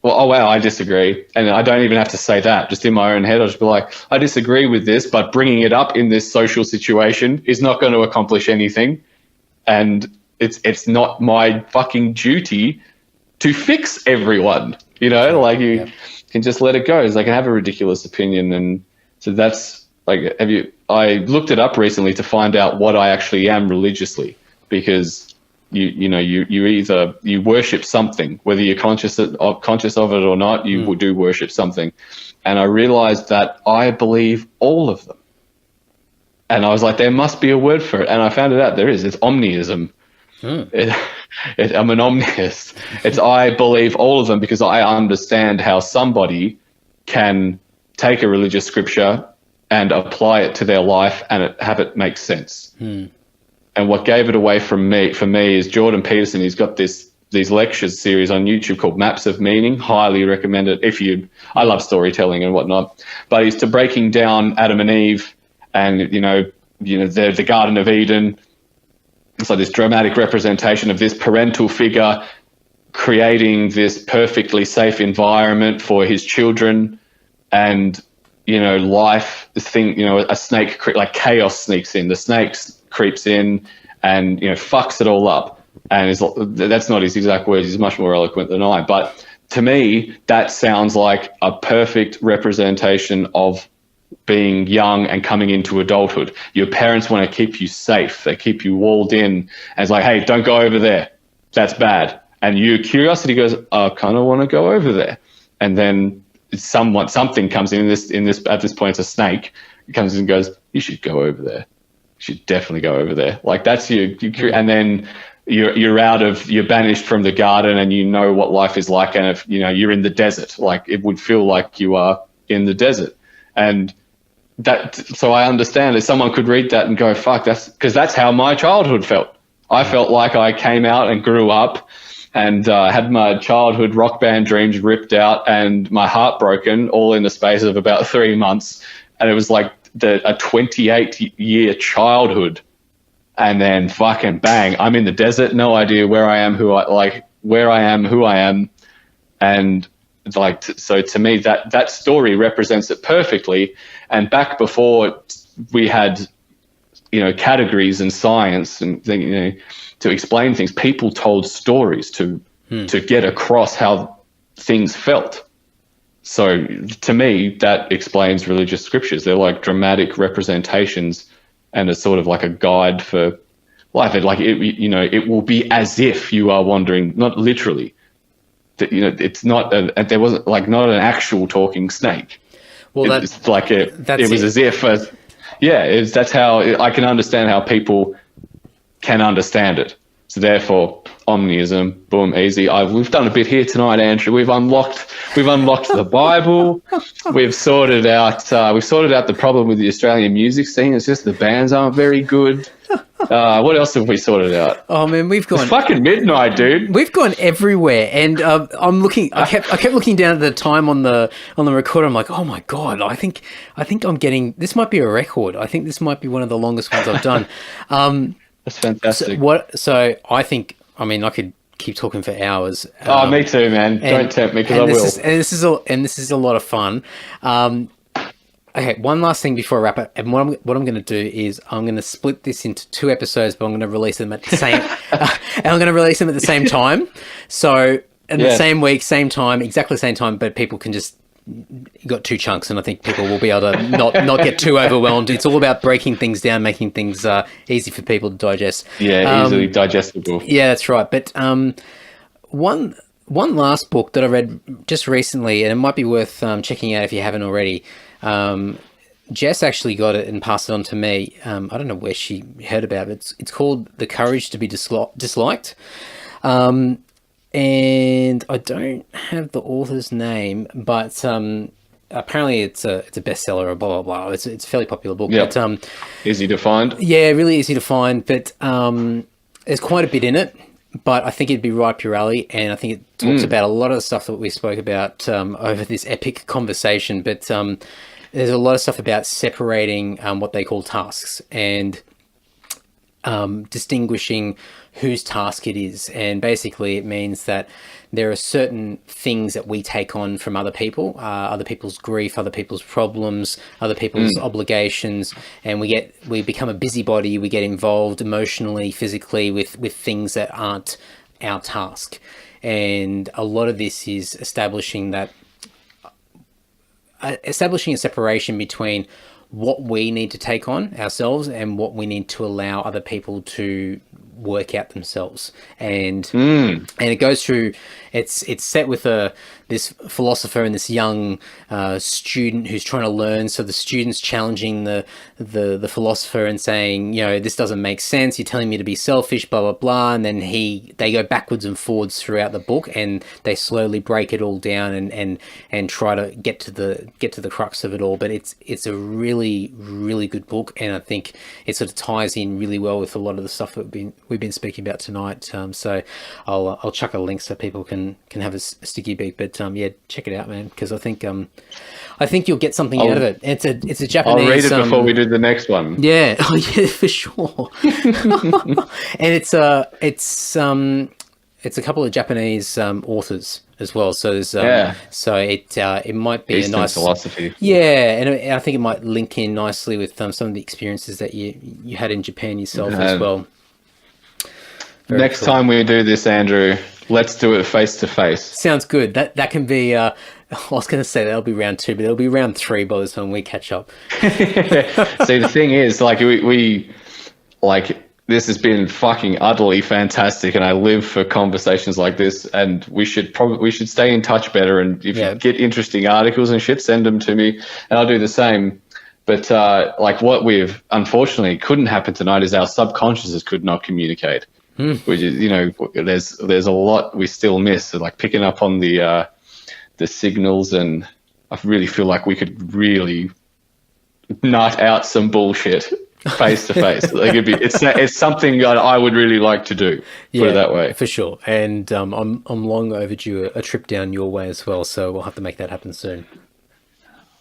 Speaker 2: oh wow, I disagree. And I don't even have to say that. Just in my own head, I'll just be like, I disagree with this, but bringing it up in this social situation is not going to accomplish anything. And it's not my fucking duty to fix everyone, can just let it go. I can have a ridiculous opinion. And so that's like, I looked it up recently to find out what I actually am religiously, because you worship something, whether you're conscious of it or not. You do worship something. And I realized that I believe all of them. And I was like, there must be a word for it. And I found it out. There is. It's omniism. I'm an omniist. It's, I believe all of them because I understand how somebody can take a religious scripture and apply it to their life and have it make sense. And what gave it away for me is Jordan Peterson. He's got these lectures series on YouTube called Maps of Meaning. Highly recommend it I love storytelling and whatnot. But he's breaking down Adam and Eve and the Garden of Eden. So this dramatic representation of this parental figure creating this perfectly safe environment for his children, and life. This thing, a snake, like chaos sneaks in. The snake creeps in and fucks it all up. And that's not his exact words. He's much more eloquent than I. But to me, that sounds like a perfect representation of being young and coming into adulthood. Your parents want to keep you safe. They keep you walled in. And it's like, hey, don't go over there. That's bad. And your curiosity goes, I kind of want to go over there. And then something comes in this at this point, it's a snake. It comes in and goes, you should go over there. You should definitely go over there. Like, that's and then you're banished from the garden, and what life is like. And if you're in the desert, like, it would feel like you are in the desert. And so I understand that someone could read that and go, fuck, that's how my childhood felt. I felt like I came out and grew up and had my childhood rock band dreams ripped out and my heart broken all in the space of about 3 months. And it was like a 28-year childhood. And then fucking bang, I'm in the desert, no idea where I am, who I am. And like, so to me, that story represents it perfectly. And back before we had, categories and science and to explain things, people told stories to get across how things felt. So to me, that explains religious scriptures. They're like dramatic representations, and it's sort of like a guide for life. It will be as if you are wandering, not literally. it's not there wasn't like not an actual talking snake.
Speaker 3: Well,
Speaker 2: It's like it was as if that's how I can understand how people can understand it. So therefore, omnism, boom, easy. We've done a bit here tonight, Andrew. We've unlocked the Bible. We've sorted out the problem with the Australian music scene. It's just the bands aren't very good. What else have we sorted out?
Speaker 3: Oh man, we've gone.
Speaker 2: It's fucking midnight, dude.
Speaker 3: We've gone everywhere, and I'm looking. I kept looking down at the time on the recorder. I'm like, oh my god, I think I'm getting. This might be a record. I think this might be one of the longest ones I've done.
Speaker 2: That's fantastic.
Speaker 3: So I think. I mean, I could keep talking for hours.
Speaker 2: Me too, man. Don't tempt me because I will.
Speaker 3: This is a lot of fun. Okay, one last thing before I wrap up. And what I'm going to do is I'm going to split this into 2 episodes, but I'm going to release them at the same. And I'm going to release them at the same time. So in the same week, same time, exactly the same time. But people can just you got 2 chunks, and I think people will be able to not get too overwhelmed. It's all about breaking things down, making things easy for people to digest.
Speaker 2: Yeah, easily digestible.
Speaker 3: Yeah, that's right. But one last book that I read just recently, and it might be worth checking out if you haven't already. Jess actually got it and passed it on to me. I don't know where she heard about it. It's called The Courage to be Disliked. And I don't have the author's name, but apparently it's a bestseller or blah, blah, blah. It's a fairly popular book.
Speaker 2: Yep.
Speaker 3: But,
Speaker 2: easy to find.
Speaker 3: Yeah, really easy to find. But there's quite a bit in it. But I think it'd be right up your alley, and I think it talks about a lot of the stuff that we spoke about over this epic conversation. But there's a lot of stuff about separating what they call tasks and distinguishing whose task it is. And basically it means that there are certain things that we take on from other people, other people's grief, other people's problems, other people's obligations, and we become a busybody. We get involved emotionally, physically with things that aren't our task. And a lot of this is establishing a separation between what we need to take on ourselves and what we need to allow other people to work out themselves. And it goes through, it's set with this philosopher and this young student who's trying to learn. So the student's challenging the philosopher and saying, this doesn't make sense. You're telling me to be selfish, blah, blah, blah. And then they go backwards and forwards throughout the book, and they slowly break it all down and try to get to the crux of it all. But it's a really, really good book. And I think it sort of ties in really well with a lot of the stuff that we've been speaking about tonight. So I'll chuck a link so people can have a sticky beak. But check it out, man, because I think you'll get something out of it. It's a Japanese.
Speaker 2: I'll read it before we do the next one.
Speaker 3: Yeah, oh yeah, for sure. And it's a couple of Japanese authors as well. So there's so it might be
Speaker 2: Eastern
Speaker 3: a nice
Speaker 2: philosophy.
Speaker 3: Yeah, and I think it might link in nicely with some of the experiences that you had in Japan yourself as well.
Speaker 2: Next time we do this, Andrew, let's do it face to face.
Speaker 3: Sounds good. That can be. I was going to say that'll be round 2, but it'll be round 3 by the time we catch up.
Speaker 2: See, the thing is, like we this has been fucking utterly fantastic, and I live for conversations like this. And we should stay in touch better. And if you get interesting articles and shit, send them to me, and I'll do the same. But what we've unfortunately couldn't happen tonight is our subconsciouses could not communicate. Which is, there's a lot we still miss, so like picking up on the signals, and I really feel like we could really nut out some bullshit face to face. Like it's something that I would really like to do. Put it that way,
Speaker 3: for sure. And I'm long overdue a trip down your way as well, so we'll have to make that happen soon.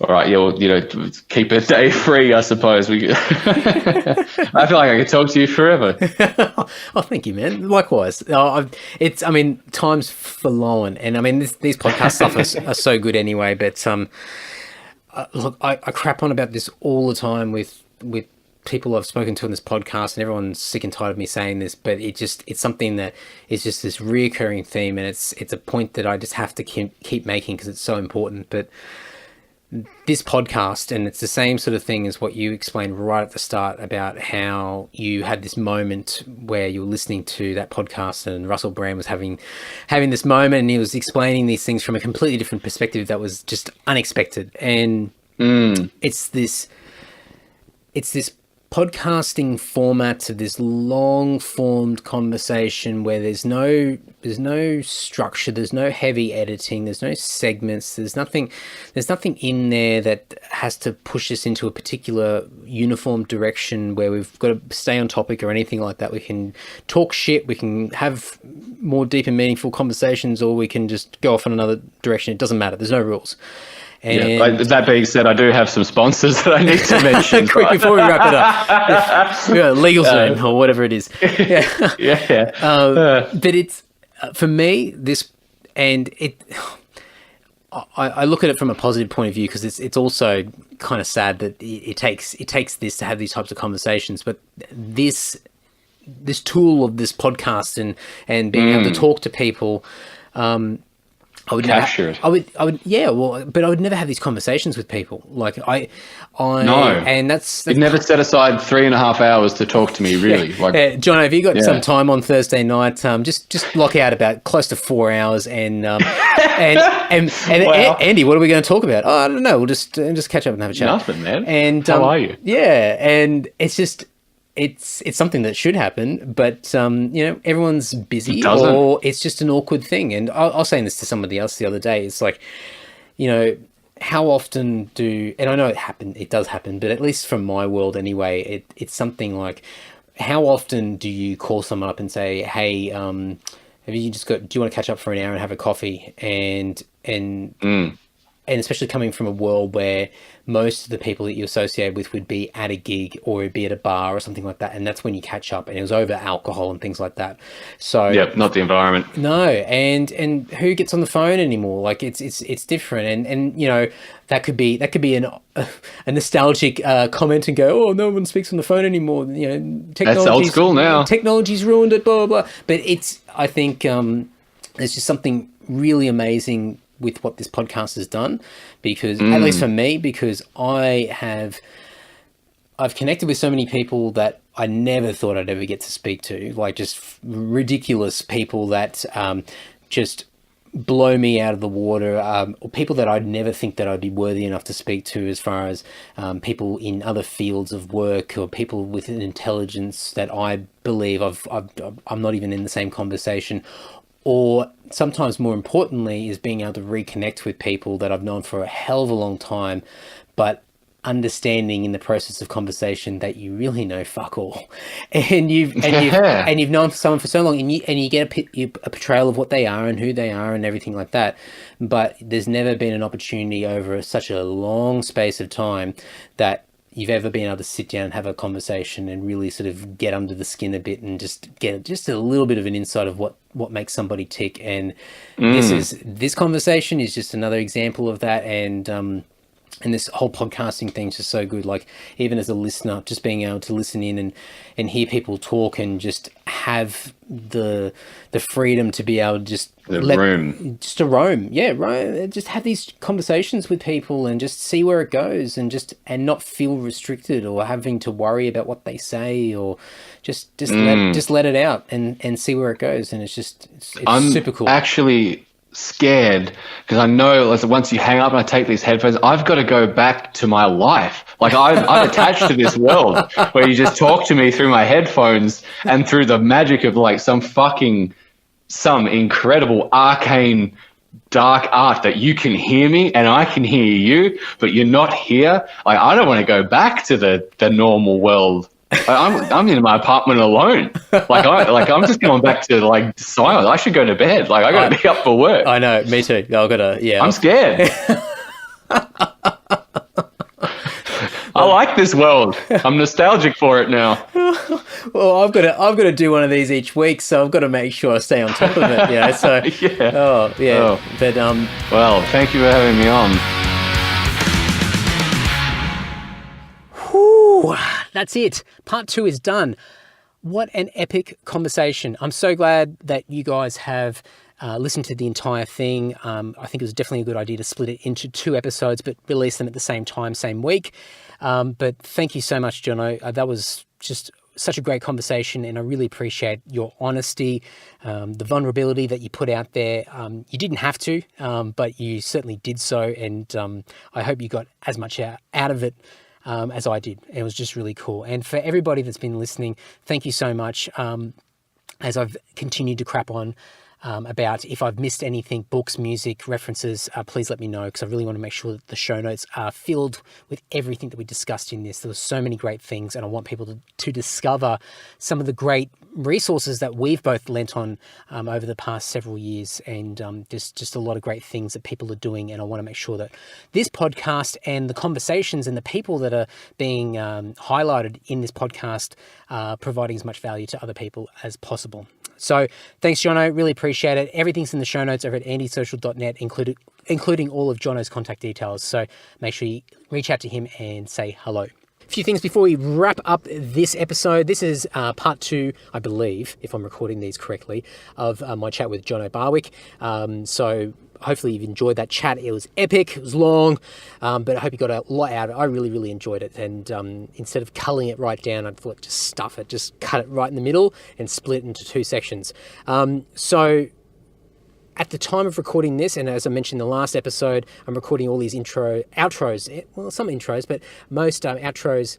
Speaker 2: All right, yeah, well, keep a day free, I suppose. I feel like I could talk to you forever.
Speaker 3: Oh, thank you, man. Likewise. Time's flown, and I mean, these podcast stuff are so good anyway. But look, I crap on about this all the time with people I've spoken to on this podcast, and everyone's sick and tired of me saying this. But it's something that is just this reoccurring theme, and it's a point that I just have to keep making because it's so important. But this podcast, and it's the same sort of thing as what you explained right at the start about how you had this moment where you were listening to that podcast and Russell Brand was having this moment and he was explaining these things from a completely different perspective that was just unexpected. And it's this podcasting format of this long formed conversation where there's no structure, there's no heavy editing, there's no segments, there's nothing in there that has to push us into a particular uniform direction where we've got to stay on topic or anything like that. We can talk shit, we can have more deep and meaningful conversations, or we can just go off in another direction. It doesn't matter. There's no rules. And
Speaker 2: that being said, I do have some sponsors that I need to mention.
Speaker 3: Quick, before we wrap it up. LegalZone or whatever it is. But it's, for me, this, and it, I look at it from a positive point of view because it's also kind of sad that it takes this to have these types of conversations. But this tool of this podcast and being able to talk to people, I would
Speaker 2: capture it.
Speaker 3: I would, yeah. Well, but I would never have these conversations with people. Like no, and that's
Speaker 2: you'd never set aside 3.5 hours to talk to me, really.
Speaker 3: John, have you got some time on Thursday night? Just lock out about close to 4 hours, and wow. Andy, what are we going to talk about? Oh, I don't know. We'll just catch up and have a chat.
Speaker 2: Nothing, man.
Speaker 3: And
Speaker 2: how are you?
Speaker 3: Yeah, and it's just. It's something that should happen, but everyone's busy, or it's just an awkward thing. And I was saying this to somebody else the other day. It's like, how often and I know it does happen, but at least from my world anyway, it's something like, how often do you call someone up and say, hey, do you want to catch up for an hour and have a coffee? And especially coming from a world where most of the people that you associate with would be at a gig or it'd be at a bar or something like that. And that's when you catch up, and it was over alcohol and things like that. So
Speaker 2: not the environment.
Speaker 3: No. And who gets on the phone anymore? Like it's different. And that could be a nostalgic comment and go, oh, no one speaks on the phone anymore.
Speaker 2: That's old school now.
Speaker 3: Technology's ruined it, blah, blah, blah. But I think there's just something really amazing with what this podcast has done, because at least for me, because I've connected with so many people that I never thought I'd ever get to speak to, like just ridiculous people that just blow me out of the water, or people that I'd never think that I'd be worthy enough to speak to, as far as people in other fields of work, or people with an intelligence that I believe I'm not even in the same conversation. Or sometimes more importantly is being able to reconnect with people that I've known for a hell of a long time, but understanding in the process of conversation that you really know fuck all, and you've known someone for so long, and you get a portrayal of what they are and who they are and everything like that. But there's never been an opportunity over such a long space of time that you've ever been able to sit down and have a conversation and really sort of get under the skin a bit and just get just a little bit of an insight of what makes somebody tick. And this conversation is just another example of that. And this whole podcasting thing is just so good. Like, even as a listener, just being able to listen in and hear people talk and just have the freedom to be able to just roam. Yeah, right. Just have these conversations with people and just see where it goes, and not feel restricted or having to worry about what they say, or just let it out and see where it goes. And it's super cool.
Speaker 2: Actually scared, because I know once you hang up and I take these headphones, I've got to go back to my life. Like, I'm attached to this world where you just talk to me through my headphones and through the magic of like some incredible arcane dark art that you can hear me and I can hear you, but you're not here. Like, I don't want to go back to the normal world. I'm in my apartment alone. I'm just going back to like silence. I should go to bed. Like, I got to be up for work.
Speaker 3: I know, me too.
Speaker 2: I'm scared. I like this world. I'm nostalgic for it now.
Speaker 3: Well, I've got to do one of these each week, so I've got to make sure I stay on top of it. So
Speaker 2: yeah.
Speaker 3: Oh yeah.
Speaker 2: Oh.
Speaker 3: But
Speaker 2: well, thank you for having me on.
Speaker 1: Whew, that's it. Part 2 is done. What an epic conversation. I'm so glad that you guys have listened to the entire thing. I think it was definitely a good idea to split it into 2 episodes, but release them at the same time, same week. But thank you so much, Jono. That was just such a great conversation, and I really appreciate your honesty, the vulnerability that you put out there. You didn't have to, but you certainly did so, and I hope you got as much out of it as I did. It was just really cool. And for everybody that's been listening, thank you so much. As I've continued to crap on about if I've missed anything, books, music, references, please let me know, because I really want to make sure that the show notes are filled with everything that we discussed in this. There were so many great things, and I want people to discover some of the great resources that we've both lent on over the past several years, and there's just a lot of great things that people are doing, and I want to make sure that this podcast and the conversations and the people that are being highlighted in this podcast are providing as much value to other people as possible. So thanks, Jono. Really appreciate it. Everything's in the show notes over at andysocial.net, including all of Jono's contact details. So make sure you reach out to him and say hello. A few things before we wrap up this episode. This is part 2, I believe, if I'm recording these correctly, of my chat with Jonathon Barwick. So hopefully you've enjoyed that chat. It was epic, it was long, but I hope you got a lot out of it. I really, really enjoyed it. And instead of culling it right down, I thought just stuff it, just cut it right in the middle and split it into 2 sections. So at the time of recording this, and as I mentioned in the last episode, I'm recording all these outros, well, some intros, but most outros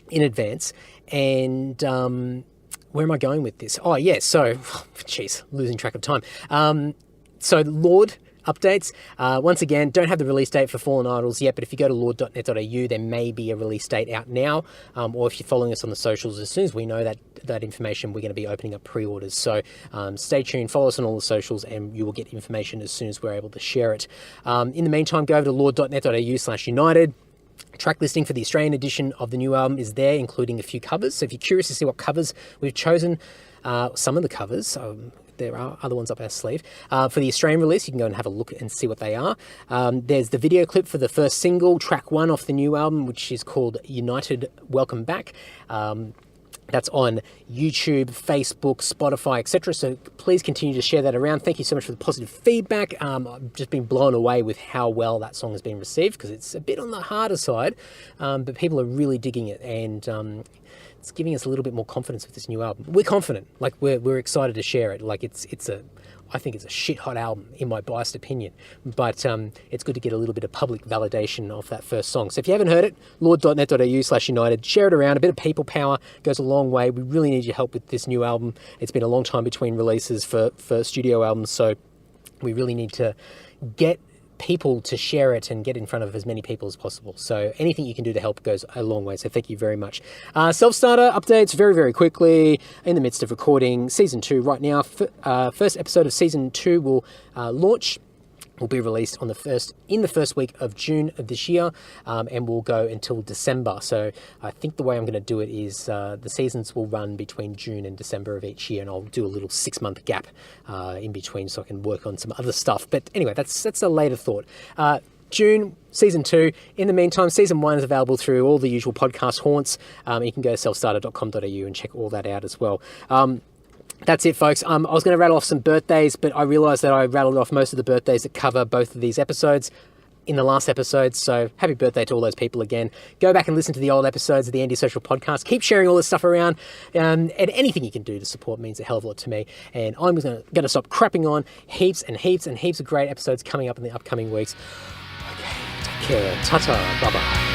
Speaker 1: in advance. And where am I going with this? Oh, yeah, so, jeez, losing track of time. So Lord updates. Once again, don't have the release date for Fallen Idols yet, but if you go to lord.net.au, there may be a release date out now, or if you're following us on the socials, as soon as we know that information, we're going to be opening up pre-orders. So stay tuned, follow us on all the socials, and you will get information as soon as we're able to share it. In the meantime, go over to lord.net.au/united. Track listing for the Australian edition of the new album is there, including a few covers. So if you're curious to see what covers we've chosen, some of the covers, there are other ones up our sleeve. For the Australian release, you can go and have a look and see what they are. There's the video clip for the first single, track 1 off the new album, which is called United Welcome Back. That's on YouTube, Facebook, Spotify, etc. So please continue to share that around. Thank you so much for the positive feedback. I've just been blown away with how well that song has been received, because it's a bit on the harder side, but people are really digging it, and it's giving us a little bit more confidence with this new album. We're confident, like we're excited to share it. Like I think it's a shit hot album in my biased opinion, but it's good to get a little bit of public validation of that first song. So if you haven't heard it, lord.net.au/united, share it around. A bit of people power goes a long way. We really need your help with this new album. It's been a long time between releases for studio albums, so we really need to get people to share it and get in front of as many people as possible. So anything you can do to help goes a long way. So thank you very much. Self-starter updates very, very quickly. In the midst of recording season 2 right now. First episode of season 2 will launch. Will be released in the first week of June of this year, and will go until December. So I think the way I'm going to do it is the seasons will run between June and December of each year, and I'll do a little 6-month gap in between so I can work on some other stuff. But anyway, that's a later thought. June, season 2. In the meantime, season 1 is available through all the usual podcast haunts. You can go to selfstarter.com.au and check all that out as well. That's it, folks. I was going to rattle off some birthdays, but I realised that I rattled off most of the birthdays that cover both of these episodes in the last episode. So happy birthday to all those people again. Go back and listen to the old episodes of the Andy Social podcast. Keep sharing all this stuff around. And anything you can do to support means a hell of a lot to me. And I'm going to stop crapping on. Heaps and heaps and heaps of great episodes coming up in the upcoming weeks. Okay, take care. Ta-ta. Bye-bye.